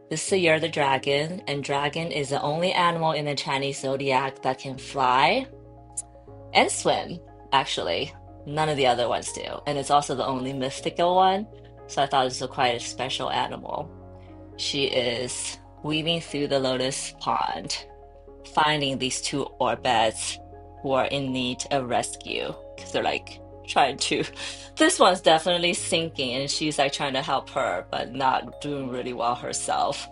this is the year of the dragon, and dragon is the only animal in the Chinese zodiac that can fly and swim, actually. None of the other ones do. And it's also the only mystical one. So I thought it was quite a special animal. She is weaving through the lotus pond, finding these two orbits who are in need of rescue because they're like trying to. This one's definitely sinking, and she's like trying to help her, but not doing really well herself.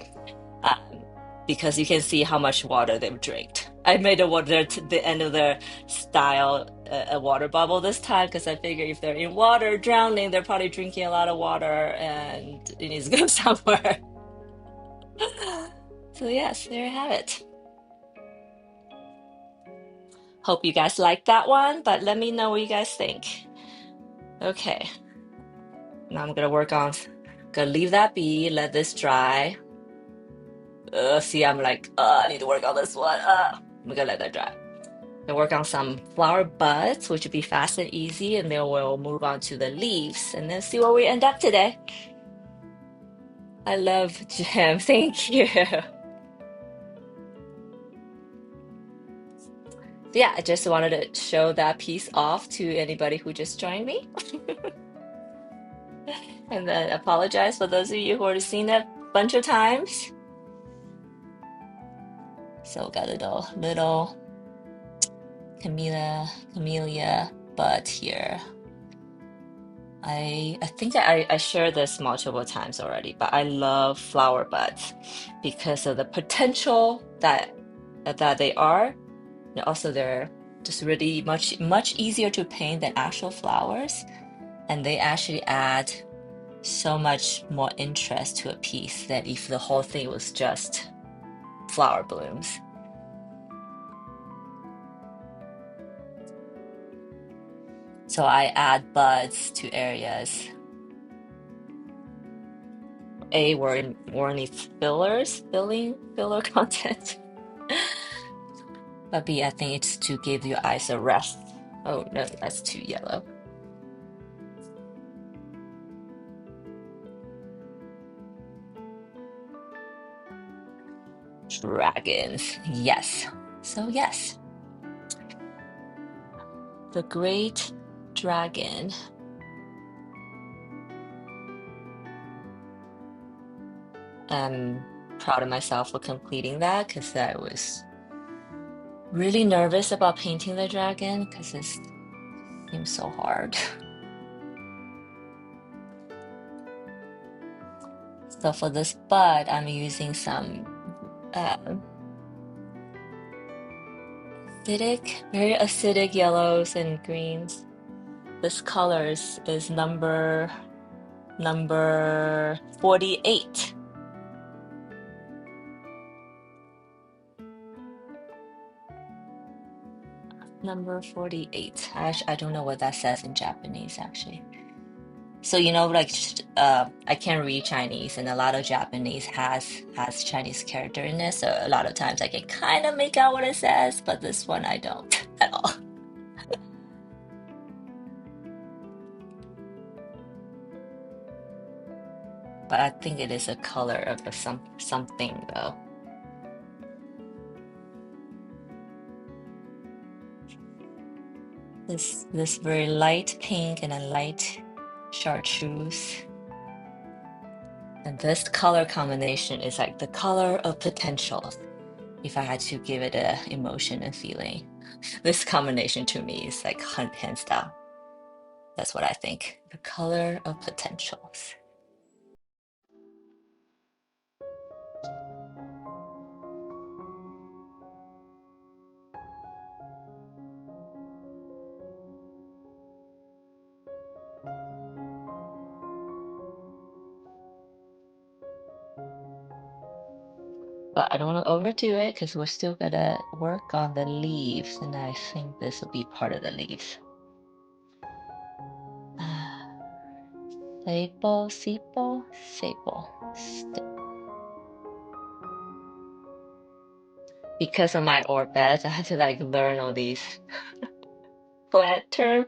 Because you can see how much water they've drank. I made the end of their style a water bubble this time because I figure if they're in water drowning, they're probably drinking a lot of water and it needs to go somewhere. So yes, there you have it. Hope you guys like that one, but let me know what you guys think. Okay, now I'm gonna work on Gonna leave that be, let this dry. See, I'm like, I need to work on this one. I'm gonna let that dry. Then work on some flower buds, which would be fast and easy, and then we'll move on to the leaves and then see where we end up today. I love Jam. Thank you. Yeah, I just wanted to show that piece off to anybody who just joined me. And then apologize for those of you who already seen it a bunch of times. So got a little camellia bud here. I think I shared this multiple times already, but I love flower buds because of the potential that they are. And also they're just really much easier to paint than actual flowers, and they actually add so much more interest to a piece than if the whole thing was just flower blooms. So I add buds to areas. A, where it needs filler content. But B, I think it's to give your eyes a rest. Oh no, that's too yellow. Dragons, yes. So yes, the great dragon. I'm proud of myself for completing that because I was really nervous about painting the dragon because it seems so hard. So for this bud, I'm using some very acidic yellows and greens. This color is number 48. Number 48. I don't know what that says in Japanese actually. So like I can't read Chinese, and a lot of Japanese has Chinese character in it. So a lot of times I can kind of make out what it says, but this one I don't at all. But I think it is a color of something though. This very light pink and a light chartreuse. And this color combination is like the color of potential. If I had to give it a emotion and feeling, this combination to me is like hands down. That's what I think. The color of potentials. But I don't want to overdo it because we're still gonna work on the leaves, and I think this will be part of the leaves. Sable, sable, sable. Because of my orbit, I had to like learn all these plant term,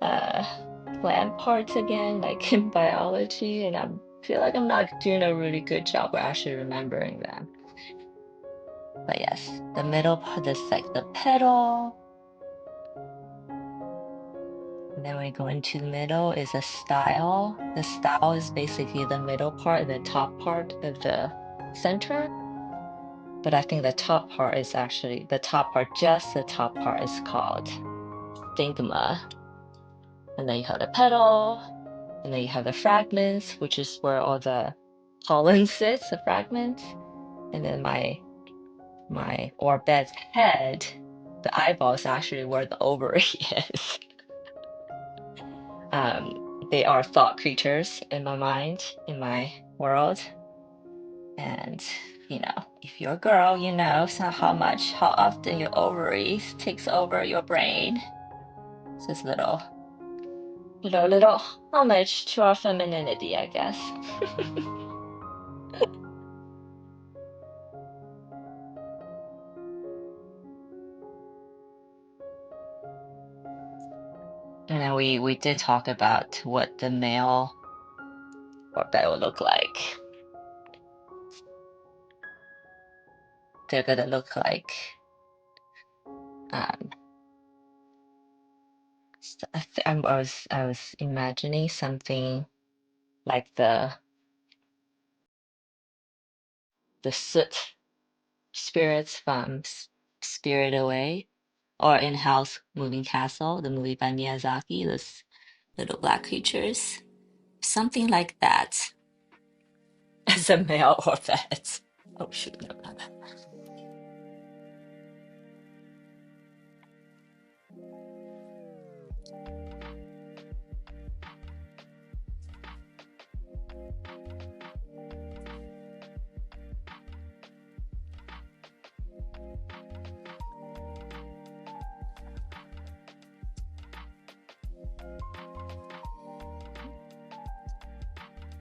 uh, plant parts again, like in biology, and I feel like I'm not doing a really good job of actually remembering them. But yes, the middle part, this like the petal. And then we go into the middle is a style. The style is basically the middle part and the top part of the center. But I think the top part is actually the top part, just the top part is called stigma. And then you have the petal, and then you have the fragments, which is where all the pollen sits, the fragments. And then my orbet's head, the eyeball is actually where the ovary is. Um, they are thought creatures in my mind, in my world. And if you're a girl, so how often your ovaries takes over your brain. So it's little A little homage to our femininity, I guess. And then we did talk about what the male orbit will look like. They're gonna look like um I was imagining something like the soot spirits from Spirit Away or in House Moving Castle, the movie by Miyazaki, those little black creatures. Something like that as a male orbit. Oh shoot, no, not that.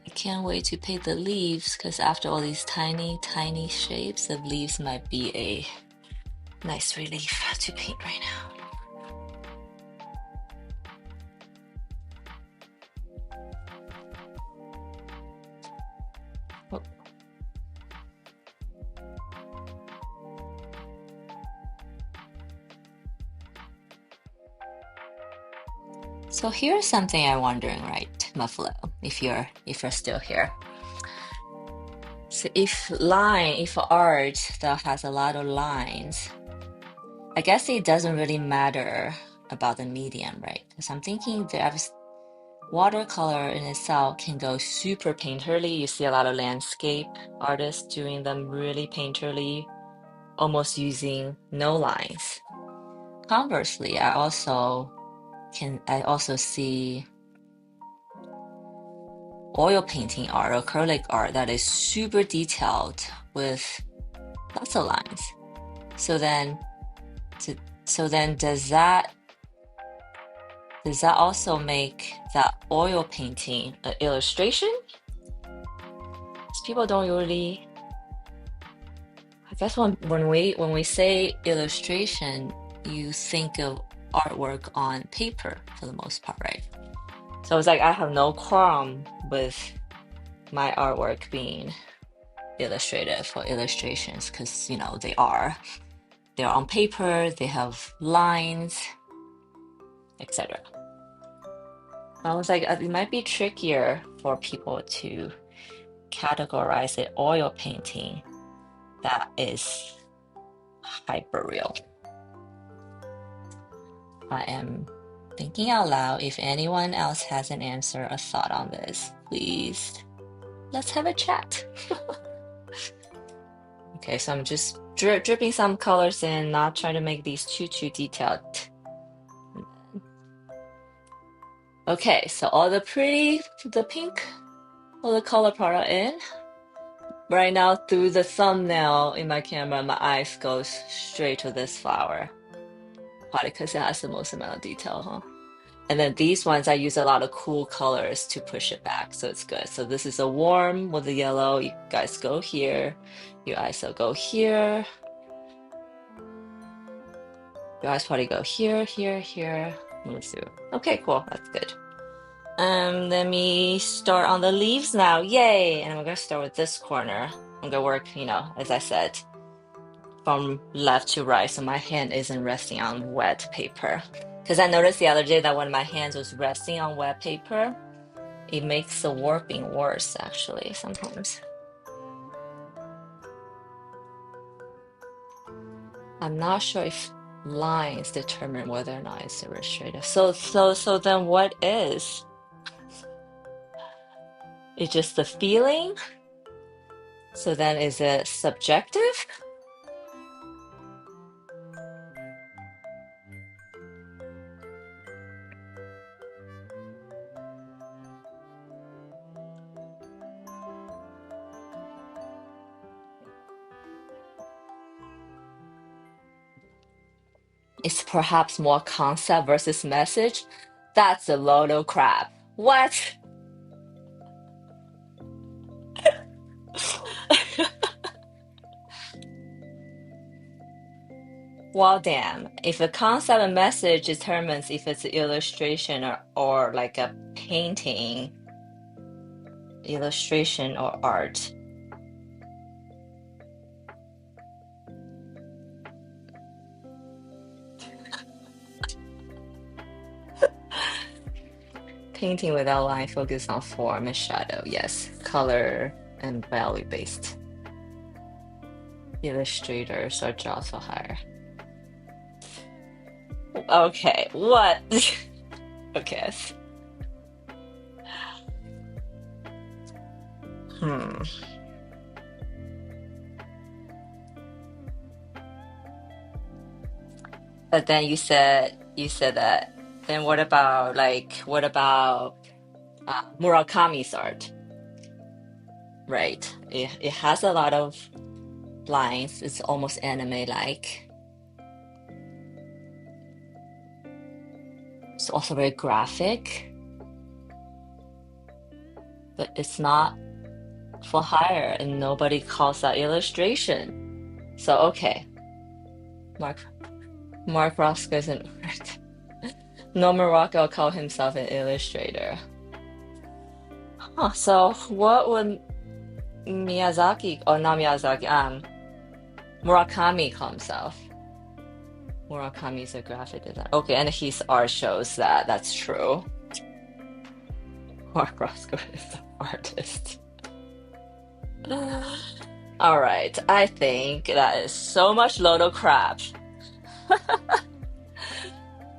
I can't wait to paint the leaves because after all these tiny, tiny shapes, the leaves might be a nice relief to paint right now. Oh, so here's something I'm wondering, right, Muffalo, if you're still here. So if art that has a lot of lines, I guess it doesn't really matter about the medium, right? Because I'm thinking that watercolor in itself can go super painterly. You see a lot of landscape artists doing them really painterly, almost using no lines. Conversely, I also see oil painting art, acrylic art that is super detailed with lots of lines. So then, so then does that also make that oil painting an illustration? Because people don't really, I guess when we say illustration, you think of artwork on paper for the most part, right? So it's like I have no qualm with my artwork being illustrative or illustrations because they're on paper, they have lines, etc. I was like, it might be trickier for people to categorize it oil painting that is hyper real. I am thinking out loud. If anyone else has an answer, a thought on this, please let's have a chat. Okay, so I'm just dripping some colors in, not trying to make these too detailed. Okay, so the pink, all the color part are in. Right now, through the thumbnail in my camera, my eyes goes straight to this flower. Probably because it has the most amount of detail, huh? And then these ones, I use a lot of cool colors to push it back, so it's good. So this is a warm with the yellow. You guys go here. Your eyes will go here. Your eyes probably go here, here, here. Move through. Okay, cool. That's good. Let me start on the leaves now. Yay! And we're gonna start with this corner. I'm gonna work, as I said, from left to right, so my hand isn't resting on wet paper. Because I noticed the other day that when my hands was resting on wet paper, it makes the warping worse, actually, sometimes. I'm not sure if lines determine whether or not it's illustrative. So then what is? It's just the feeling? So then is it subjective? It's perhaps more concept versus message. That's a load of crap. What? Well, damn. If a concept and message determines if it's an illustration or like a painting, illustration or art. Painting without line, focus on form and shadow. Yes. Color and value based. Illustrators are jobs for hire. Okay, what? Okay. Hmm. But then you said that. Then what about Murakami's art? Right. It has a lot of lines. It's almost anime-like. It's also very graphic, but it's not for hire, and nobody calls that illustration. So okay, Mark Mark Roscoe isn't right. Norman Rockwell called himself an illustrator. Huh, so what would Miyazaki, or not Miyazaki, Murakami call himself? Murakami's a graphic designer. Okay, and his art shows that that's true. Mark Roscoe is an artist. All right, I think that is so much load of crap.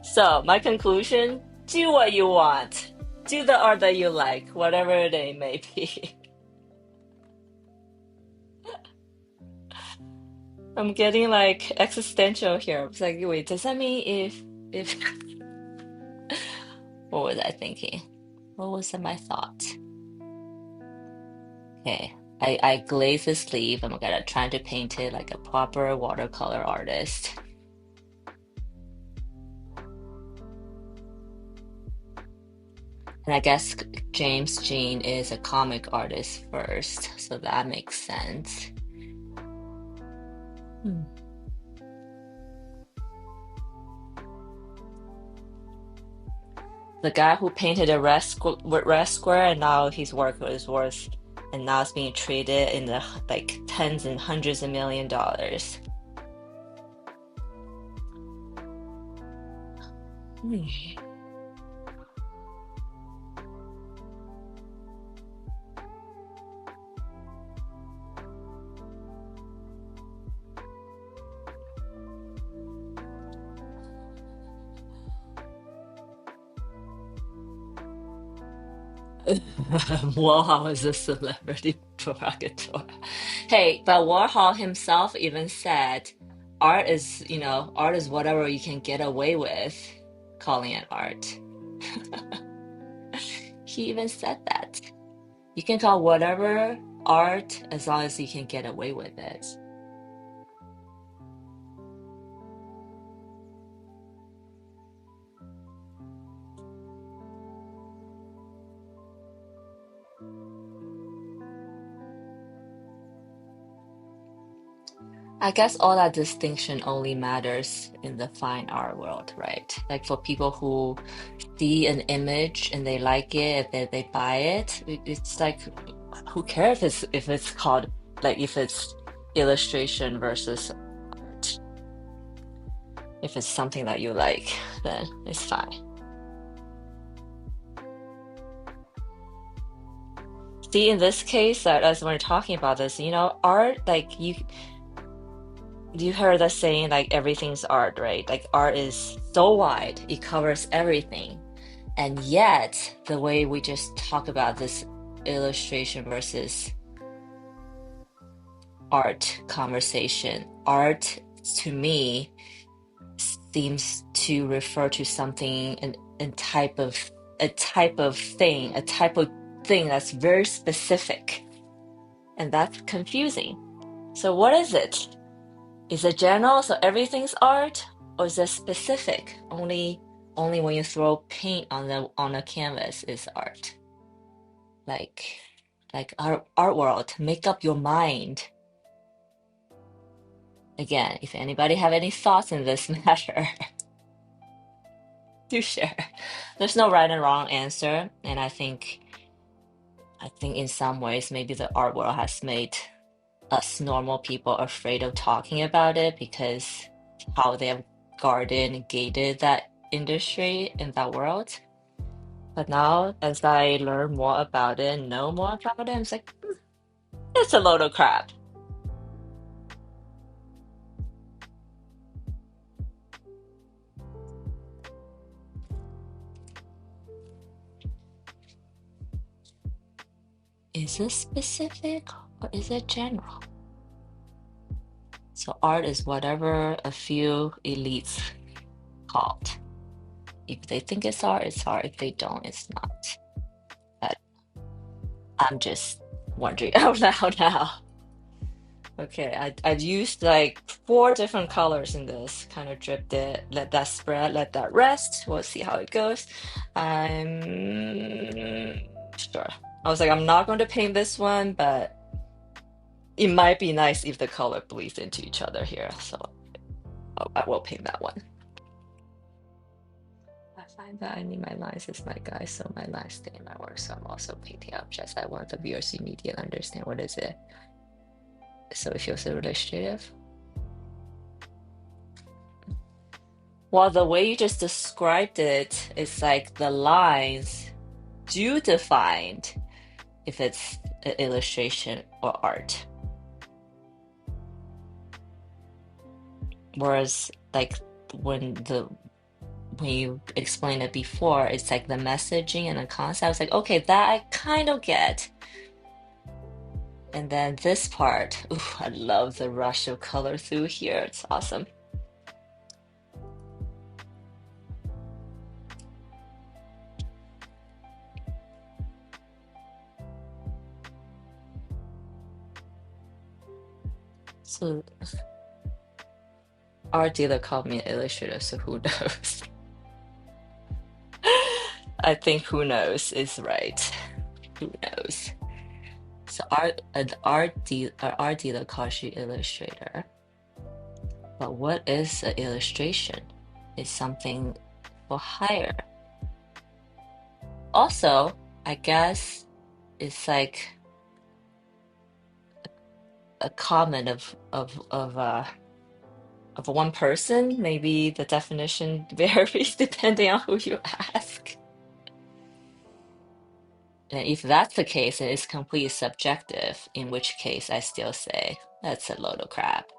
So, my conclusion, do what you want. Do the art that you like, whatever it may be. I'm getting like existential here. It's like, wait, does that mean if what was I thinking? What was my thought? Okay. I glaze the sleeve. I'm gonna try to paint it like a proper watercolor artist. And I guess James Jean is a comic artist first, so that makes sense. Hmm. The guy who painted a red square, and now his work is worth, and now it's being traded in the like tens and hundreds of $1 million. Hmm. Warhol is a celebrity provocateur. Hey, but Warhol himself even said art is whatever you can get away with calling it art. He even said that. You can call whatever art as long as you can get away with it. I guess all that distinction only matters in the fine art world, right? Like for people who see an image and they like it, if they buy it, it's like who cares if it's called like if it's illustration versus art. If it's something that you like, then it's fine. See, in this case, that as we're talking about this, art like you heard us saying like everything's art, right? Like art is so wide, it covers everything. And yet, the way we just talk about this illustration versus art conversation, art to me seems to refer to something and a type of thing that's very specific. And that's confusing. So what is it? Is it general, so everything's art, or is it specific? Only only when you throw paint on a canvas is art. Like art world, make up your mind. Again, if anybody have any thoughts in this matter, do share. There's no right and wrong answer, and I think in some ways maybe the art world has made us normal people afraid of talking about it because how they have guarded and gated that industry in that world. But now, as I learn more about it and know more about it, I'm like, it's a load of crap. Is it specific or is it general? So art is whatever a few elites called. If they think it's art, it's art. If they don't, it's not. But I'm just wondering out loud now. Okay, I'd used like 4 different colors in this. Kind of dripped it, let that spread, let that rest. We'll see how it goes. I'm sure. I was like, I'm not going to paint this one, but it might be nice if the color bleeds into each other here. So I will paint that one. I find that I need my lines as my guide, so my lines stay in my work. So I'm also painting objects. I want the viewers to immediately understand what is it. So it feels illustrative. Well, the way you just described it, it's like the lines do define if it's an illustration or art. Whereas like when you explained it before, it's like the messaging and the concept. I was like, okay, that I kind of get. And then this part, ooh, I love the rush of color through here. It's awesome. So art dealer called me an illustrator, so who knows? I think who knows is right. Who knows? So art dealer calls you illustrator. But what is an illustration? It's something for hire. Also, I guess it's like a comment of one person. Maybe the definition varies depending on who you ask. And if that's the case, it is completely subjective, in which case I still say that's a load of crap.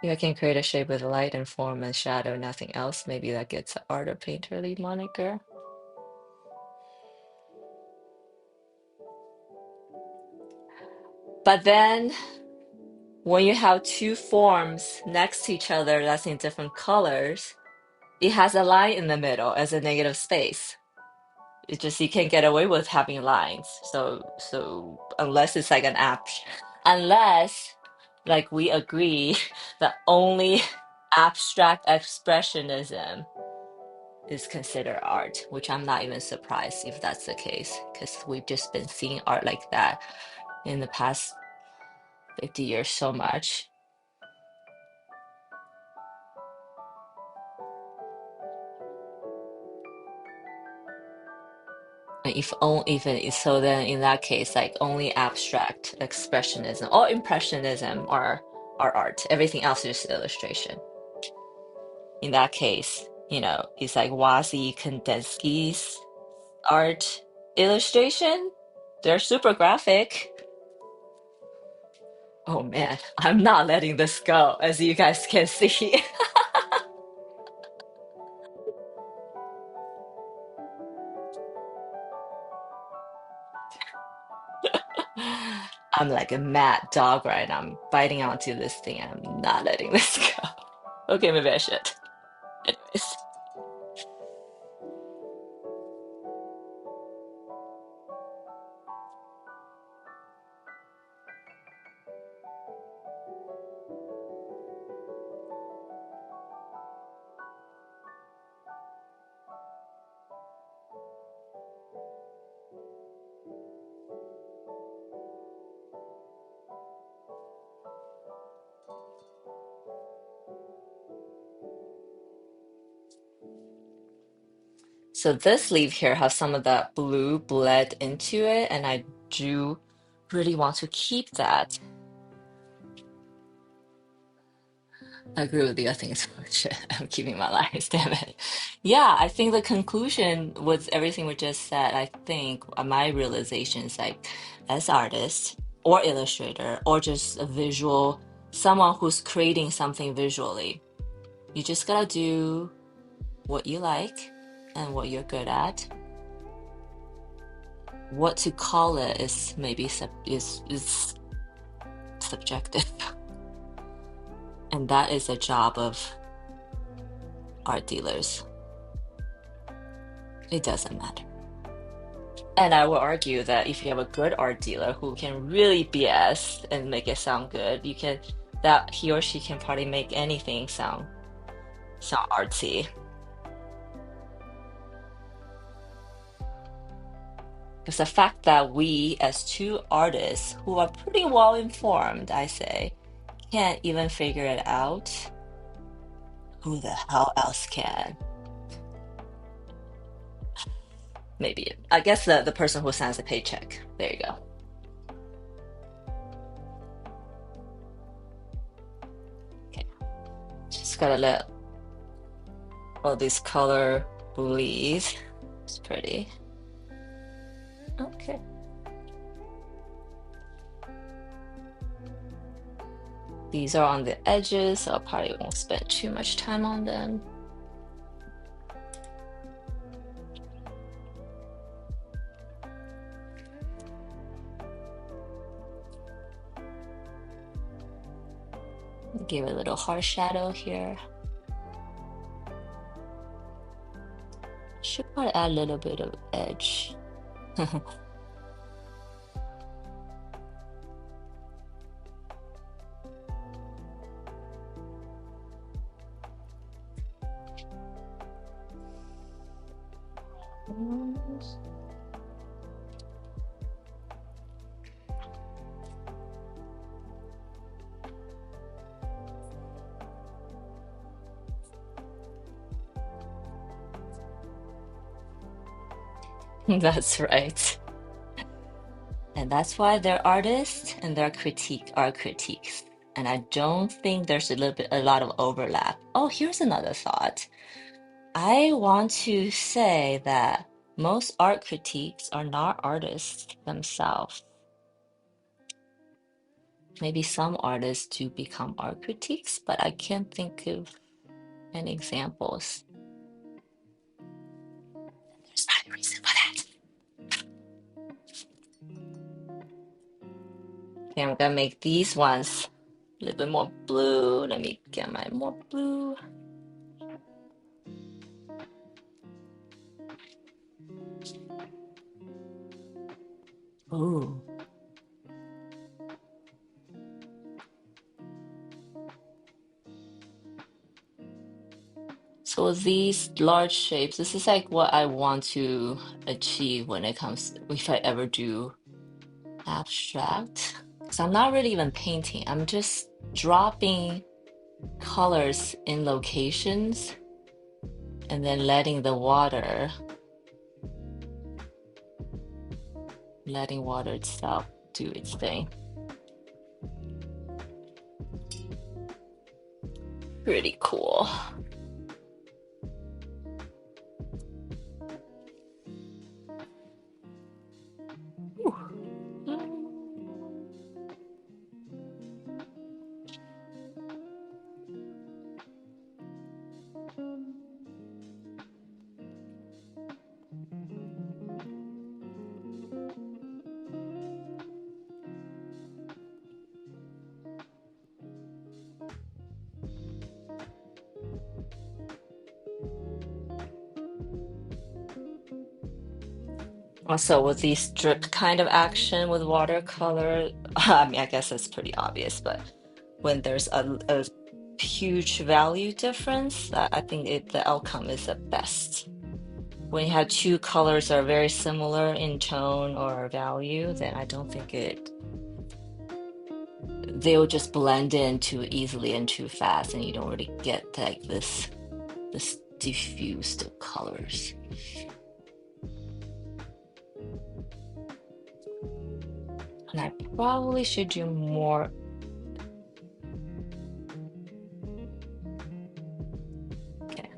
If I can create a shape with light and form and shadow, nothing else, maybe that gets an art or painterly moniker. But then when you have two forms next to each other that's in different colors, it has a line in the middle as a negative space. It's just you can't get away with having lines. So unless it's like unless like we agree that only abstract expressionism is considered art, which I'm not even surprised if that's the case, because we've just been seeing art like that in the past 50 years so much. If only even so, then in that case, like only abstract expressionism or impressionism are art. Everything else is illustration. In that case, it's like Wazi Kandinsky's art illustration. They're super graphic. Oh man, I'm not letting this go, as you guys can see. I'm like a mad dog right now. I'm biting onto this thing. I'm not letting this go. Okay, maybe I should. Anyways. So this leaf here has some of that blue bled into it, and I do really want to keep that. I agree with you. I think it's bullshit. I'm keeping my lies, damn it. Yeah, I think the conclusion with everything we just said, I think my realization is like, as artist or illustrator or just a visual, someone who's creating something visually, you just gotta do what you like and what you're good at. What to call it is maybe is subjective, and that is a job of art dealers. It doesn't matter. And I will argue that if you have a good art dealer who can really BS and make it sound good, you can that he or she can probably make anything sound artsy. Because the fact that we as two artists who are pretty well informed, I say, can't even figure it out, who the hell else can? Maybe. I guess the person who signs the paycheck. There you go. Okay. Just gotta let all this color bleed. It's pretty. Okay. These are on the edges, so I probably won't spend too much time on them. Give it a little harsh shadow here. Should probably add a little bit of edge. That's right. And that's why they're artists and their critique are critiques. And I don't think there's a lot of overlap. Oh, here's another thought. I want to say that most art critiques are not artists themselves. Maybe some artists do become art critiques, but I can't think of any examples. There's not a reason for that. Okay, I'm gonna make these ones a little bit more blue. Let me get my more blue. Ooh. So with these large shapes, this is like what I want to achieve when it comes, if I ever do abstract. Because I'm not really even painting. I'm just dropping colors in locations and then letting water itself do its thing. Pretty cool. Also, with these drip kind of action with watercolor, I mean, I guess it's pretty obvious, but when there's a huge value difference, I think the outcome is the best. When you have two colors that are very similar in tone or value, then I don't think they'll just blend in too easily and too fast, and you don't really get like this diffused colors. And I probably should do more. Okay,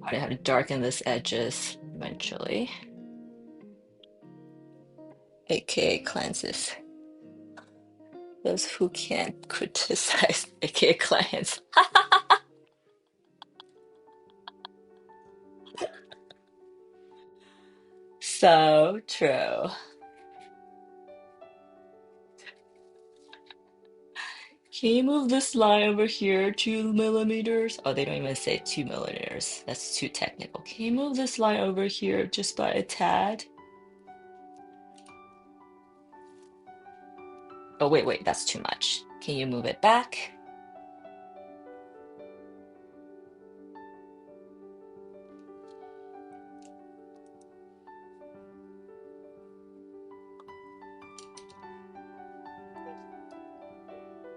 I have to darken this edges eventually, aka cleanses. Those who can't criticize, aka clients. So true. Can you move this line over here 2 millimeters? Oh, they don't even say 2 millimeters. That's too technical. Can you move this line over here just by a tad? Oh, wait, that's too much. Can you move it back?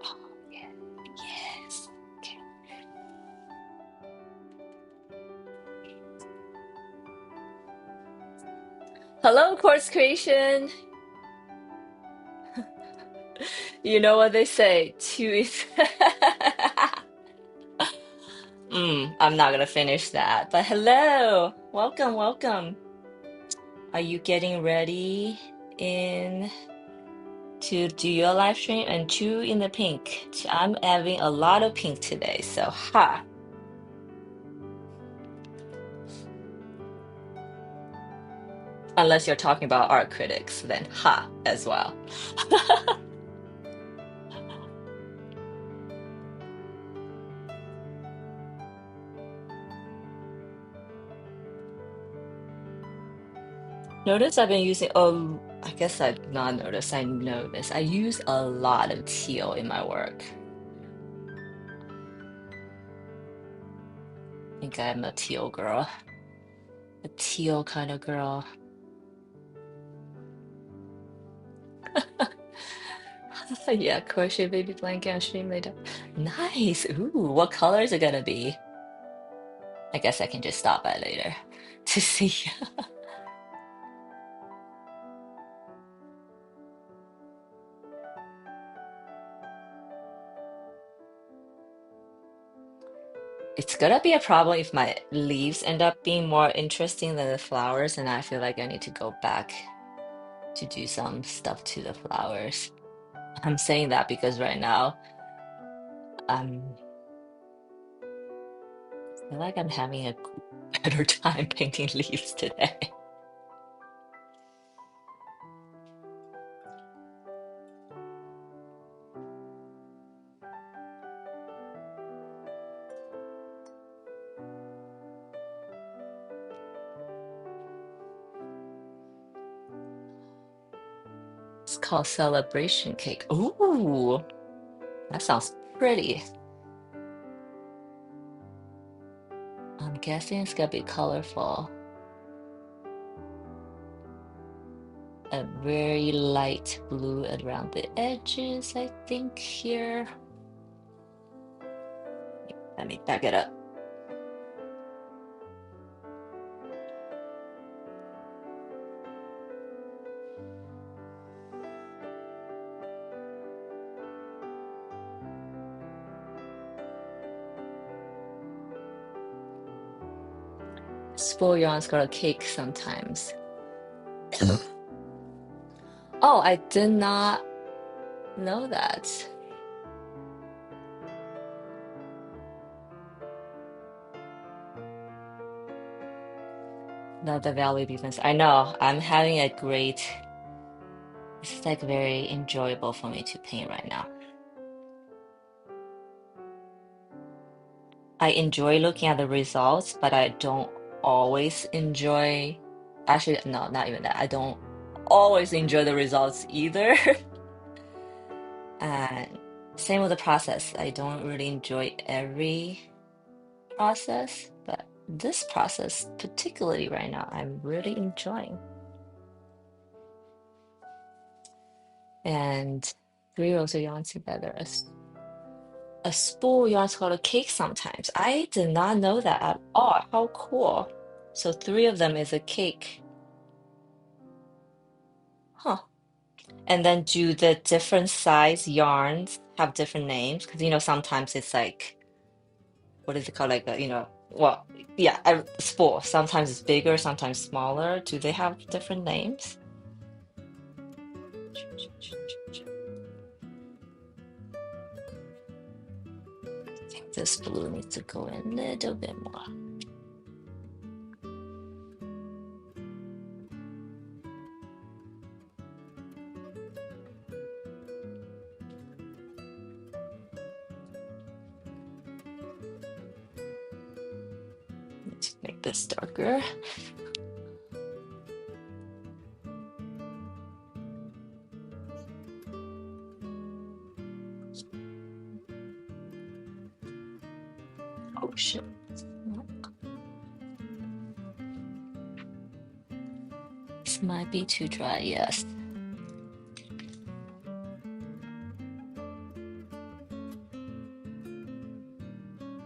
Oh, yeah. Yes. Okay. Hello, Course Creation. You know what they say, two is. I'm not gonna finish that, but hello, welcome, welcome. Are you getting ready in to do your live stream? And two in the pink. I'm having a lot of pink today, so ha. Unless you're talking about art critics, then ha as well. Notice I've been using, oh, I guess I've not noticed, I noticed. I use a lot of teal in my work. I think I'm a teal girl, a teal kind of girl. Yeah, crochet baby blanket and stream later. Nice. Ooh, what color is it gonna be? I guess I can just stop by later to see. It's gonna be a problem if my leaves end up being more interesting than the flowers, and I feel like I need to go back to do some stuff to the flowers. I'm saying that because right now, I feel like I'm having a better time painting leaves today. It's called Celebration Cake. Ooh, that sounds pretty. I'm guessing it's gonna be colorful. A very light blue around the edges, I think, here. Let me back it up. Spool yarn's got a cake sometimes. Oh, I did not know that. No, the value defense. I know. I'm having a great. This is like very enjoyable for me to paint right now. I enjoy looking at the results, but I don't always enjoy. Actually, no, not even that. I don't always enjoy the results either. And same with the process. I don't really enjoy every process, but this process, particularly right now, I'm really enjoying. And three rows of yarn together. A spool yarn's called a cake sometimes. I did not know that at all. How cool. So 3 of them is a cake. Huh. And then do the different size yarns have different names? Because sometimes it's like, what is it called? Like well, yeah, a spool. Sometimes it's bigger, sometimes smaller. Do they have different names? I think this blue needs to go in a little bit more. Need to make this darker. Oh shit. This might be too dry, yes.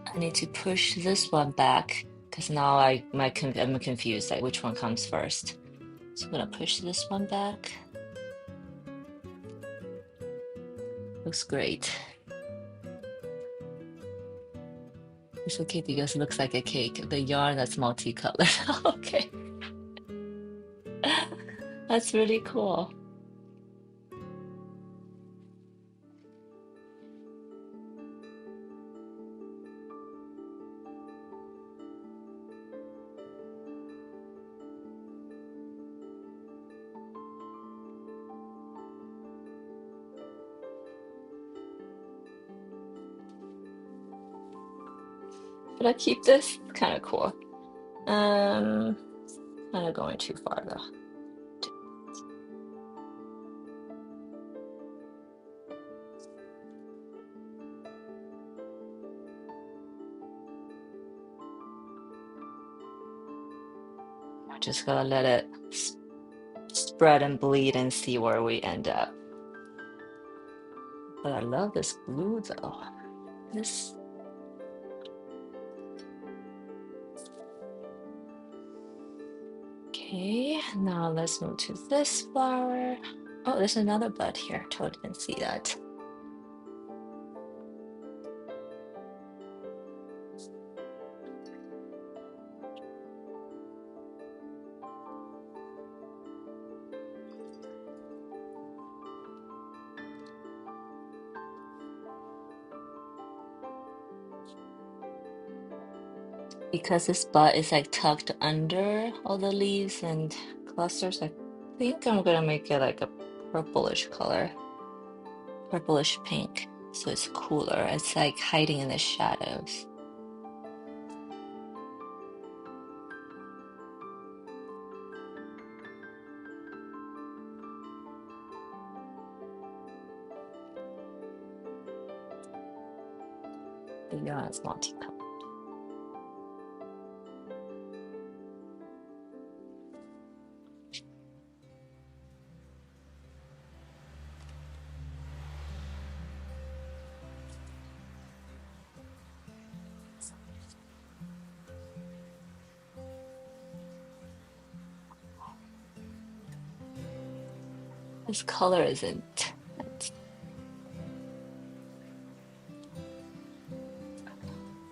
I need to push this one back because now I'm confused, like which one comes first. So I'm gonna push this one back. Looks great. It's okay because it looks like a cake. The yarn that's multicolored. Okay. That's really cool. Should I keep this? Kind of cool. Kind of going too far though. I'm just gonna let it spread and bleed and see where we end up. But I love this blue though. This. Okay, now let's move to this flower. Oh, there's another bud here. Totally didn't see that. Because this bud is like tucked under all the leaves and clusters, I think I'm gonna make it like a purplish color, purplish pink, so it's cooler. It's like hiding in the shadows. The yarn is multicolored. This color is intense.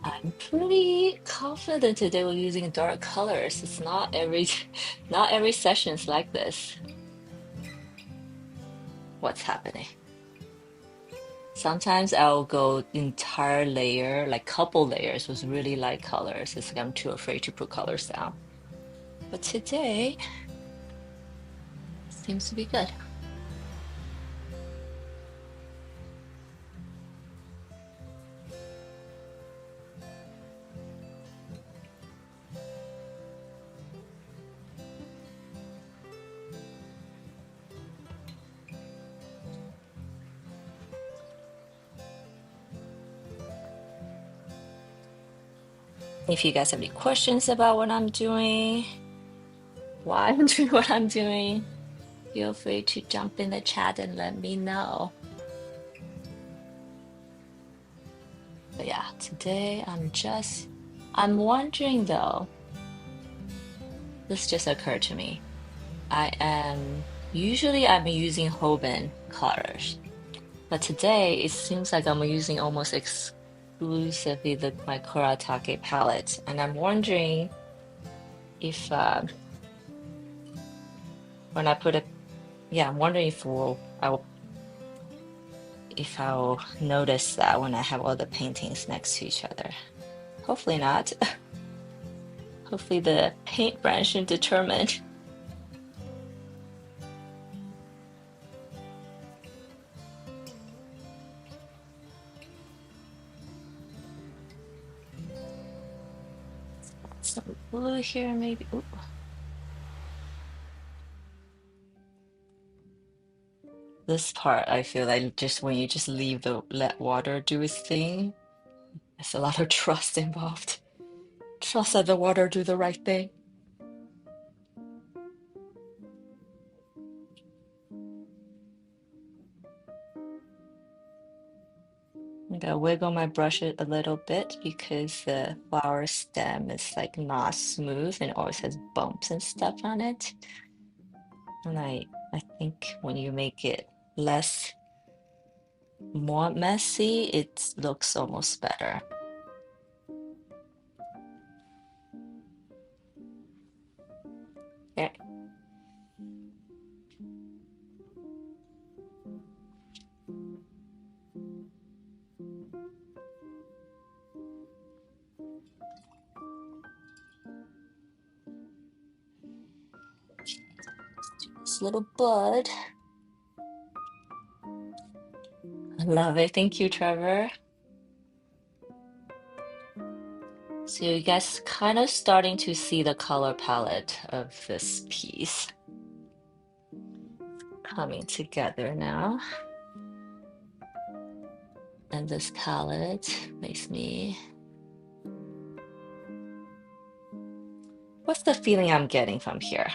I'm pretty confident today we're using dark colors. It's not every not every session's like this. What's happening? Sometimes I'll go entire layer, like couple layers with really light colors. It's like I'm too afraid to put colors down. But today seems to be good. If you guys have any questions about what I'm doing, why I'm doing what I'm doing, feel free to jump in the chat and let me know. But yeah, today I'm wondering though, This just occurred to me. Usually I'm using Hoban colors, but today it seems like I'm using almost exclusively my Kuratake palette, and I'm wondering if when I put a yeah, I'm wondering if I'll notice that when I have all the paintings next to each other. Hopefully not. Hopefully the paintbrush should determine. Some blue here, maybe. Ooh. This part, I feel like just when you just let water do its thing, there's a lot of trust involved. Trust that the water do the right thing. I'm gonna wiggle my brush a little bit because the flower stem is like not smooth and always has bumps and stuff on it. And I think when you make it more messy, it looks almost better. Okay. This little bud. I love it. Thank you, Trevor. So you guys kind of starting to see the color palette of this piece coming together now. And this palette makes me... What's the feeling I'm getting from here?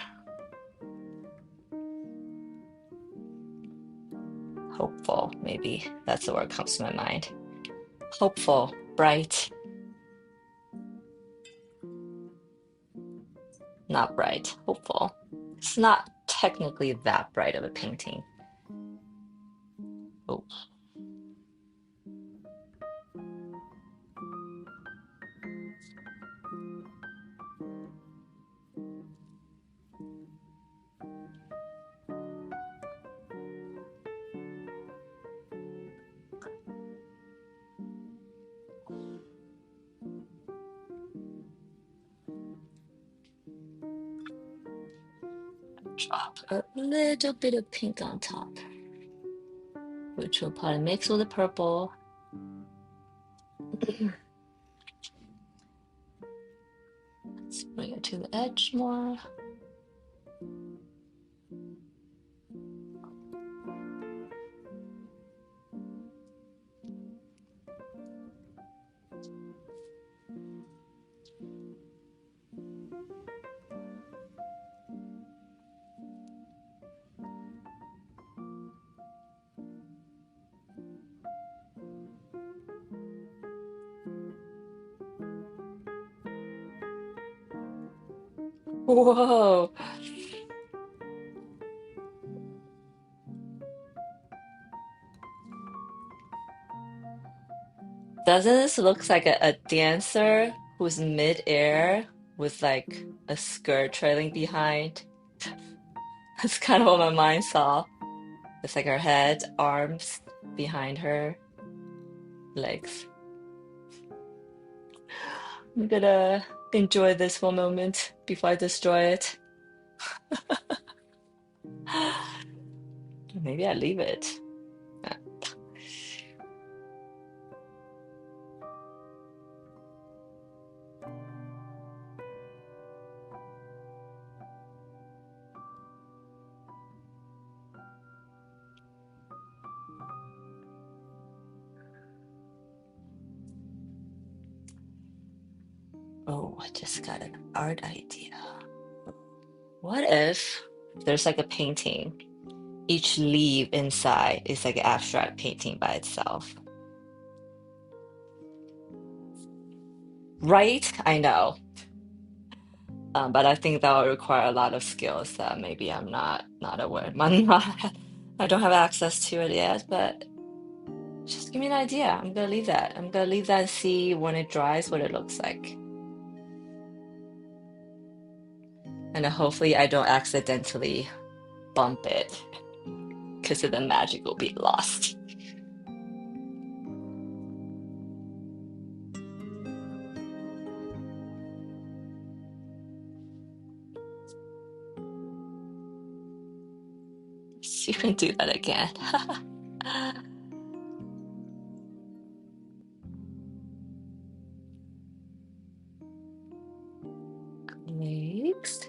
Hopeful, maybe. That's the word that comes to my mind. Hopeful, bright, not bright, hopeful. It's not technically that bright of a painting. Oh, drop a little bit of pink on top, which will probably mix with the purple. Let's bring it to the edge more. Whoa! Doesn't this look like a dancer who's mid-air with like a skirt trailing behind? That's kind of what my mind saw. It's like her head, arms behind her, legs. I'm gonna enjoy this one moment before I destroy it. Maybe I leave it. Oh, I just got an art idea. What if there's like a painting? Each leaf inside is like an abstract painting by itself. Right? I know. But I think that will require a lot of skills that maybe I'm not aware. I'm not, I don't have access to it yet, but just give me an idea. I'm gonna leave that. I'm gonna leave that and see when it dries what it looks like. And then hopefully I don't accidentally bump it because then the magic will be lost. You can do that again. Next.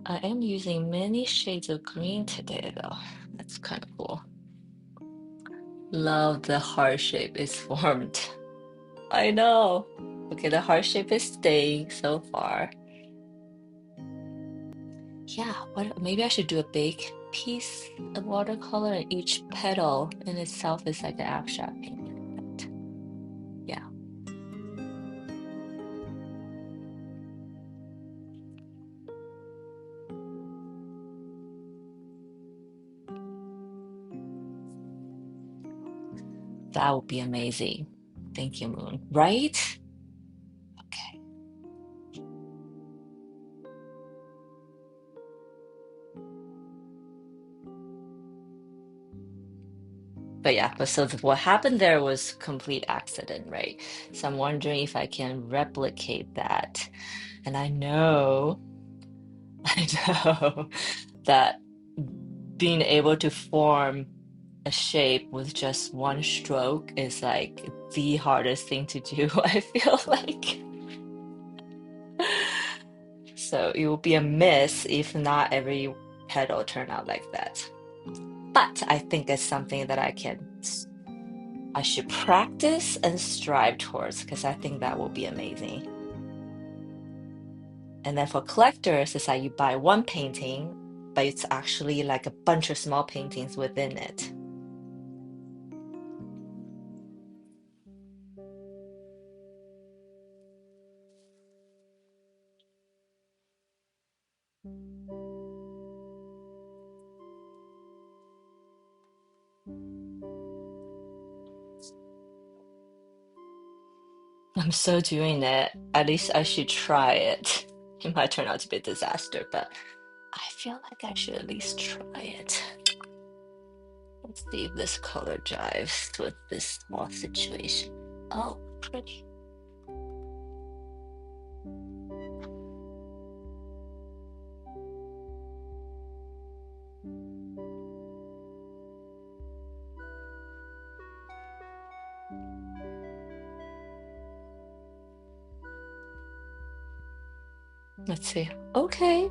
I am using many shades of green today, though. That's kind of cool. Love the heart shape is formed. I know. Okay, the heart shape is staying so far. Yeah, what maybe I should do a big piece of watercolor and each petal in itself is like an abstract painting. But yeah, that would be amazing. Thank you, Moon. Right? Okay. But yeah, but so what happened there was complete accident, right? So I'm wondering if I can replicate that. And I know, I know that being able to form a shape with just one stroke is like the hardest thing to do, I feel like. So it will be a miss if not every petal turn out like that. But I think it's something that I should practice and strive towards because I think that will be amazing. And then for collectors, it's like you buy one painting, but it's actually like a bunch of small paintings within it. I'm so doing it. At least I should try it. It might turn out to be a disaster, but I feel like I should at least try it. Let's see if this color jives with this small situation. Oh, pretty. Let's see. Okay,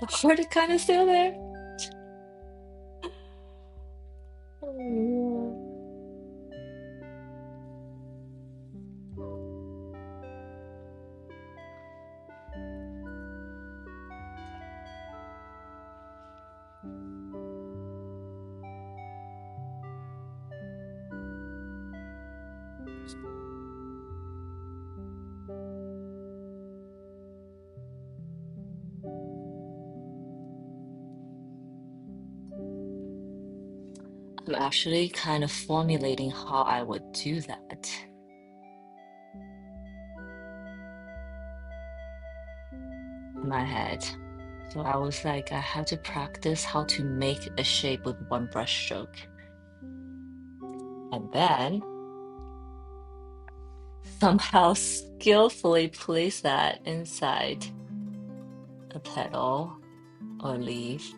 the heart is kind of still there. Oh, I'm actually kind of formulating how I would do that in my head. So I was like, I had to practice how to make a shape with one brush stroke. And then somehow skillfully place that inside a petal or leaf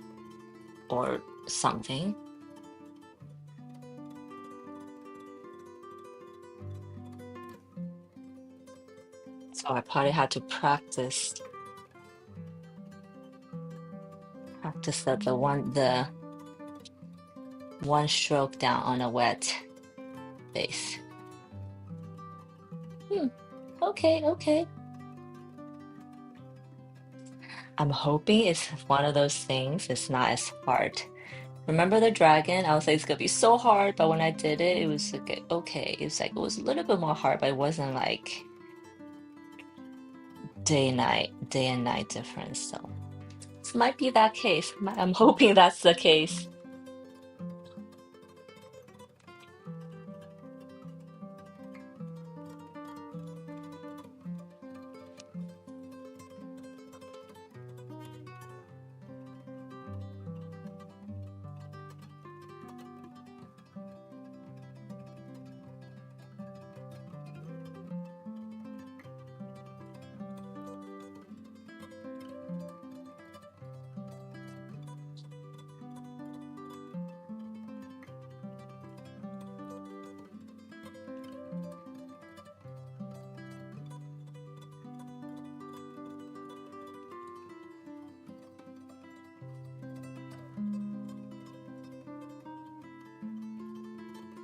or something. So I probably had to practice the one stroke down on a wet base. Hmm. Okay, okay. I'm hoping it's one of those things. It's not as hard. Remember the dragon? I was like, it's gonna be so hard, but when I did it, it was like, okay. It was like it was a little bit more hard, but it wasn't like day and night difference. So this might be that case. I'm hoping that's the case.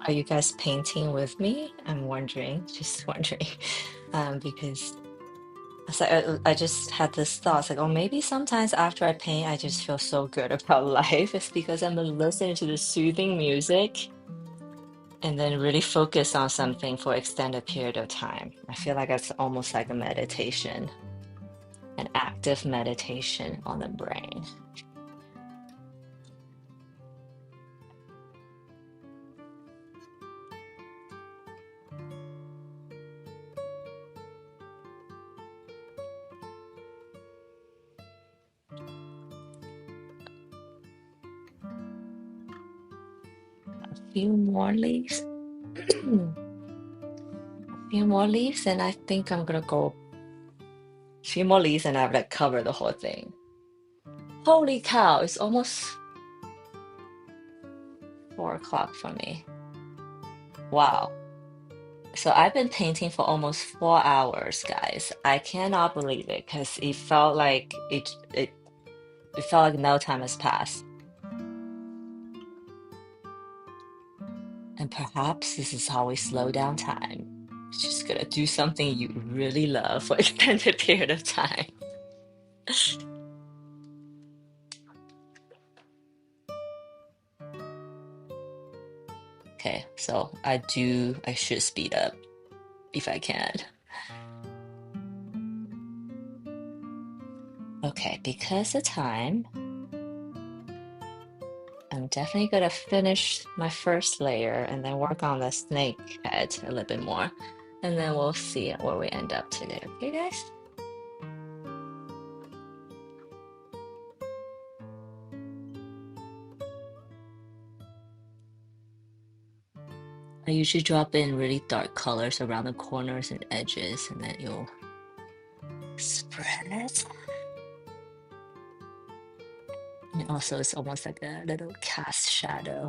Are you guys painting with me? I'm wondering, just wondering, because it's like, I just had this thought, it's like, oh, maybe sometimes after I paint, I just feel so good about life. It's because I'm listening to the soothing music and then really focus on something for extended period of time. I feel like it's almost like a meditation, an active meditation on the brain. A few more leaves. A few more leaves, and I think I'm gonna go a few more leaves and I've like cover the whole thing. Holy cow, it's almost 4 o'clock for me. Wow. So I've been painting for almost 4 hours, guys. I cannot believe it because it felt like it felt like no time has passed. And perhaps this is how we slow down time. Just gonna do something you really love for extended period of time. Okay, so I should speed up if I can. Okay, because of time, I'm definitely gonna finish my first layer and then work on the snake head a little bit more. And then we'll see where we end up today. Okay, guys? I usually drop in really dark colors around the corners and edges, and then you'll spread it. And also, it's almost like a little cast shadow.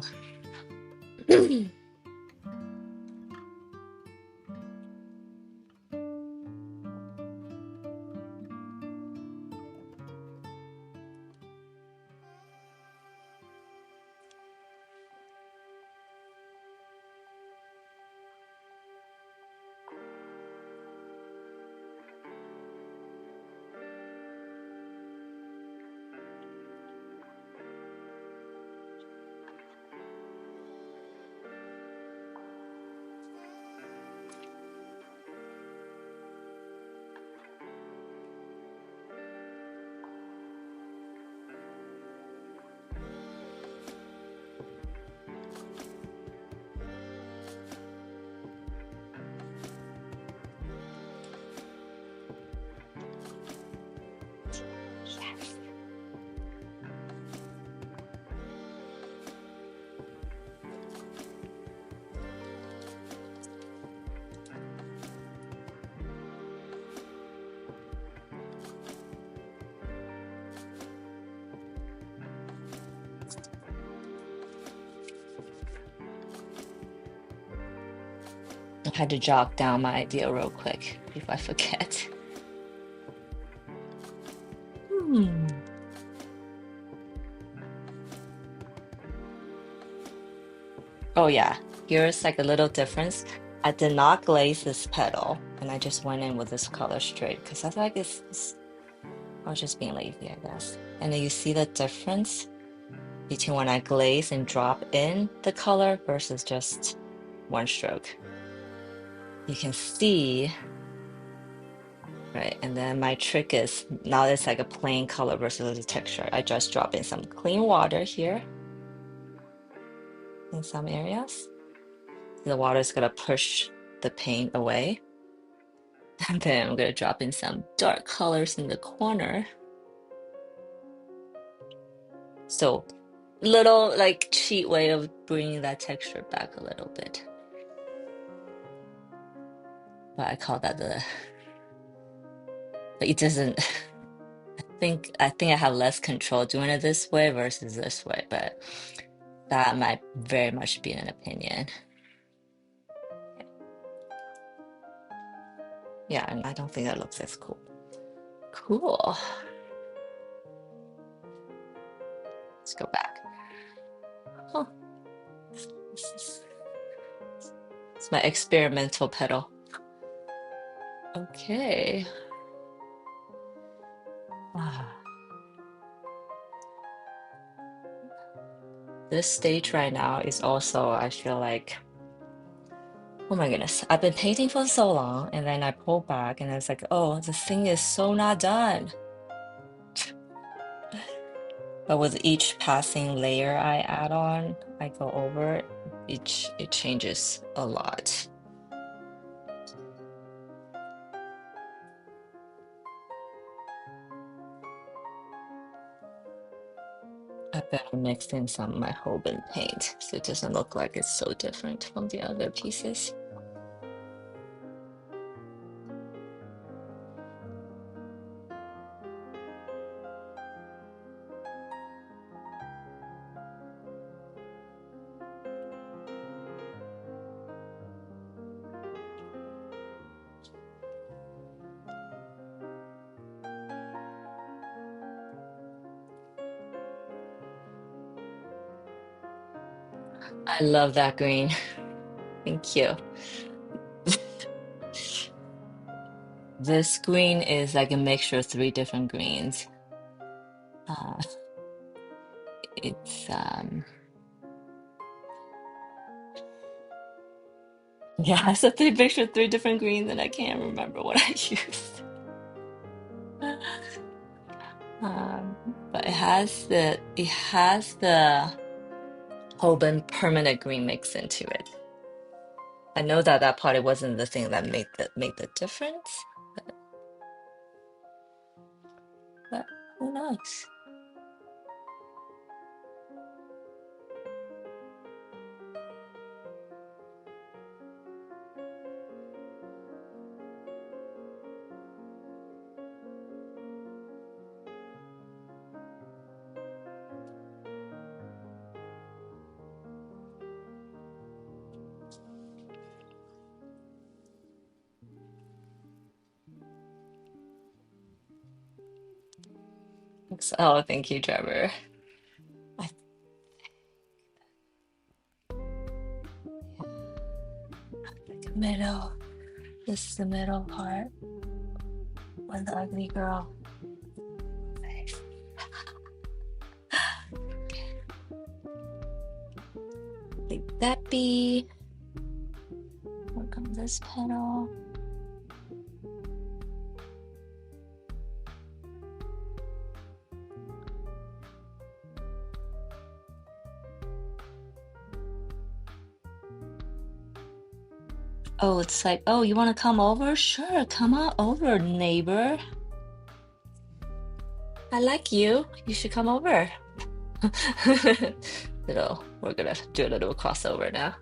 I had to jot down my idea real quick if I forget. Hmm. Oh yeah, here's like a little difference. I did not glaze this petal, and I just went in with this color straight because I feel like it's I was just being lazy, I guess. And then you see the difference between when I glaze and drop in the color versus just one stroke. You can see, right? And then my trick is now it's like a plain color versus a texture. I just drop in some clean water here in some areas. The water is gonna push the paint away. And then I'm gonna drop in some dark colors in the corner. So little like cheat way of bringing that texture back a little bit. But I call that but it doesn't, I think I have less control doing it this way versus this way, but that might very much be an opinion. Yeah, and I don't think that looks as cool. Cool. Let's go back. Oh, it's my experimental petal. Okay. Ah. This stage right now is also, I feel like, oh my goodness, I've been painting for so long, and then I pull back and it's like, oh, the thing is so not done. But with each passing layer I add on, I go over it changes a lot. I better mix in some of my Hoban paint so it doesn't look like it's so different from the other pieces. I love that green. Thank you. This green is like a mixture of 3 different greens. It's yeah, it's a picture of 3 different greens and I can't remember what I used. But it has the Hoban permanent green mix into it. I know that that part it wasn't the thing that made the difference, but who knows? Oh, thank you, Trevor. I think the middle. This is the middle part with the ugly girl face. Leave that be. Work on this petal. Oh, it's like, oh, you want to come over? Sure, come on over, neighbor. I like you. You should come over. We're gonna do a little crossover now.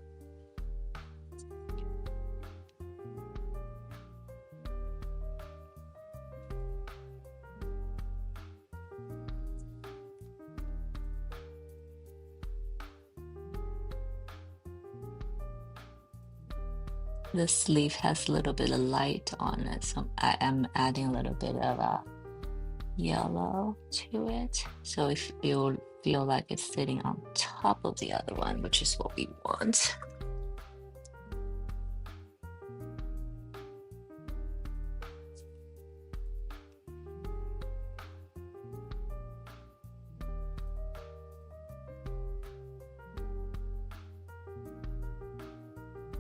This leaf has a little bit of light on it, so I am adding a little bit of a yellow to it. So if you'll feel like it's sitting on top of the other one, which is what we want.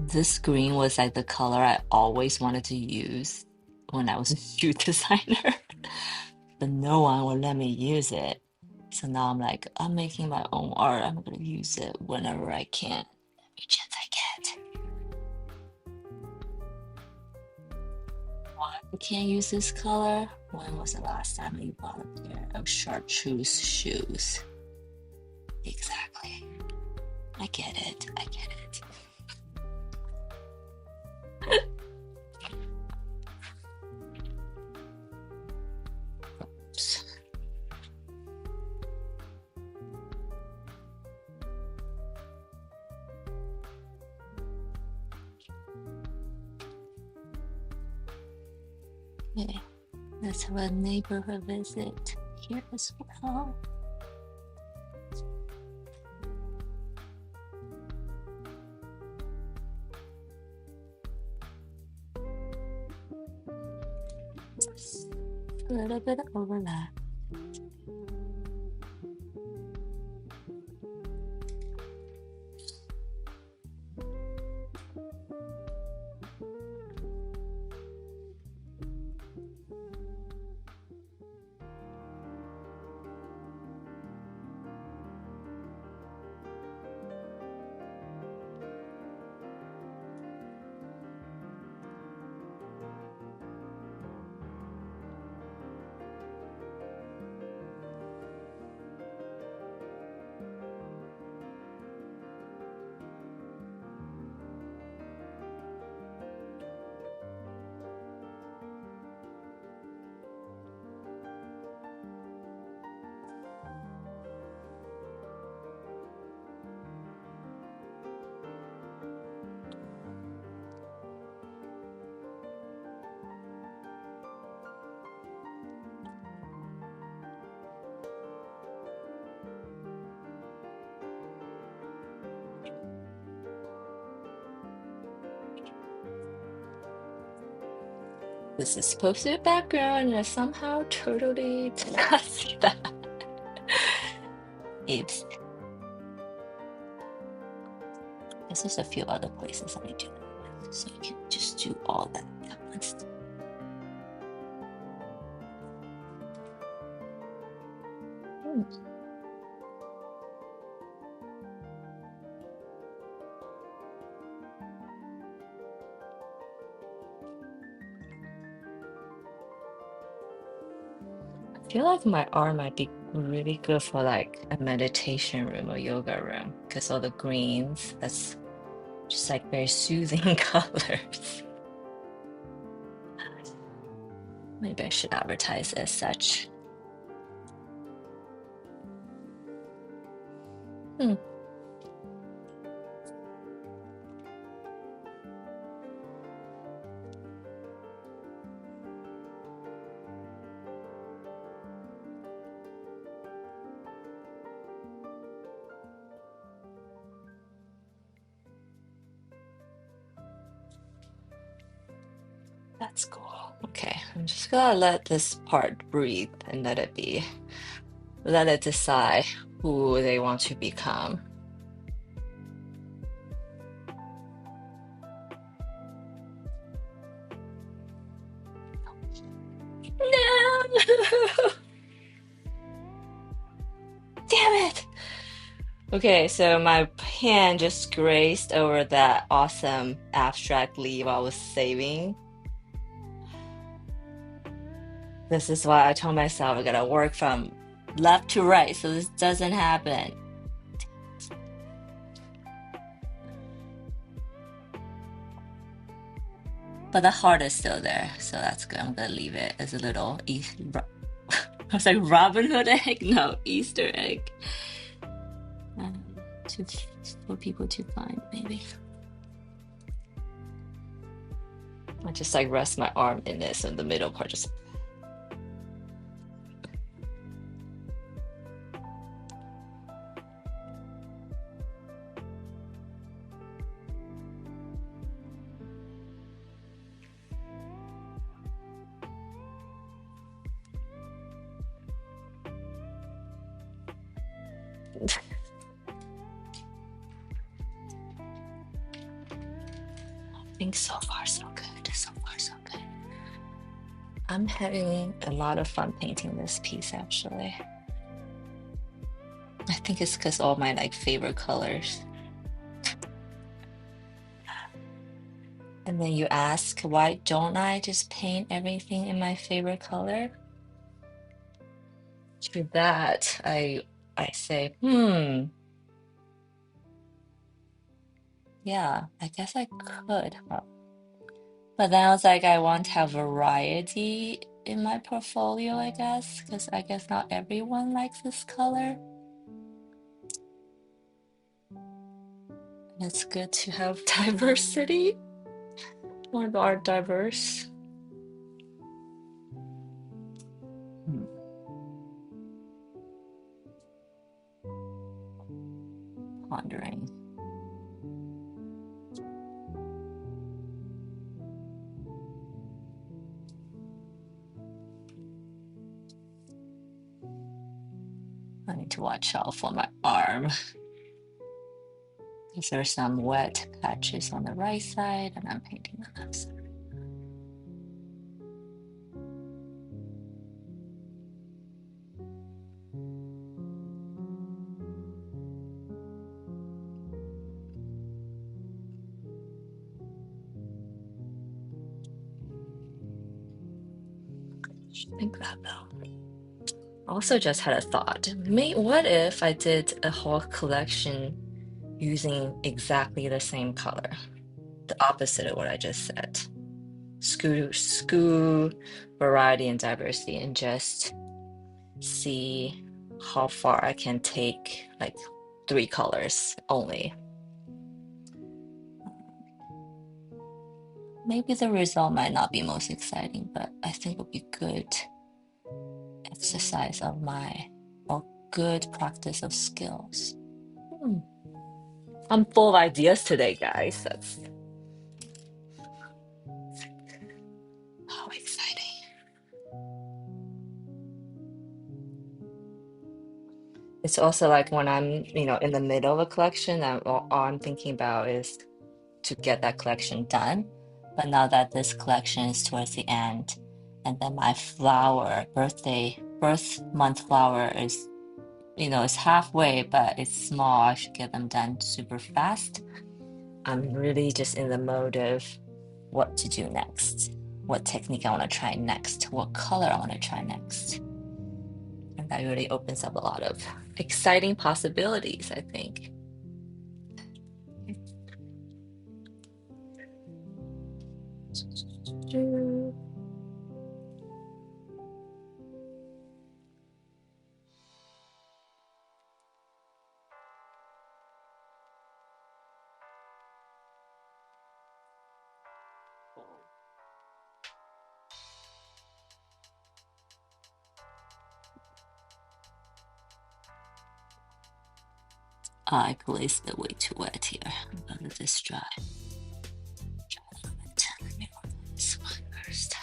This green was like the color I always wanted to use when I was a shoe designer, but no one would let me use it. So now I'm like, I'm making my own art. I'm gonna use it whenever I can, every chance I get. Why I can't use this color? When was the last time you bought a pair of chartreuse shoes? Exactly. I get it. I get it. Oops. Okay, let's have a neighborhood visit here as well. Just a little bit of overlap. This is supposed to be a background, and I somehow totally did not see that. Oops. There's just a few other places I need to do that with, so you can just do all that at once. Hmm. I feel like my art might be really good for like a meditation room or yoga room because all the greens, that's just like very soothing colors. Maybe I should advertise as such. Hmm. That's cool. Okay, I'm just gonna let this part breathe and let it be. Let it decide who they want to become. No! Damn it! Okay, so my hand just grazed over that awesome abstract leaf I was saving. This is why I told myself I gotta work from left to right so this doesn't happen. But the heart is still there, so that's good. I'm gonna leave it as a little I was like Robin Hood egg? No, Easter egg. To for people to find, maybe. I just like rest my arm in this, and the middle part just. think so far so good. So far so good. I'm having a lot of fun painting this piece actually. I think it's because all my like favorite colors. And then you ask, why don't I just paint everything in my favorite color? To that, I say, yeah, I guess I could. But then I was like, I want to have variety in my portfolio, I guess, because I guess not everyone likes this color. And it's good to have diversity. More art diverse. Hmm, Pondering. I need to watch out for my arm. Because there's some wet patches on the right side, and I'm painting the left side. Think that though. Also, just had a thought. What if I did a whole collection using exactly the same color? The opposite of what I just said. Screw variety and diversity and just see how far I can take like 3 colors only. Maybe the result might not be most exciting, but I think it would be good exercise of my or good practice of skills. Hmm. I'm full of ideas today, guys. That's how exciting. It's also like when I'm, in the middle of a collection, all I'm thinking about is to get that collection done. But now that this collection is towards the end, and then my birth month flower is, it's halfway, but it's small. I should get them done super fast. I'm really just in the mode of what to do next, what technique I want to try next, what color I want to try next. And that really opens up a lot of exciting possibilities, I think. I glazed it way too wet here. I'm gonna let this dry. Dry a little bit. Let me work on this one first.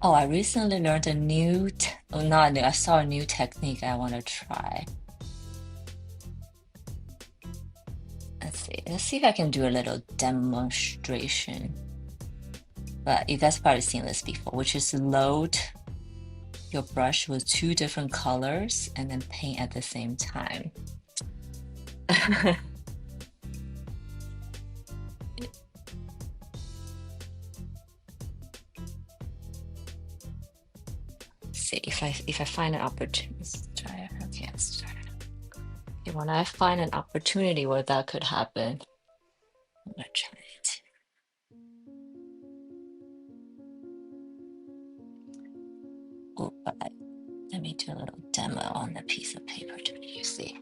Oh, I recently learned a new, not new, I saw a new technique I want to try. Let's see if I can do a little demonstration. But you guys probably seen this before, which is load your brush with 2 different colors and then paint at the same time. See if I find an opportunity. Let's try it. Okay, let's try it. Okay, when I find an opportunity where that could happen, I'm gonna try it. But let me do a little demo on the piece of paper to make you see.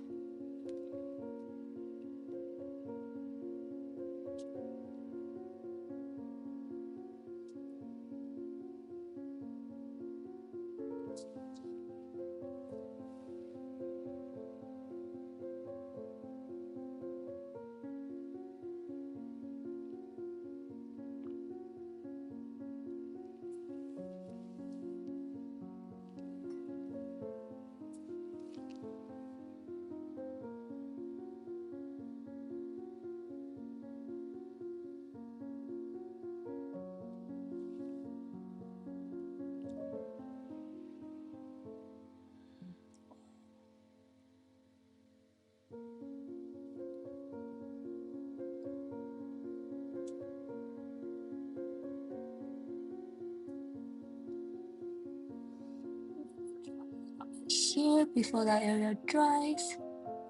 Here before that area dries.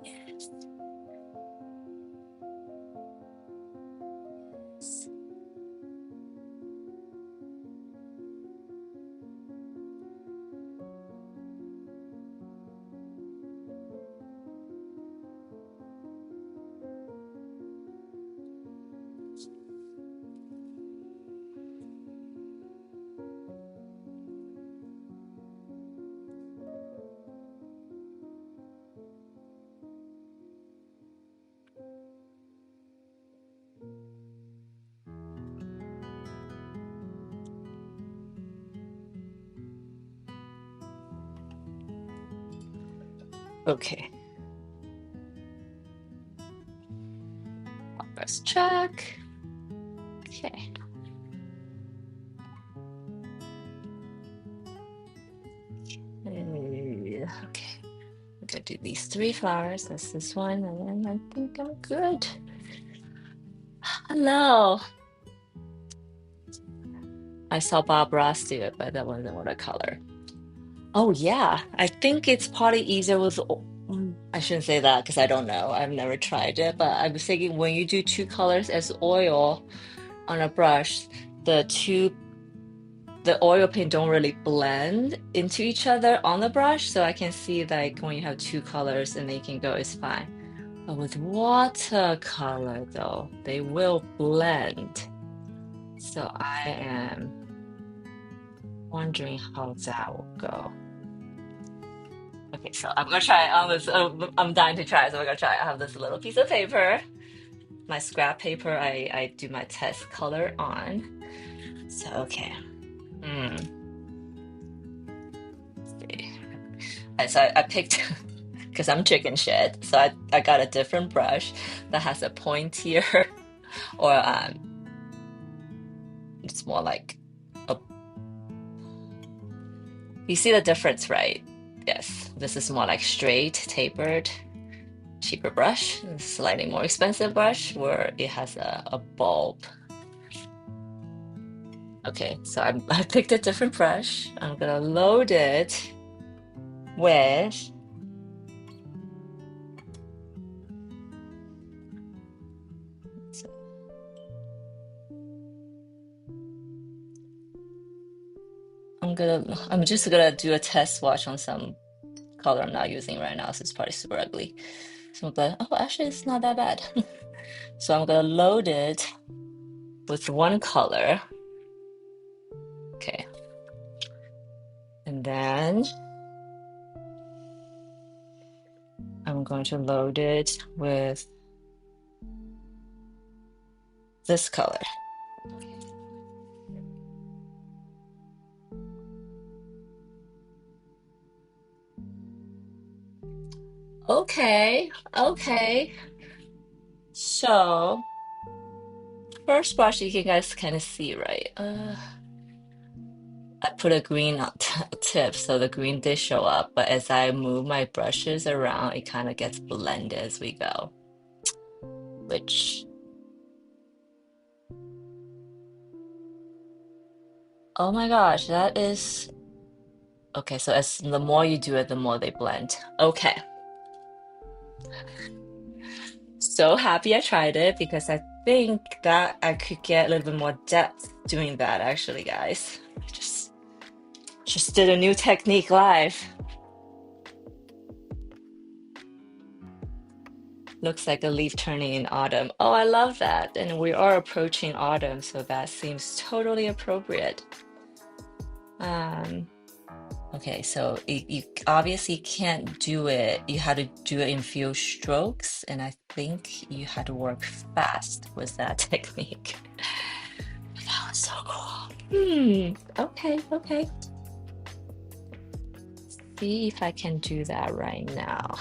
Yes. Okay. Progress check. Okay. Okay. I'm gonna do these 3 flowers. That's this one, and then I think I'm good. Hello. I saw Bob Ross do it, but that wasn't watercolor. Oh yeah, I think it's probably easier with. I shouldn't say that because I don't know. I've never tried it, but I was thinking when you do 2 colors as oil on a brush, the two the oil paint don't really blend into each other on the brush, so I can see like when you have 2 colors and they can go, it's fine. But with watercolor though, they will blend. So I am wondering how that will go. Okay, so I'm gonna try it on this. I'm dying to try, so we're gonna try. I have this little piece of paper, my scrap paper. I do my test color on. So okay. Hmm. See. So I picked because I'm chicken shit. So I got a different brush that has a pointier, or it's more like a. You see the difference, right? Yes, this is more like straight, tapered, cheaper brush. Slightly more expensive brush where it has a bulb. Okay, so I picked a different brush. I'm gonna load it with so I'm just gonna do a test swatch on some color I'm not using right now, so it's probably super ugly. So I'm gonna, oh, actually it's not that bad. So I'm gonna load it with one color. Okay. And then I'm going to load it with this color. Okay, okay. So first brush you can guys kind of see, right? I put a green on tip, so the green did show up, but as I move my brushes around, it kind of gets blended as we go, which, oh my gosh, that is, okay, so as the more you do it, the more they blend. Okay, so happy I tried it because I think that I could get a little bit more depth doing that actually, guys. Just Just did a new technique live. Looks like a leaf turning in autumn. Oh, I love that. And we are approaching autumn, so that seems totally appropriate. Okay, so you obviously can't do it. You had to do it in few strokes, and I think you had to work fast with that technique. That was so cool. Okay, okay. See if I can do that right now.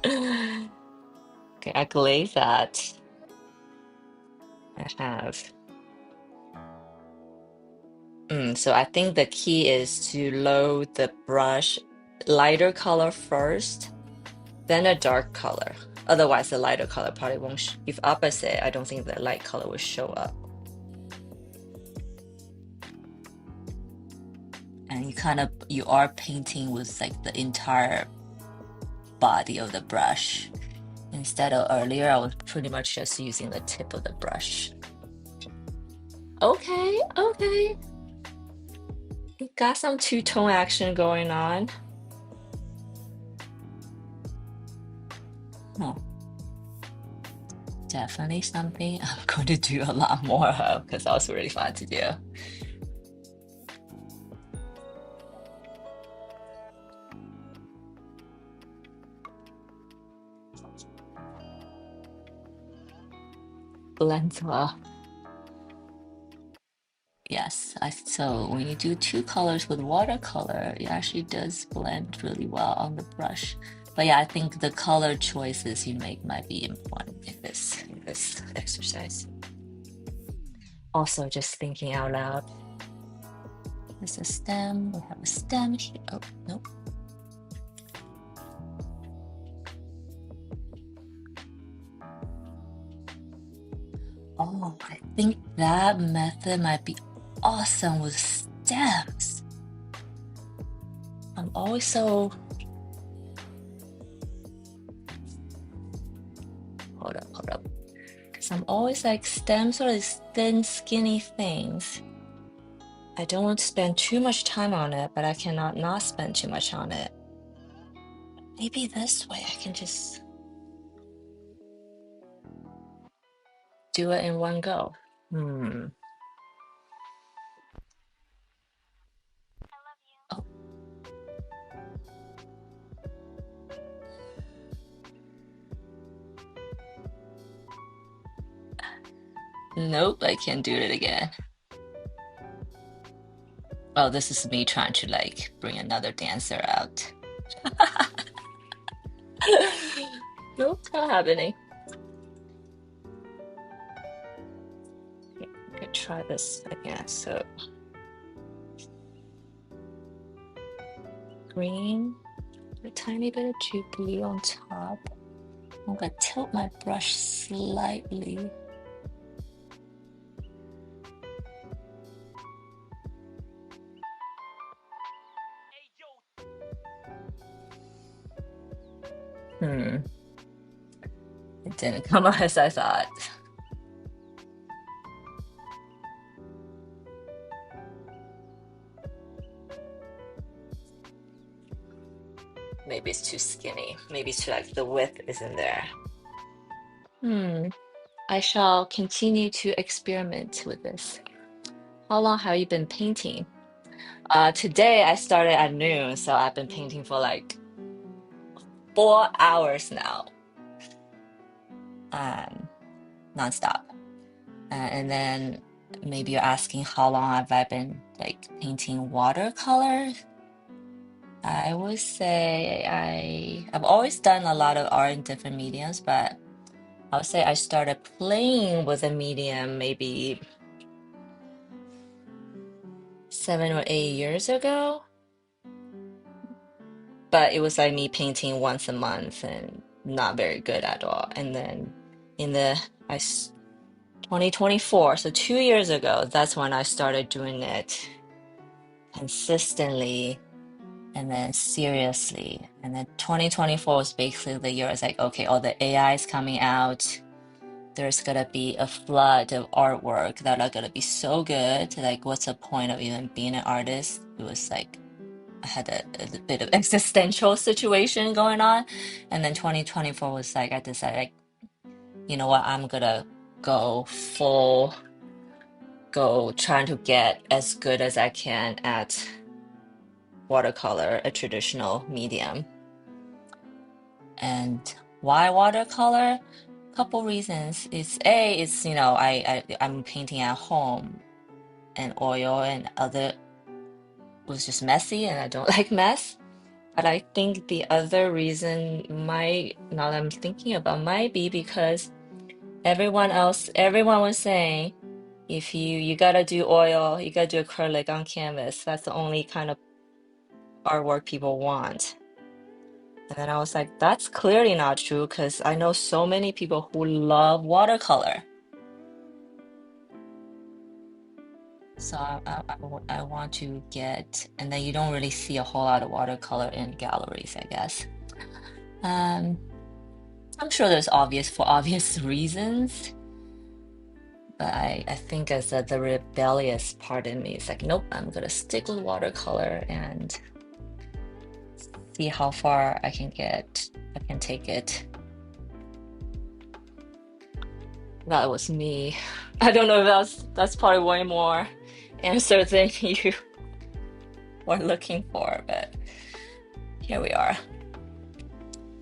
Okay, I glaze that. I have. So I think the key is to load the brush lighter color first, then a dark color. Otherwise, the lighter color probably won't. If opposite, I don't think the light color will show up. And you are painting with like the entire body of the brush. Instead of earlier, I was pretty much just using the tip of the brush. Okay, okay. Got some two-tone action going on. Oh, definitely something I'm going to do a lot more of because that was really fun to do. Blends well. Yes, so when you do two colors with watercolor, it actually does blend really well on the brush. But yeah, I think the color choices you make might be important in this exercise. Also, just thinking out loud. There's a stem. We have a stem here. Oh, nope. Oh, I think that method might be awesome with stems. I'm always so... Hold up. Because I'm always like, stems are these thin, skinny things. I don't want to spend too much time on it, but I cannot not spend too much on it. Maybe this way I can just do it in one go. Oh. Nope, I can't do it again. Oh, this is me trying to like bring another dancer out. Nope, not happening. Okay, I could try this again. So green, a tiny bit of blue on top. I'm gonna tilt my brush slightly. It didn't come out as I thought. Maybe it's too skinny. Maybe it's too like the width isn't there. I shall continue to experiment with this. How long have you been painting? Today I started at noon, so I've been painting for like 4 hours now. Nonstop. And then maybe you're asking how long have I been like painting watercolor? I would say I've always done a lot of art in different mediums, but I would say I started playing with a medium maybe 7 or 8 years ago. But it was like me painting once a month and not very good at all. And then in 2024, so 2 years ago, that's when I started doing it consistently and then seriously. And then 2024 was basically the year I was like, okay, all the AI is coming out. there's gonna be a flood of artwork that are gonna be so good. Like, what's the point of even being an artist? It was like I had a bit of existential situation going on. And then 2024 was like, I decided, like, you know what, I'm gonna go full, go trying to get as good as I can at watercolor, a traditional medium. And why watercolor? Couple reasons. It's I'm painting at home, and oil and other was just messy, and I don't like mess. But I think the other reason might, now that I'm thinking about, might be because everyone was saying, if you gotta do oil, you gotta do acrylic on canvas. That's the only kind of artwork people want. And then I was like, that's clearly not true because I know so many people who love watercolor. So I want to get, and then you don't really see a whole lot of watercolor in galleries, I guess. Um, I'm sure there's obvious reasons, but I think as the rebellious part in me is like, nope, I'm gonna stick with watercolor and see how far I can take it. That was me. I don't know if that's probably way more answer than you were looking for, but here we are.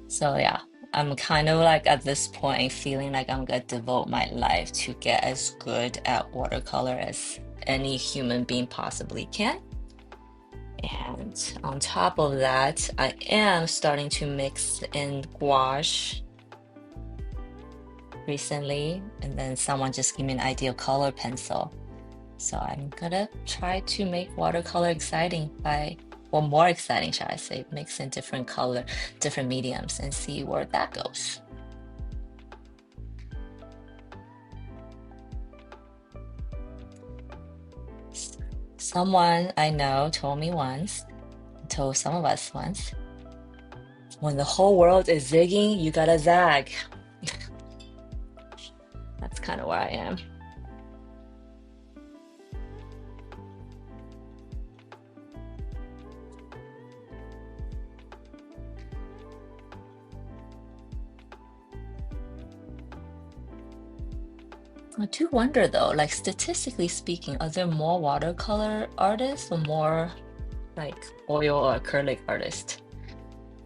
So yeah, I'm kind of like at this point feeling like I'm gonna devote my life to get as good at watercolor as any human being possibly can. And on top of that, I am starting to mix in gouache recently, and then someone just gave me an ideal color pencil. So I'm gonna try to make watercolor exciting more exciting, shall I say, mix in different different mediums and see where that goes. Someone I know told some of us once, when the whole world is zigging, you gotta zag. That's kind of where I am. I do wonder though, like statistically speaking, are there more watercolor artists or more like oil or acrylic artists?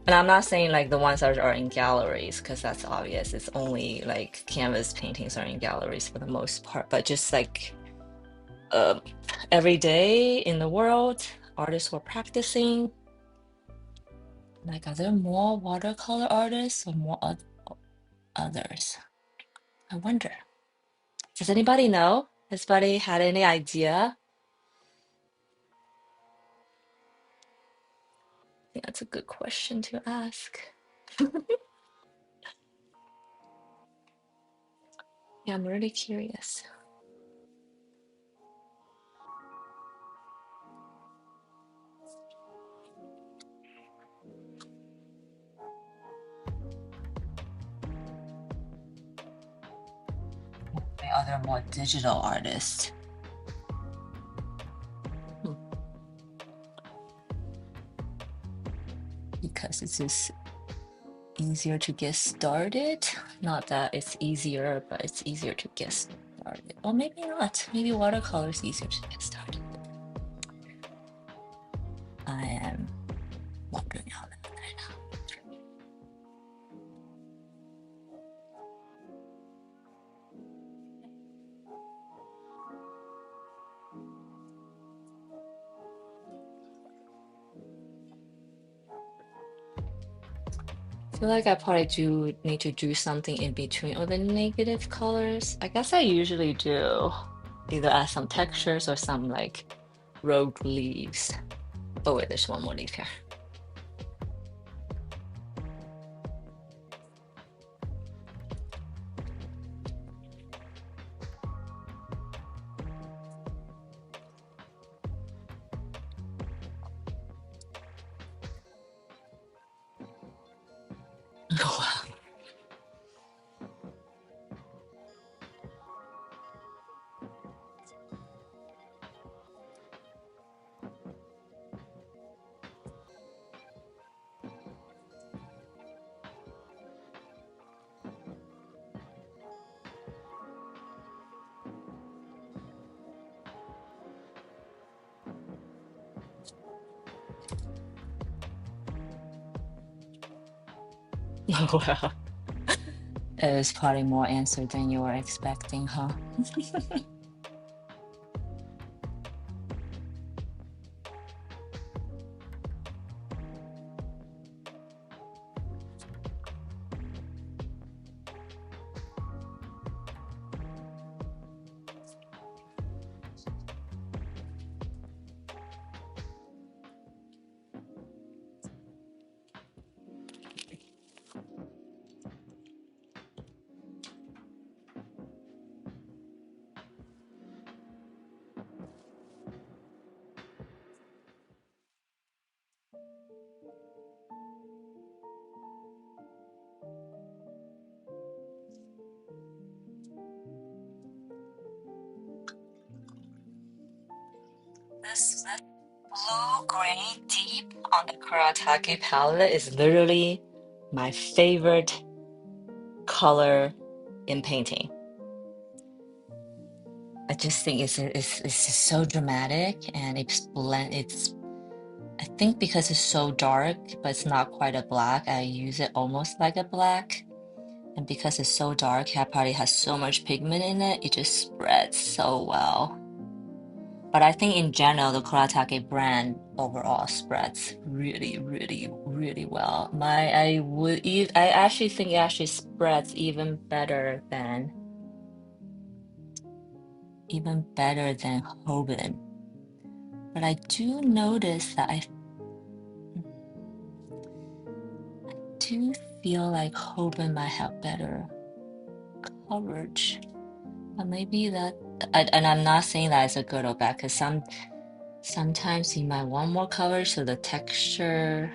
And I'm not saying like the ones that are in galleries, because that's obvious. It's only like canvas paintings are in galleries for the most part. But just like uh, every day in the world, artists who are practicing. Like, are there more watercolor artists or more others? I wonder. Does anybody know? Has anybody had any idea? I think that's a good question to ask. Yeah, I'm really curious. Maybe are there more digital artists? Hmm. Because it's just easier to get started. Not that it's easier, but it's easier to get started. Or maybe not. Maybe watercolor is easier to get started. I am wondering how that right now. I feel like I probably do need to do something in between all the negative colors. I guess I usually do. Either add some textures or some like rogue leaves. Oh wait, there's one more leaf here. Well, it was probably more answer than you were expecting, huh? This blue-gray deep on the Kuretake palette is literally my favorite color in painting. I just think it's just so dramatic and it's I think because it's so dark, but it's not quite a black, I use it almost like a black. And because it's so dark, Cat Party has so much pigment in it, it just spreads so well. But I think in general, the Kuretake brand overall spreads really, really, really well. I actually think it actually spreads even better than Hoban. But I do notice that I do feel like Hoban might have better coverage. But maybe and I'm not saying that it's a good or bad, because sometimes you might want more coverage so the texture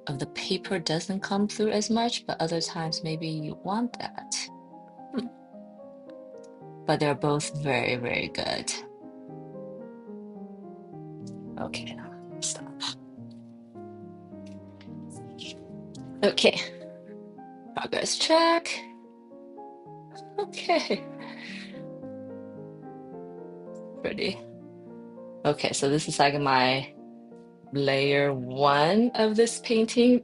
of the paper doesn't come through as much, but other times maybe you want that. Hmm. But they're both very, very good. Okay, stop. Okay, progress check. Okay, pretty. Okay, so this is like my layer one of this painting.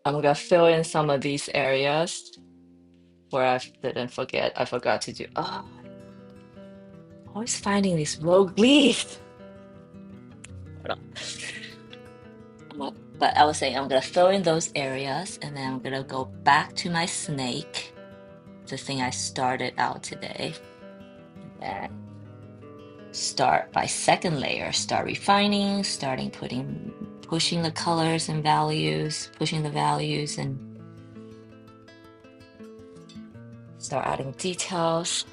I'm gonna fill in some of these areas where I forgot to do. Oh, always finding these rogue leaves. Hold on. But I was saying I'm gonna fill in those areas and then I'm gonna go back to my snake, the thing I started out today. And start by second layer, start refining, pushing the colors and values, pushing the values and start adding details.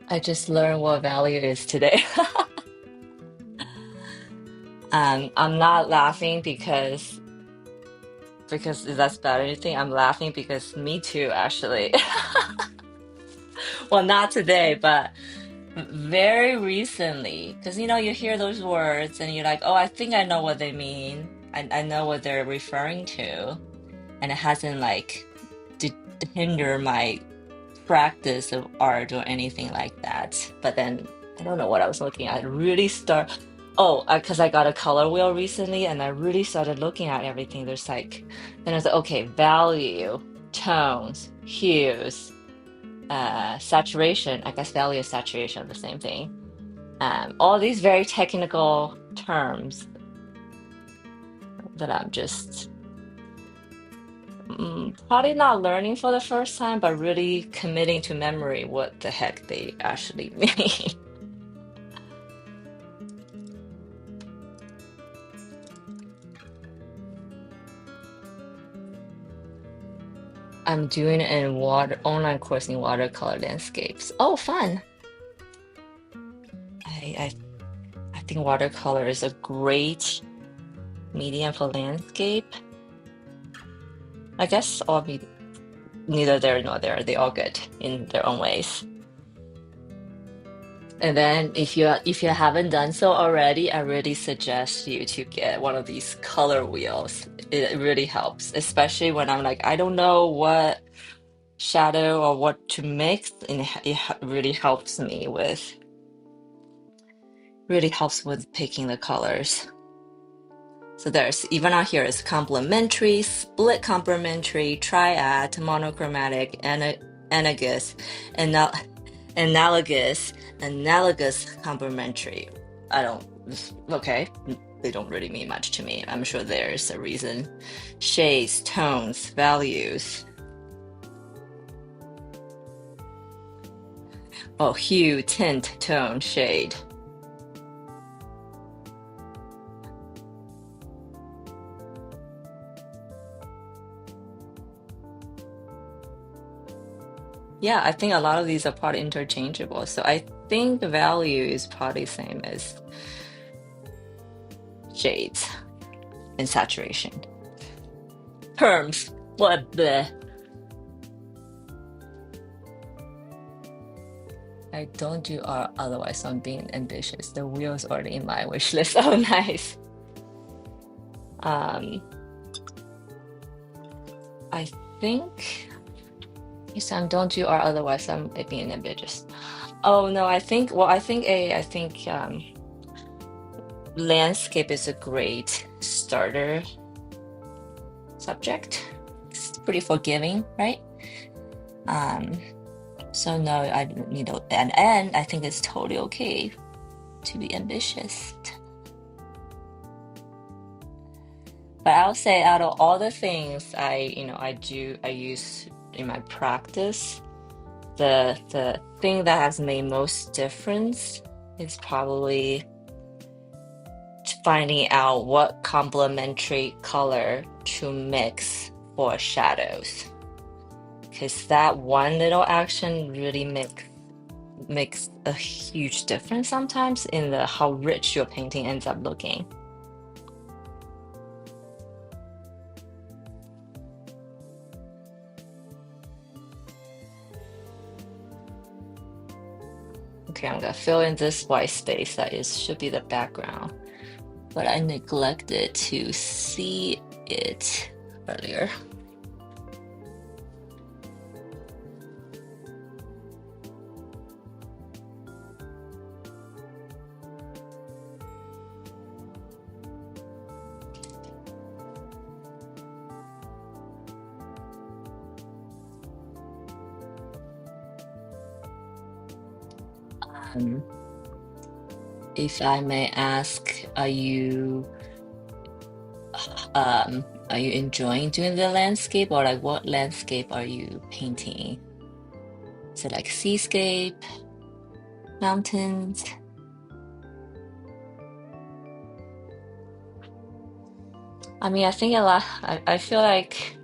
I just learned what value is today. I'm not laughing because that's bad or anything. I'm laughing because me too, actually. Well, not today, but very recently. Because you hear those words and you're like, oh, I think I know what they mean. I know what they're referring to. And it hasn't like to hinder my practice of art or anything like that. But then I don't know what I was looking at. Oh, because I got a color wheel recently, and I really started looking at everything. Then I was like, okay, value, tones, hues, saturation. I guess value and saturation are the same thing. All these very technical terms that I'm just probably not learning for the first time, but really committing to memory what the heck they actually mean. I'm doing an online course in watercolor landscapes. Oh, fun. I I think watercolor is a great medium for landscape. I guess all neither there nor there. They're all good in their own ways. And then if you haven't done so already, I really suggest you to get one of these color wheels. It really helps, especially when I'm like, I don't know what shadow or what to mix, and really helps with picking the colors. So there's even on here is complementary, split complementary, triad, monochromatic, analogous, ana- analogous, analogous complementary. I don't, okay, they don't really mean much to me. I'm sure there's a reason. Shades, tones, values. Oh, hue, tint, tone, shade. Yeah, I think a lot of these are probably interchangeable. So I think the value is probably same as shades and saturation. Terms. What the? I don't do art otherwise I'm being ambitious. The wheel's already in my wish list. Oh, nice. Um, I think yes, I don't do art otherwise I'm being ambitious. Oh no, I think landscape is a great starter subject. It's pretty forgiving, right? Um, so no, I don't need to, and I think it's totally okay to be ambitious. But I'll say out of all the things I use in my practice, the thing that has made most difference is probably finding out what complementary color to mix for shadows. Because that one little action really makes a huge difference sometimes in the how rich your painting ends up looking. Okay, I'm gonna fill in this white space that should be the background, but I neglected to see it earlier. Um, if I may ask, are you enjoying doing the landscape, or like what landscape are you painting? Is it like seascape, mountains? I mean, I think a lot. I feel like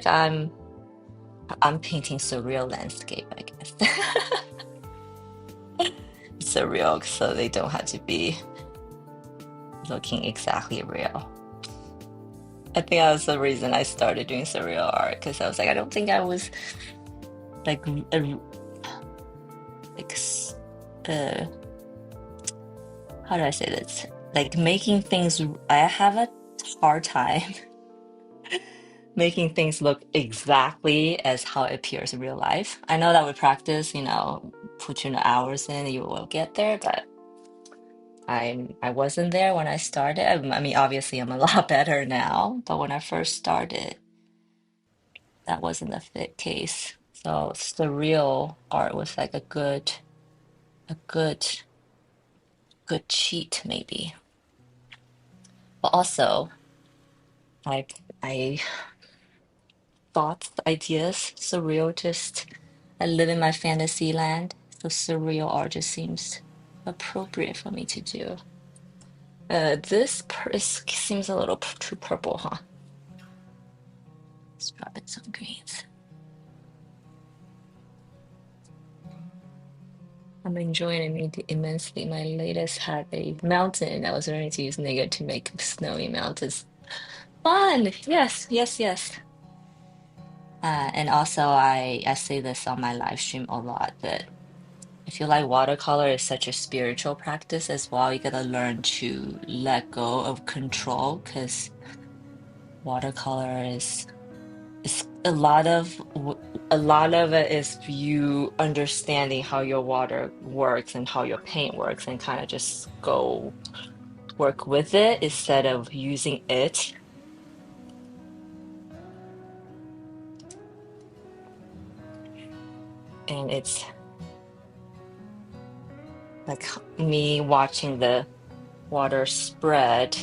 I'm painting surreal landscape, I guess. Surreal, so they don't have to be looking exactly real. I think that was the reason I started doing surreal art because I was like, I don't think I was like like how do I say this? Like making things. I have a hard time making things look exactly as how it appears in real life. I know that with practice, put your hours in, you will get there, but I wasn't there when I started. I mean, obviously, I'm a lot better now, but when I first started, that wasn't the fit case. So surreal art was like a good cheat, maybe. But also, I thoughts, ideas, surreal. Just I live in my fantasy land, so surreal art just seems appropriate for me to do. This seems a little too purple, huh? Let's drop in some greens. I'm enjoying it immensely. My latest had a mountain. I was learning to use Nigga to make snowy mountains. Fun! Yes, yes, yes. And also, I say this on my live stream a lot that I feel like watercolor is such a spiritual practice as well. You gotta learn to let go of control because watercolor is a lot of it is you understanding how your water works and how your paint works and kind of just go work with it instead of using it. And it's like me watching the water spread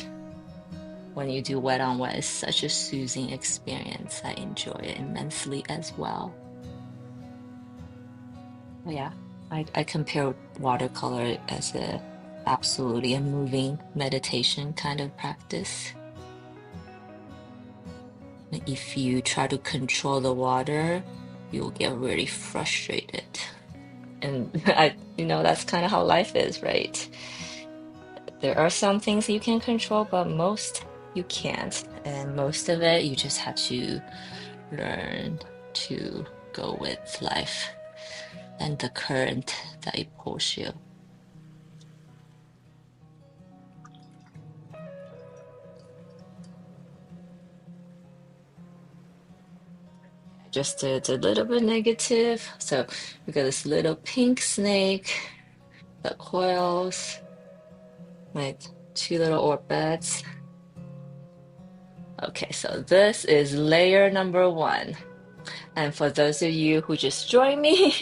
when you do wet on wet is such a soothing experience. I enjoy it immensely as well. But yeah, I compare watercolor as a absolutely a moving meditation kind of practice. If you try to control the water, you'll get really frustrated. And that's kind of how life is, right? There are some things you can control, but most you can't. And most of it, you just have to learn to go with life and the current that it pulls you. Just did a little bit negative. So we got this little pink snake, the coils, like two little orbits. Okay, so this is layer number one. And for those of you who just joined me,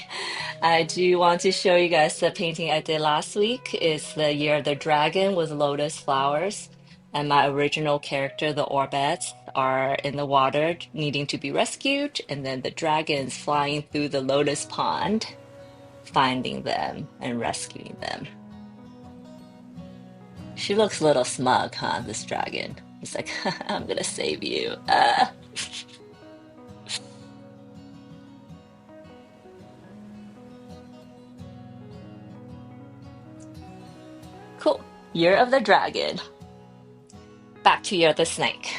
I do want to show you guys the painting I did last week. It's the Year of the Dragon with lotus flowers. And my original character, the Orbets, are in the water needing to be rescued. And then the dragons flying through the lotus pond, finding them and rescuing them. She looks a little smug, huh, this dragon? It's like, I'm gonna save you. Cool. Year of the Dragon. Back to Year of the Snake.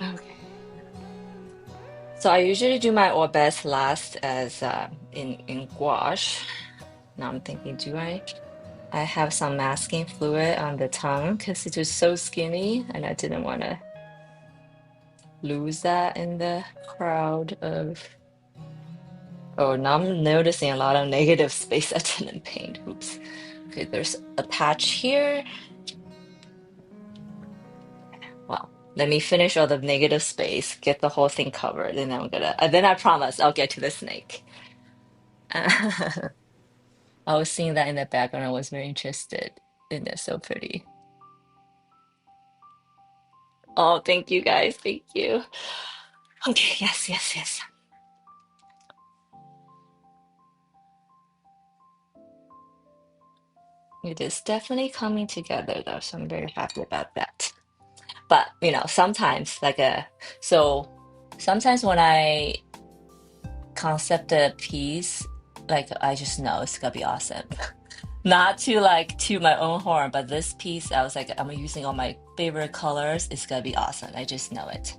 Okay. So I usually do my orbits last as in gouache. Now I'm thinking, do I have some masking fluid on the tongue because it was so skinny and I didn't want to lose that in the crowd of. Oh, now I'm noticing a lot of negative space I didn't paint. Oops. Okay, there's a patch here. Well, let me finish all the negative space, get the whole thing covered, and then I promise I'll get to the snake. I was seeing that in the background. I was very interested in it. So pretty. Oh, thank you guys. Thank you. Okay, yes, yes, yes. It is definitely coming together though, so I'm very happy about that. But sometimes so sometimes when I concept a piece, like I just know it's gonna be awesome. Not to like to my own horn, but this piece, I was like, I'm using all my favorite colors. It's gonna be awesome. I just know it.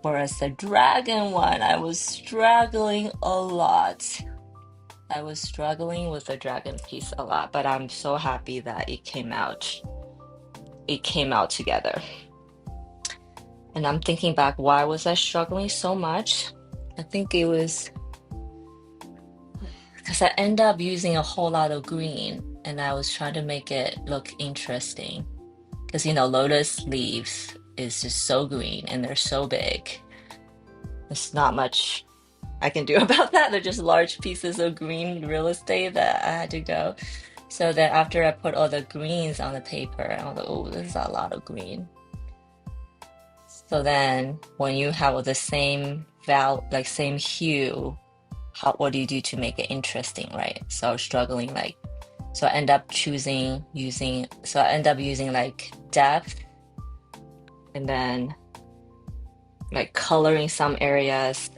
Whereas the dragon one, I was struggling a lot. I was struggling with the dragon piece a lot, but I'm so happy that it came out. It came out together. And I'm thinking back, why was I struggling so much? I think it was because I end up using a whole lot of green and I was trying to make it look interesting. Because lotus leaves is just so green and they're so big. There's not much I can do about that. They're just large pieces of green real estate that I had to go. So then after I put all the greens on the paper, I was like, oh, this is a lot of green. So then when you have the same same hue, what do you do to make it interesting, right? So I was struggling like So I end up using like depth and then like coloring some areas,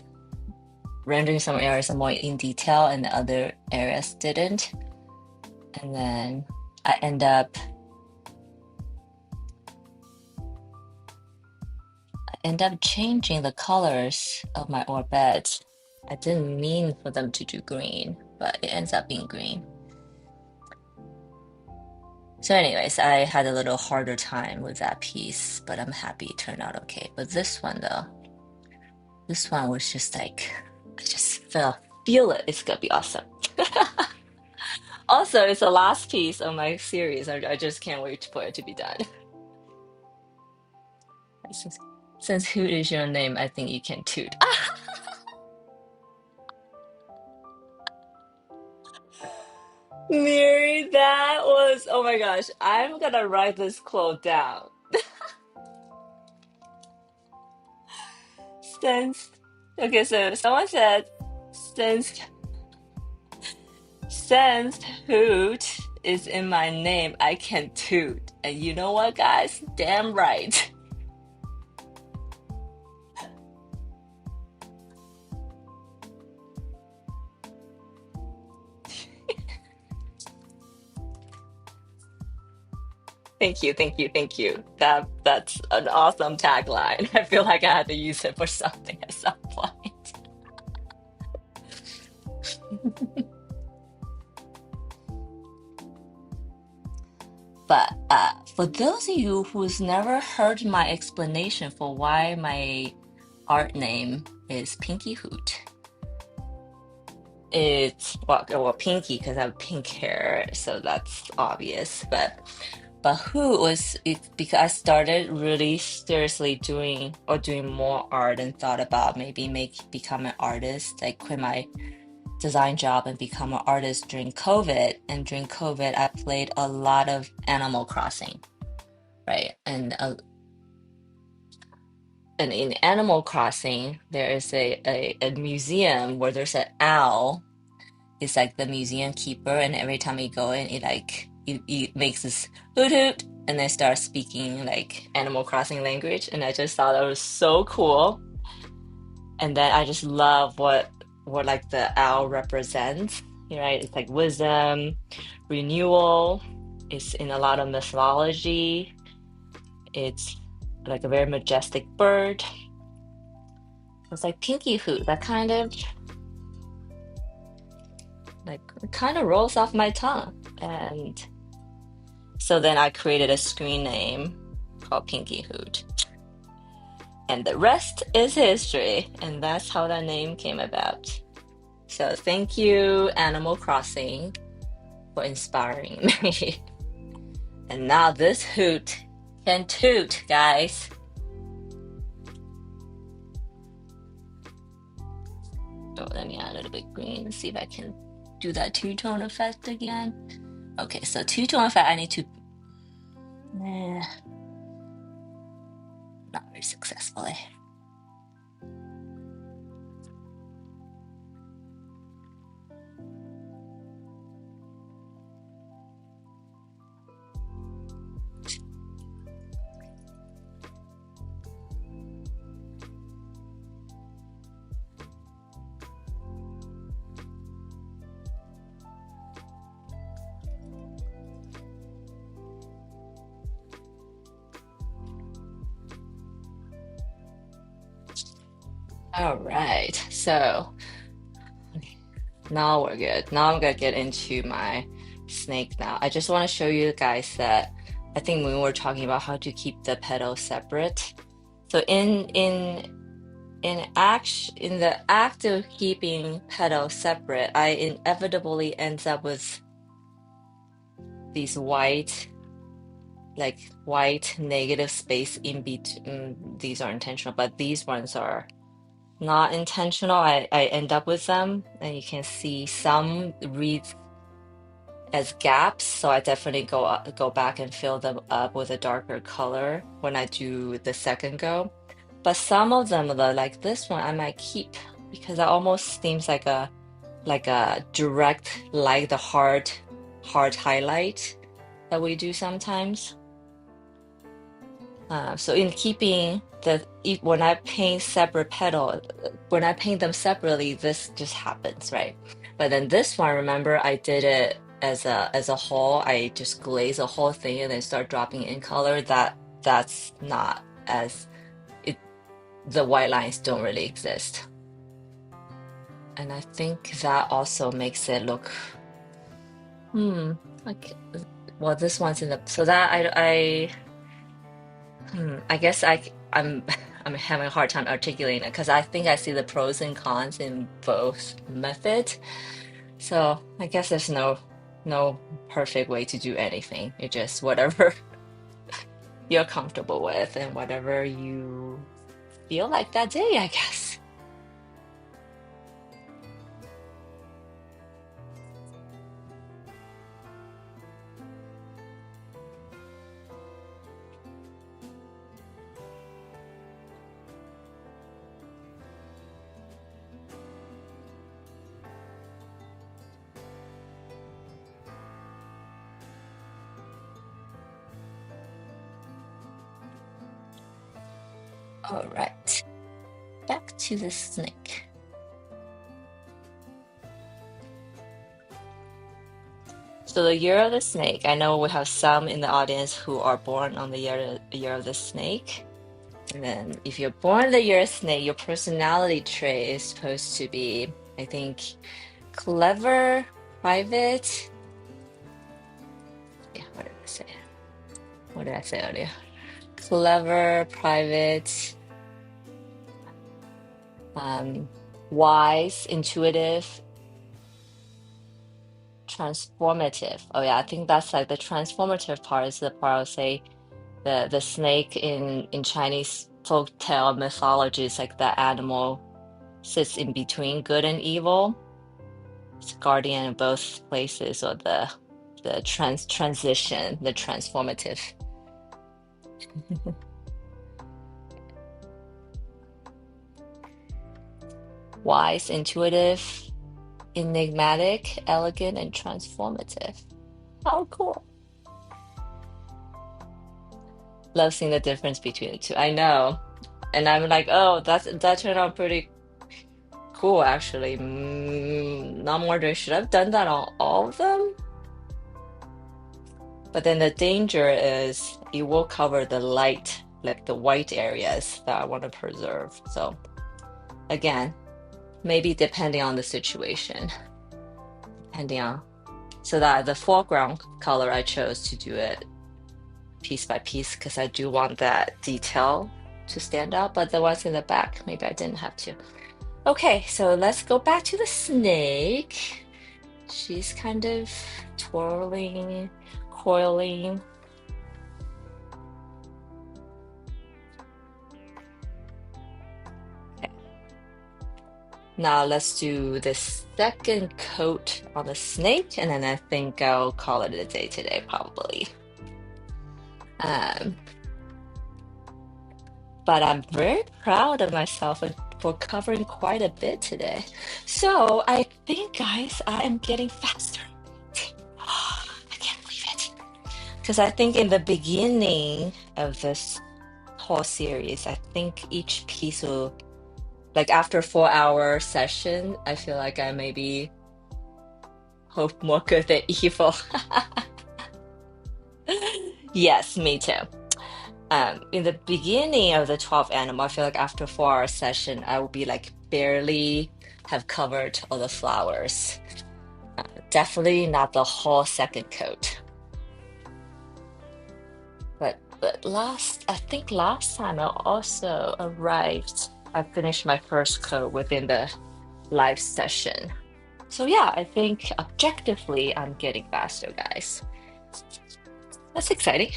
rendering some areas more in detail and the other areas didn't. And then I end up changing the colors of my orbits. I didn't mean for them to do green, but it ends up being green. So anyways, I had a little harder time with that piece, but I'm happy it turned out okay. But this one though, this one was just like, I just feel it. It's gonna be awesome. Also, it's the last piece of my series. I just can't wait for it to be done. Since, since Hoot is your name, I think you can toot. Mary, that was, oh my gosh, I'm gonna write this quote down. Since, okay, so someone said, since, since Hoot is in my name, I can toot. And you know what, guys? Damn right. Thank you, thank you, thank you. That's an awesome tagline. I feel like I had to use it for something at some point. But for those of you who's never heard my explanation for why my art name is Pinky Hoot, it's well Pinky because I have pink hair, so that's obvious. But Hoot was because I started really seriously doing more art and thought about maybe become an artist. I quit my design job and become an artist during COVID. And during COVID, I played a lot of Animal Crossing, right? And in Animal Crossing, there is a museum where there's an owl. It's like the museum keeper, and every time you go in, it makes this hoot hoot, and then starts speaking like Animal Crossing language. And I just thought that was so cool. And then I just love what like the owl represents, right? It's like wisdom, renewal. It's in a lot of mythology. It's like a very majestic bird. It's like Pinky Hoot, that kind of rolls off my tongue. And so then I created a screen name called Pinky Hoot. And the rest is history. And that's how that name came about. So thank you, Animal Crossing, for inspiring me. And now this hoot can toot, guys. So let me add a little bit green and see if I can do that two-tone effect again. Okay, so two-tone effect, I need to... not very successfully. All right, so now we're good. Now I'm gonna get into my snake now. I just want to show you guys that I think when we were talking about how to keep the petals separate. So in the act of keeping petals separate, I inevitably ends up with these white negative space in between. These are intentional, but these ones are not intentional. I end up with them, and you can see some read as gaps. So I definitely go back and fill them up with a darker color when I do the second go. But some of them, though, like this one, I might keep because it almost seems like a direct, like the hard highlight that we do sometimes. So in keeping when I paint separate petal, when I paint them separately, this just happens, right? But then this one, remember, I did it as a whole. I just glaze the whole thing and then start dropping in color. That's not as it. The white lines don't really exist, and I think that also makes it look like well, this one's in the so that I guess I'm I'm having a hard time articulating it because I think I see the pros and cons in both methods. So I guess there's no perfect way to do anything. It just whatever you're comfortable with and whatever you feel like that day, I guess. All right, back to the snake. So the year of the snake, I know we have some in the audience who are born on the year of the snake. And then if you're born the year of snake, your personality trait is supposed to be, I think, clever, private. Yeah, what did I say? What did I say earlier? Clever, private, um, wise, intuitive, transformative. Oh yeah, I think that's like the transformative part is the part I'll say the snake in Chinese folk tale mythology is like the animal sits in between good and evil. It's guardian of both places or the transition, the transformative. Wise, intuitive, enigmatic, elegant, and transformative. How cool. Love seeing the difference between the two. I know. And I'm like, oh, that turned out pretty cool actually. Not more than should I've done that on all of them? But then the danger is it will cover the light, like the white areas that I want to preserve. So again, maybe depending on the situation, depending on so that the foreground color I chose to do it piece by piece because I do want that detail to stand out, but the ones in the back, maybe I didn't have to. Okay, so let's go back to the snake. She's kind of twirling, coiling. Okay. Now let's do the second coat on the snake, and then I think I'll call it a day today, probably. Um, but I'm very proud of myself for covering quite a bit today. So I think, guys, I am getting faster. I can't believe it. Because I think in the beginning of this whole series, I think each piece will, like after 4 hour session, I feel like I maybe hope more good than evil. Yes, me too. In the beginning of the 12th animal, I feel like after 4 hour session, I will be like barely have covered all the flowers. Definitely not the whole second coat. But I think last time I also arrived. I finished my first coat within the live session. So yeah, I think objectively I'm getting faster, guys. That's exciting.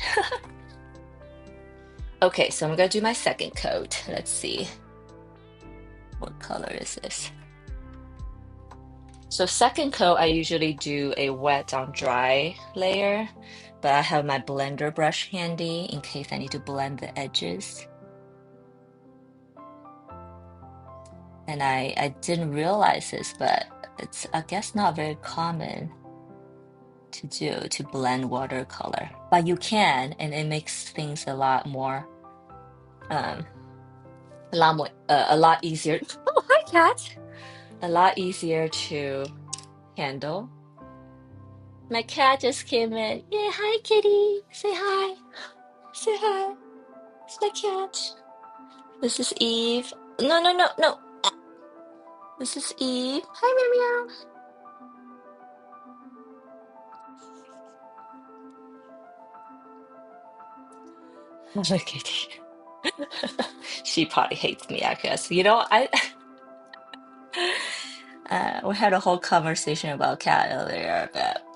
Okay, so I'm gonna do my second coat. Let's see. What color is this? So second coat, I usually do a wet on dry layer, but I have my blender brush handy in case I need to blend the edges. And I didn't realize this, but it's I guess not very common to do to blend watercolor, but you can, and it makes things um, a lot easier. Oh, hi, cat. A lot easier to handle. My cat just came in. Yeah, hi, kitty. Say hi. Say hi. It's my cat. This is Eve. No, no, no, no. This is Eve. Hi, meow meow. Look, kitty. She probably hates me, I guess. We had a whole conversation about cat earlier,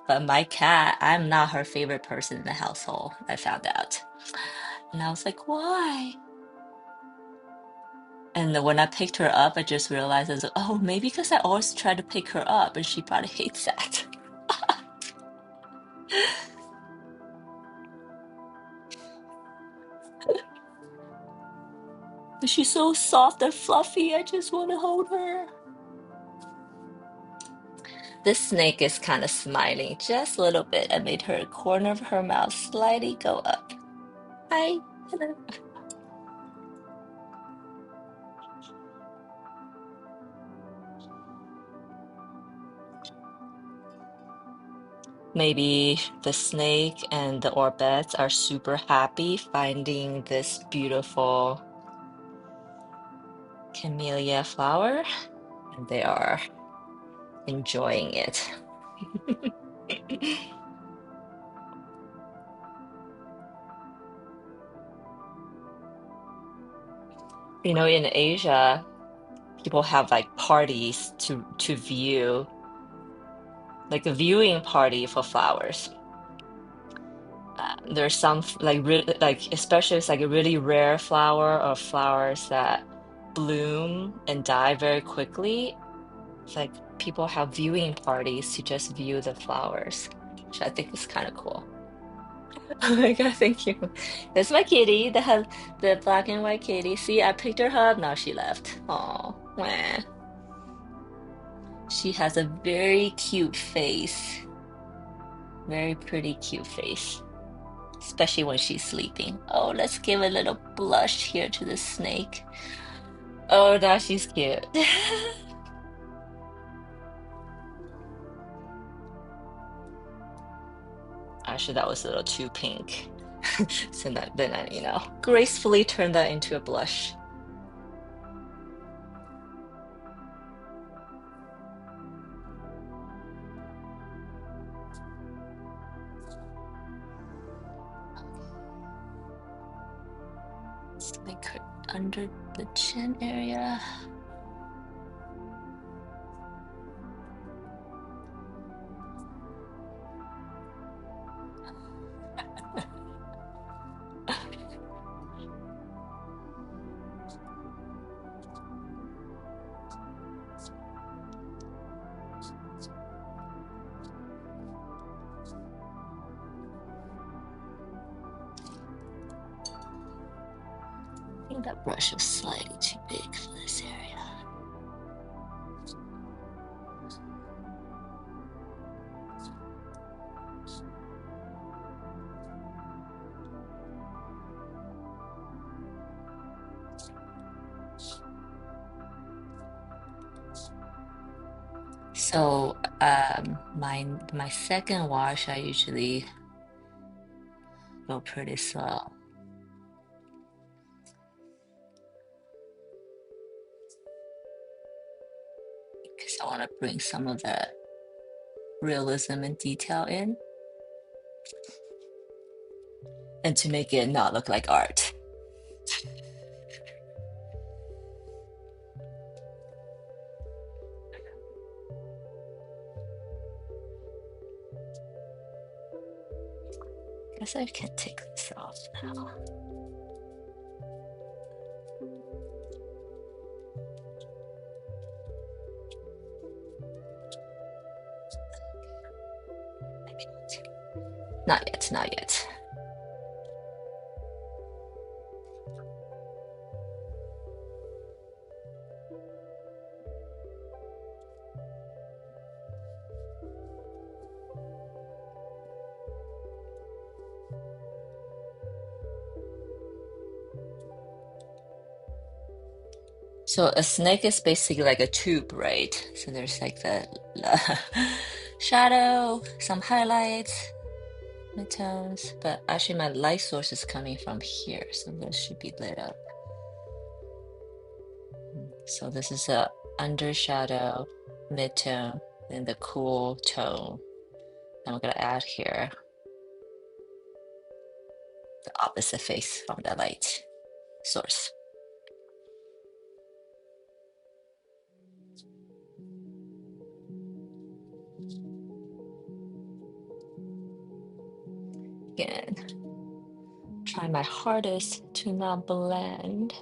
but my cat, I'm not her favorite person in the household. I found out, and I was like, why? And then when I picked her up, I just realized I was like, oh, maybe because I always try to pick her up, and she probably hates that. But she's so soft and fluffy. I just want to hold her. This snake is kind of smiling just a little bit. I made her corner of her mouth slightly go up. Hi. Hello. Maybe the snake and the orbits are super happy finding this beautiful camellia flower, and they are enjoying it. In Asia, people have like parties to view, like a viewing party for flowers. There's some like especially if it's like a really rare flower or flowers that bloom and die very quickly. It's like people have viewing parties to just view the flowers, which I think is kind of cool. Oh my God, thank you. That's my kitty, the black and white kitty. See, I picked her up, now she left. Oh, she has a very cute face. Very pretty, cute face. Especially when she's sleeping. Oh, let's give a little blush here to the snake. Oh, now she's cute. Actually, that was a little too pink. So then I gracefully turned that into a blush. Let's make her under the chin area. I think that brush was slightly too big for this area. So my second wash, I usually go pretty slow because I want to bring some of the realism and detail in, and to make it not look like art. Guess I can take this off now. Maybe not yet, not yet. So a snake is basically like a tube, right? So there's like the shadow, some highlights, midtones, but actually my light source is coming from here, so this should be lit up. So this is a under shadow, midtone, and the cool tone. I'm gonna add here the opposite face from the light source. Again, try my hardest to not blend.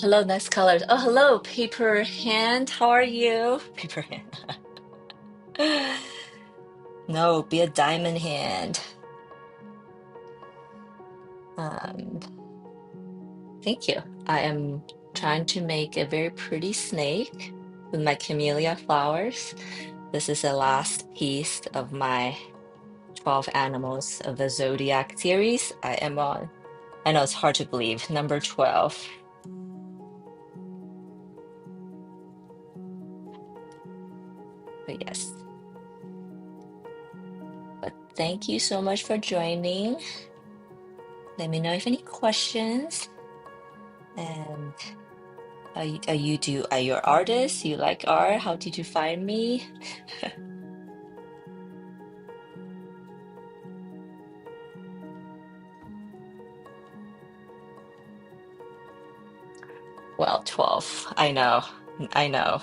Hello, nice colors. Oh, hello, paper hand. How are you? Paper hand. No, be a diamond hand. Um, thank you. I am trying to make a very pretty snake with my camellia flowers. This is the last piece of my 12 animals of the zodiac series. I am on, I know it's hard to believe, number 12. But yes, but thank you so much for joining. Let me know if any questions. And are you an artist? You like art? How did you find me? Well, 12. I know. I know.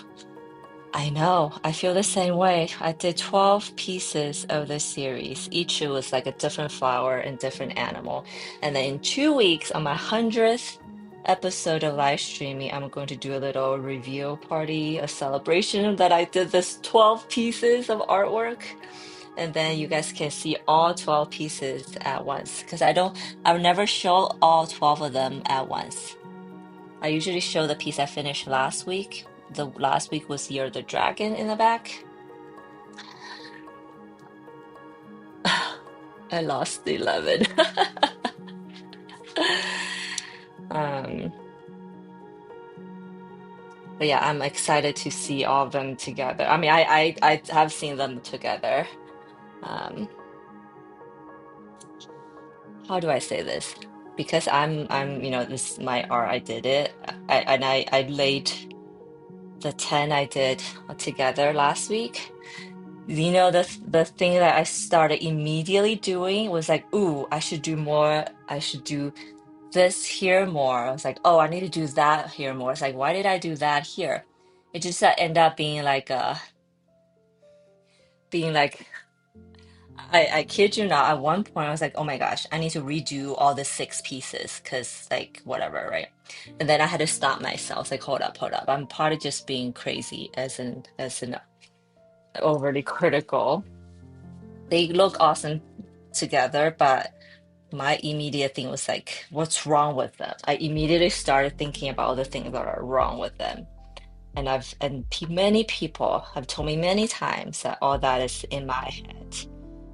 I know. I feel the same way. I did 12 pieces of this series. Each was like a different flower and different animal. And then in 2 weeks, on my 100th episode of live streaming, I'm going to do a little reveal party, a celebration that I did this 12 pieces of artwork. And then you guys can see all 12 pieces at once. Because I've never show all 12 of them at once. I usually show the piece I finished last week. The last week was Year of the Dragon in the back. I lost 11. um, but yeah, I'm excited to see all of them together. I mean, I have seen them together. Um, how do I say this? Because this is my art. I did it. I laid the 10 I did together last week. You know, the thing that I started immediately doing was like, ooh, I should do more. I should do this here more. I was like, oh, I need to do that here more. It's like, why did I do that here? It just ended up being like, I kid you not, at one point I was like, oh my gosh, I need to redo all the 6 pieces because like whatever, right? And then I had to stop myself, like, hold up, hold up. I'm probably just being crazy as an overly critical. They look awesome together, but my immediate thing was like, what's wrong with them? I immediately started thinking about all the things that are wrong with them. Many people have told me many times that all that is in my head.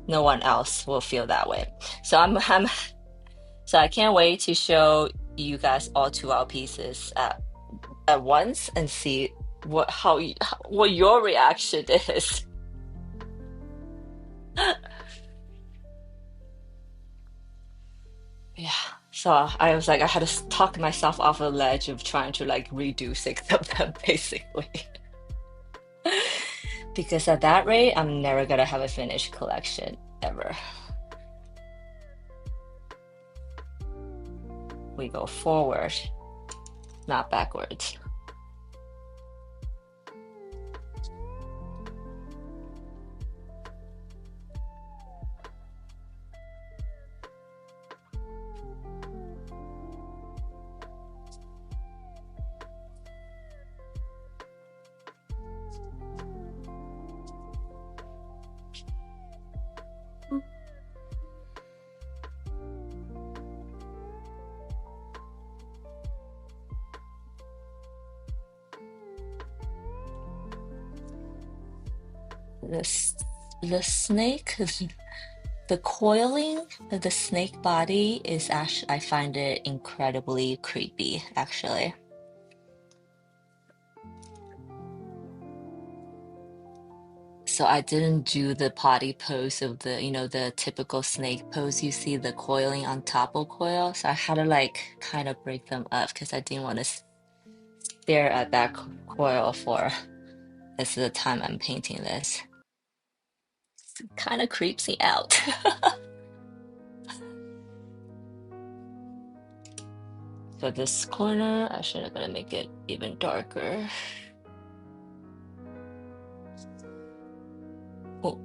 No one else will feel that way. So so I can't wait to show you guys all 2 hour pieces at once and see what your reaction is. Yeah. So I was like, I had to talk myself off a ledge of trying to like redo 6 of them, basically. Because at that rate, I'm never gonna have a finished collection ever. We go forward, not backwards. this the snake, the coiling of the snake body is actually, I find it incredibly creepy, actually. So I didn't do the potty pose of the, the typical snake pose you see, the coiling on top of coil. So I had to like kind of break them up because I didn't want to stare at that coil for this is the time I'm painting this. It kind of creeps me out. For this corner, actually I'm gonna make it even darker. Oh,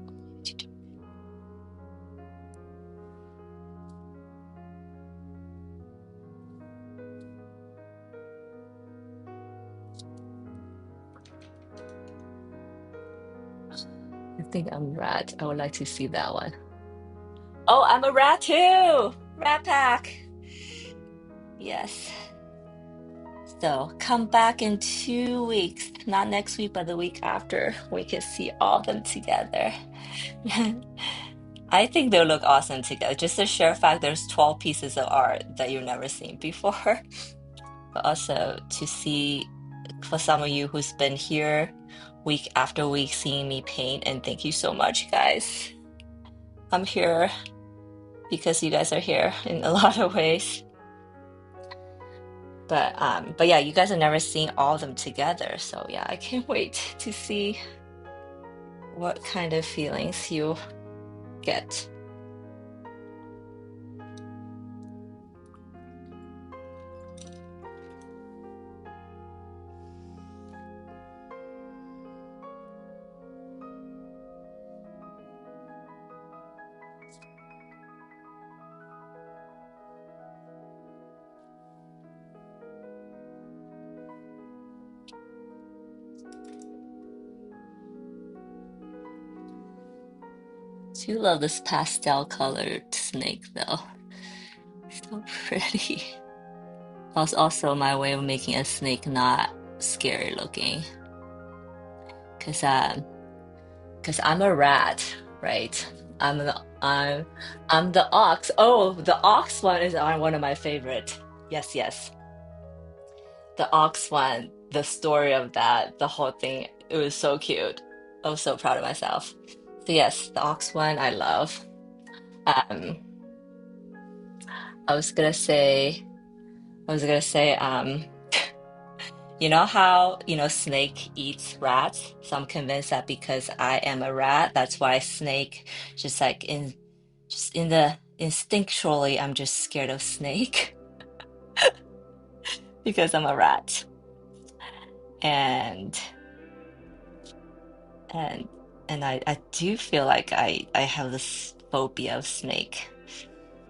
I think I'm rat. I would like to see that one. Oh, I'm a rat too! Rat pack! Yes. So come back in 2 weeks, not next week, but the week after. We can see all of them together. I think they'll look awesome together. Just the sheer fact there's 12 pieces of art that you've never seen before. But also to see for some of you who's been here week after week seeing me paint, and thank you so much, guys. I'm here because you guys are here in a lot of ways. But yeah, you guys have never seen all of them together, so yeah, I can't wait to see what kind of feelings you get. Do love this pastel colored snake though. So pretty. That's also my way of making a snake not scary looking. Cause I'm a rat, right? I'm the ox. Oh, the ox one is one of my favorite. Yes, yes. The ox one, the story of that, the whole thing, it was so cute. I was so proud of myself. So yes, the ox one I love. Um, I was gonna say, I was gonna say, you know how, snake eats rats? So I'm convinced that because I am a rat, that's why snake just like in the instinctually, I'm just scared of snake because I'm a rat. And and and I do feel like I have this phobia of snake.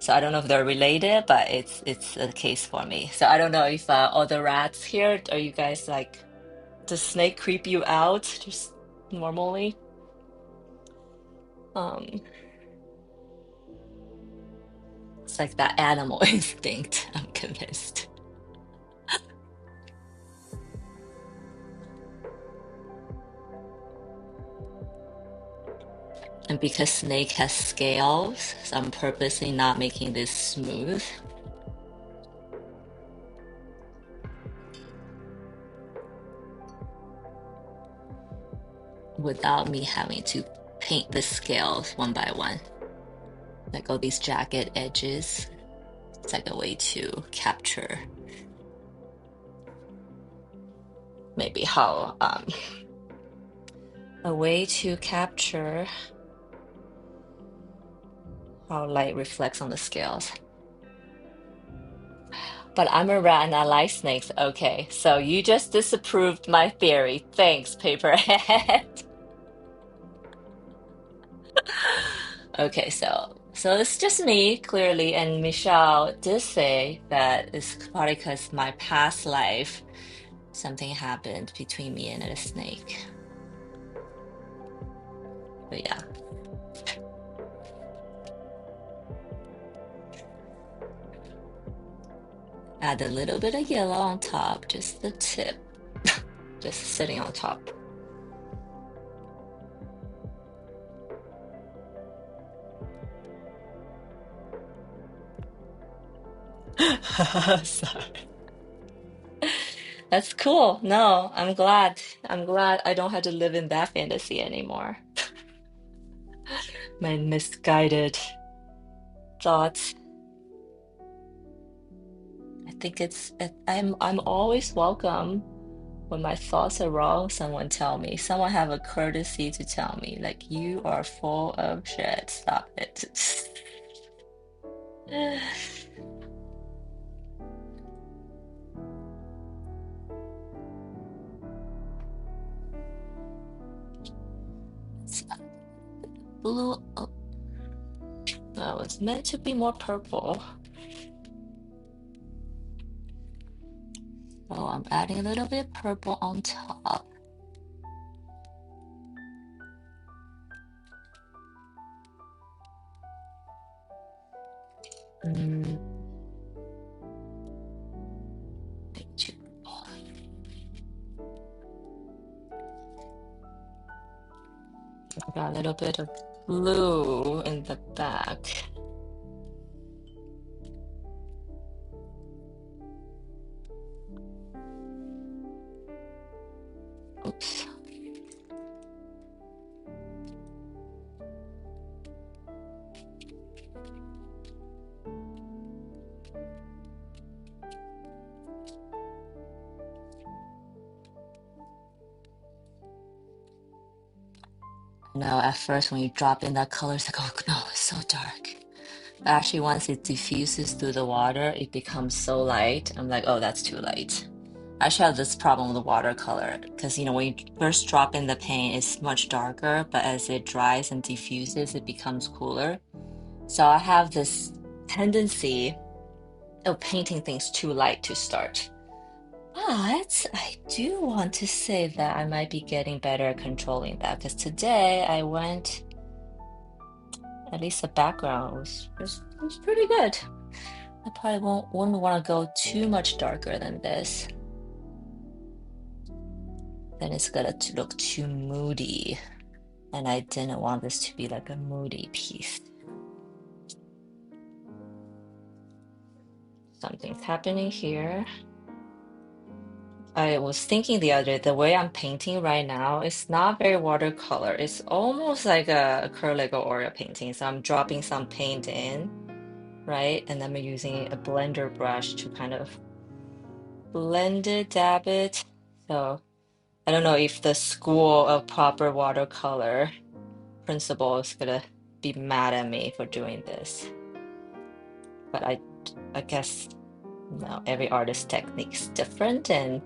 So I don't know if they're related, but it's a case for me. So I don't know if all the rats here, are you guys like, does snake creep you out just normally? Um, it's like that animal instinct, I'm convinced. And because snake has scales, so I'm purposely not making this smooth without me having to paint the scales one by one. Like all these jagged edges. It's like a way to capture maybe how a way to capture how light reflects on the scales. But I'm a rat and I like snakes. Okay, so you just disapproved my theory. Thanks, Paperhead. Okay, so it's just me, clearly, and Michelle did say that it's probably because my past life, something happened between me and a snake. But yeah. Add a little bit of yellow on top, just the tip, just sitting on top. Sorry. That's cool. No, I'm glad. I'm glad I don't have to live in that fantasy anymore. My misguided thoughts. I think I'm always welcome when my thoughts are wrong. Someone tell me. Someone have a courtesy to tell me, like, you are full of shit. Stop it. It's blue. Oh, no, it's meant to be more purple. So I'm adding a little bit purple on top. Mm, bit too purple. I got a little bit of blue in the back. Oops. No, at first when you drop in that color, it's like, oh no, it's so dark. But actually, once it diffuses through the water, it becomes so light. I'm like, oh, that's too light. I actually have this problem with watercolor because, when you first drop in the paint, it's much darker, but as it dries and diffuses, it becomes cooler. So I have this tendency of painting things too light to start. But I do want to say that I might be getting better at controlling that because today I went, at least the background was pretty good. I probably wouldn't want to go too much darker than this. Then it's gonna look too moody. And I didn't want this to be like a moody piece. Something's happening here. I was thinking the other day, the way I'm painting right now is not very watercolor. It's almost like a acrylic or oil painting. So I'm dropping some paint in, right? And then I'm using a blender brush to kind of blend it, dab it. So I don't know if the school of proper watercolor principal is gonna be mad at me for doing this. But I guess no, every artist technique's different, and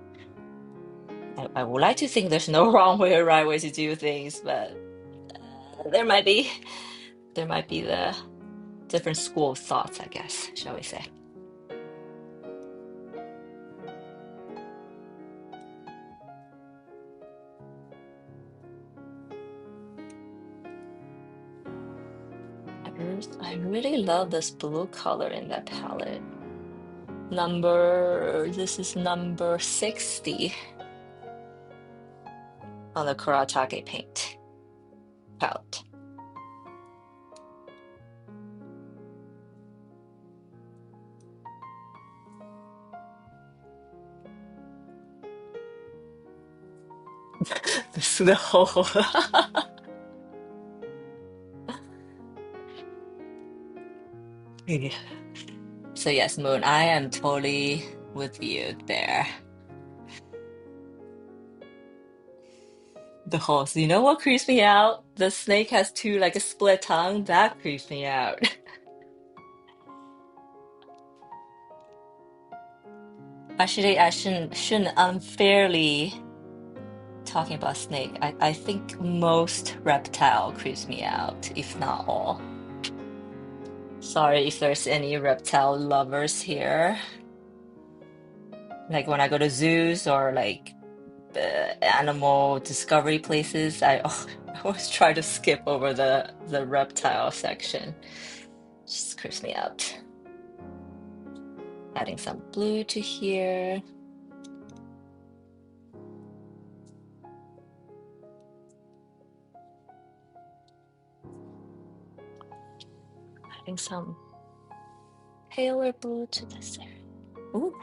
I would like to think there's no wrong way or right way to do things, but there might be the different school of thoughts, I guess, shall we say. I really love this blue color in that palette. This is number 60 on the Kuratake paint palette. This is the whole. Yeah. So yes, Moon, I am totally with you there. The horse. You know what creeps me out? The snake has two like a split tongue. That creeps me out. Actually, I shouldn't unfairly talking about snake. I think most reptile creeps me out, if not all. Sorry if there's any reptile lovers here. Like when I go to zoos or like animal discovery places, I always try to skip over the reptile section. Just creeps me out. Adding some blue to here. Adding some paler blue to this area. Ooh,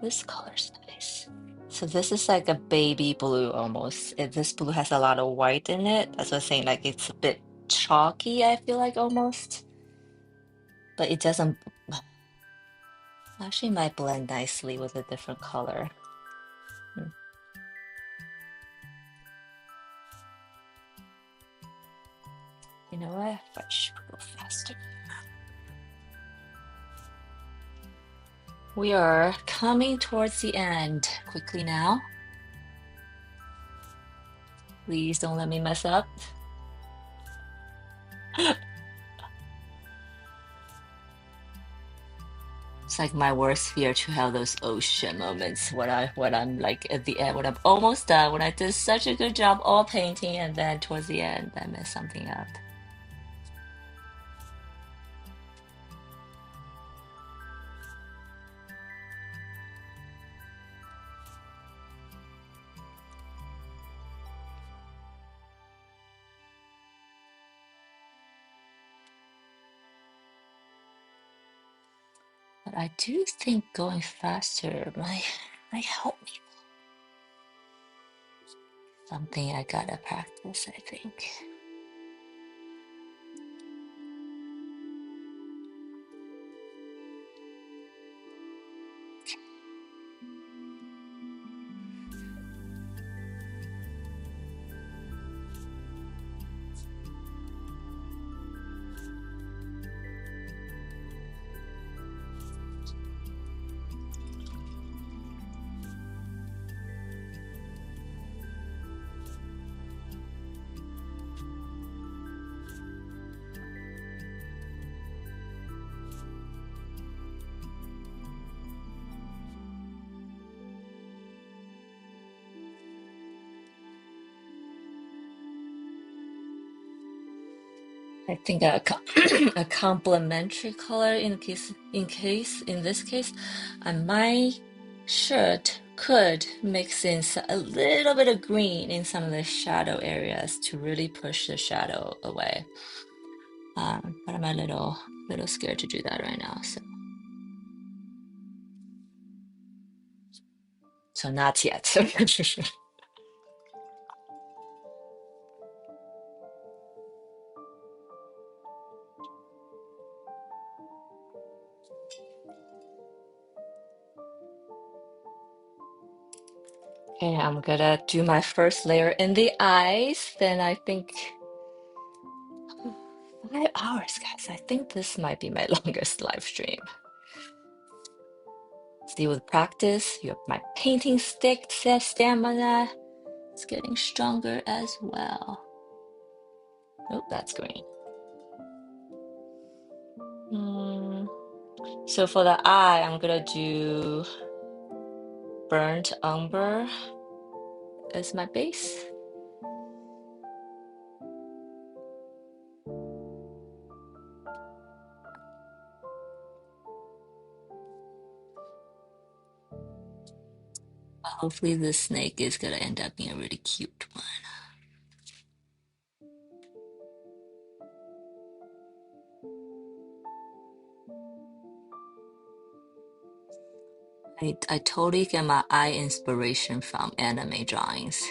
this color's nice. So this is like a baby blue almost. This blue has a lot of white in it. That's what I'm saying. Like it's a bit chalky, I feel like almost. But it doesn't actually might blend nicely with a different color. Hmm. You know what? I should go faster. We are coming towards the end. Quickly now. Please don't let me mess up. It's like my worst fear to have those ocean moments when I'm like at the end when I'm almost done when I did such a good job all painting and then towards the end I mess something up. But I do think going faster might help me. Something I gotta practice, I think. I think a complementary color in this case, I might could mix in a little bit of green in some of the shadow areas to really push the shadow away. But I'm a little scared to do that right now. So not yet. Okay, I'm gonna do my first layer in the eyes. Then I think 5 hours, guys. I think this might be my longest live stream. See, with practice, my painting stick stamina is getting stronger as well. Oh, that's green. So for the eye, I'm gonna do burnt umber as my base. Hopefully this snake is gonna end up being a really cute one. I totally get my eye inspiration from anime drawings.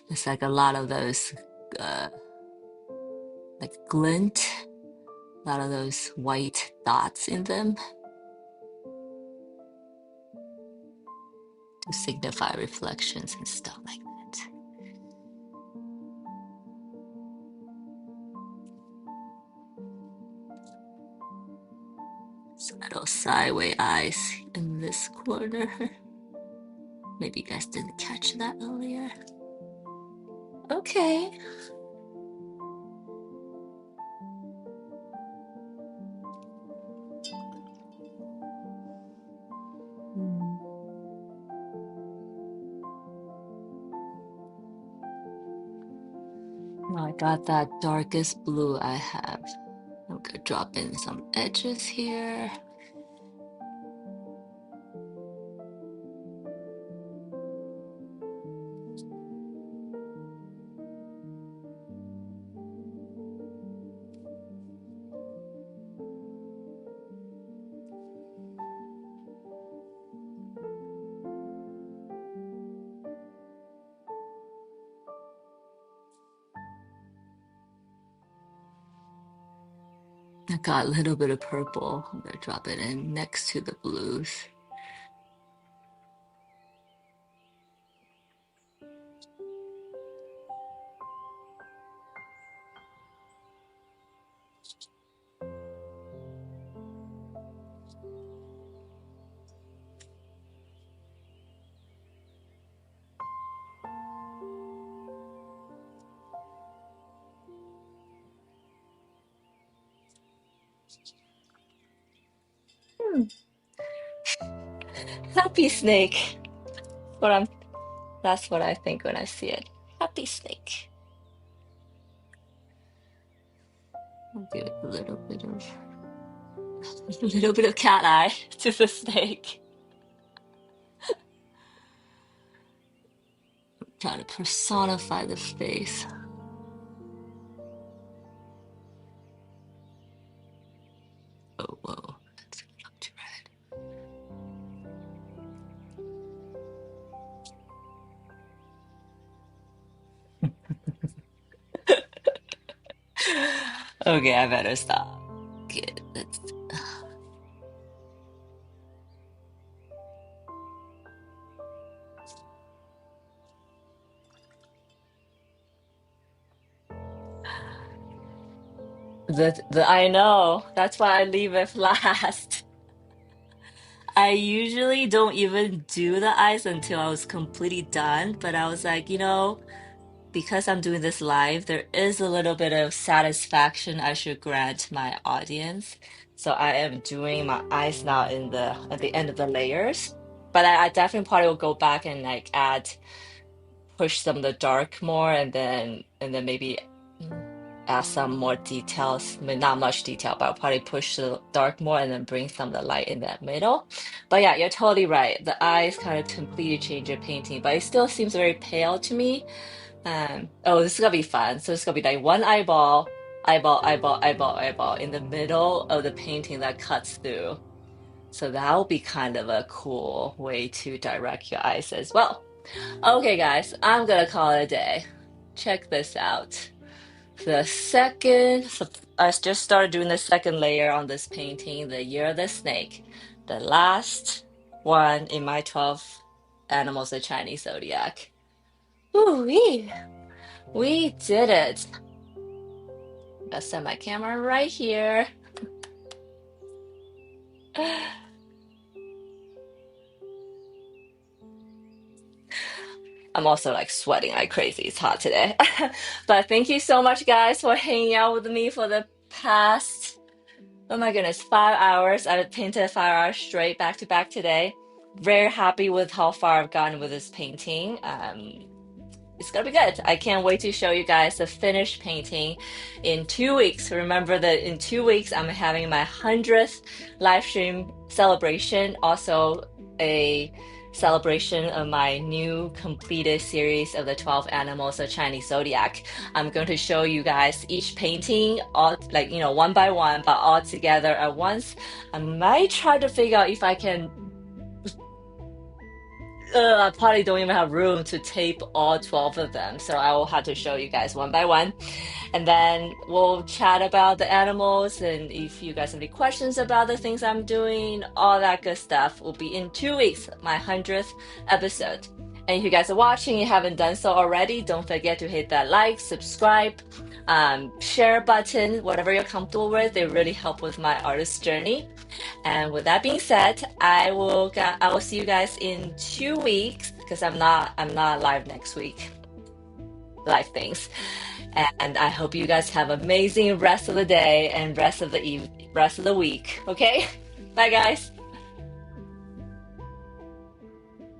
It's like a lot of those like glint, a lot of those white dots in them to signify reflections and stuff like that. Some little sideways eyes in this corner. Maybe you guys didn't catch that earlier. Okay. Now I got that darkest blue I have. I'm gonna drop in some edges here. I got a little bit of purple. I'm gonna drop it in next to the blues. Hmm. Happy snake. What I'm That's what I think when I see it. Happy snake. I'll give it a a little bit of cat eye to the snake. Try to personify the face. Oh, whoa. That's not too red. Okay, I better stop. Okay, I know. That's why I leave it last. I usually don't even do the eyes until I was completely done, but I was like, because I'm doing this live, there is a little bit of satisfaction I should grant my audience. So I am doing my eyes now at the end of the layers. But I definitely probably will go back and like push some of the dark more and then maybe add some more details. I mean, not much detail, but I'll probably push the dark more and then bring some of the light in that middle. But yeah, you're totally right. The eyes kind of completely change your painting, but it still seems very pale to me. Oh, this is gonna be fun. So it's gonna be like one eyeball in the middle of the painting that cuts through. So that'll be kind of a cool way to direct your eyes as well. Okay, guys, I'm gonna call it a day. Check this out. So I just started doing the second layer on this painting, the Year of the Snake, the last one in my 12 animals of Chinese zodiac. Ooh-wee. We did it. I'm gonna set my camera right here. I'm also like sweating like crazy. It's hot today. But thank you so much, guys, for hanging out with me for the past, oh my goodness, 5 hours. I painted 5 hours straight back to back today. Very happy with how far I've gotten with this painting. It's gonna be good. I can't wait to show you guys the finished painting in 2 weeks. Remember that in 2 weeks, I'm having my 100th live stream celebration, also a celebration of my new completed series of the 12 animals of Chinese zodiac. I'm going to show you guys each painting all like one by one, but all together at once. I might try to figure out if I can I probably don't even have room to tape all 12 of them. So I will have to show you guys one by one. And then we'll chat about the animals. And if you guys have any questions about the things I'm doing, all that good stuff will be in 2 weeks, my 100th episode. And if you guys are watching, you haven't done so already, don't forget to hit that like, subscribe, share button, whatever you're comfortable with. They really help with my artist journey. And with that being said, I will see you guys in 2 weeks because I'm not live next week. Live things. And I hope you guys have amazing rest of the day and rest of the week. Okay? Bye guys.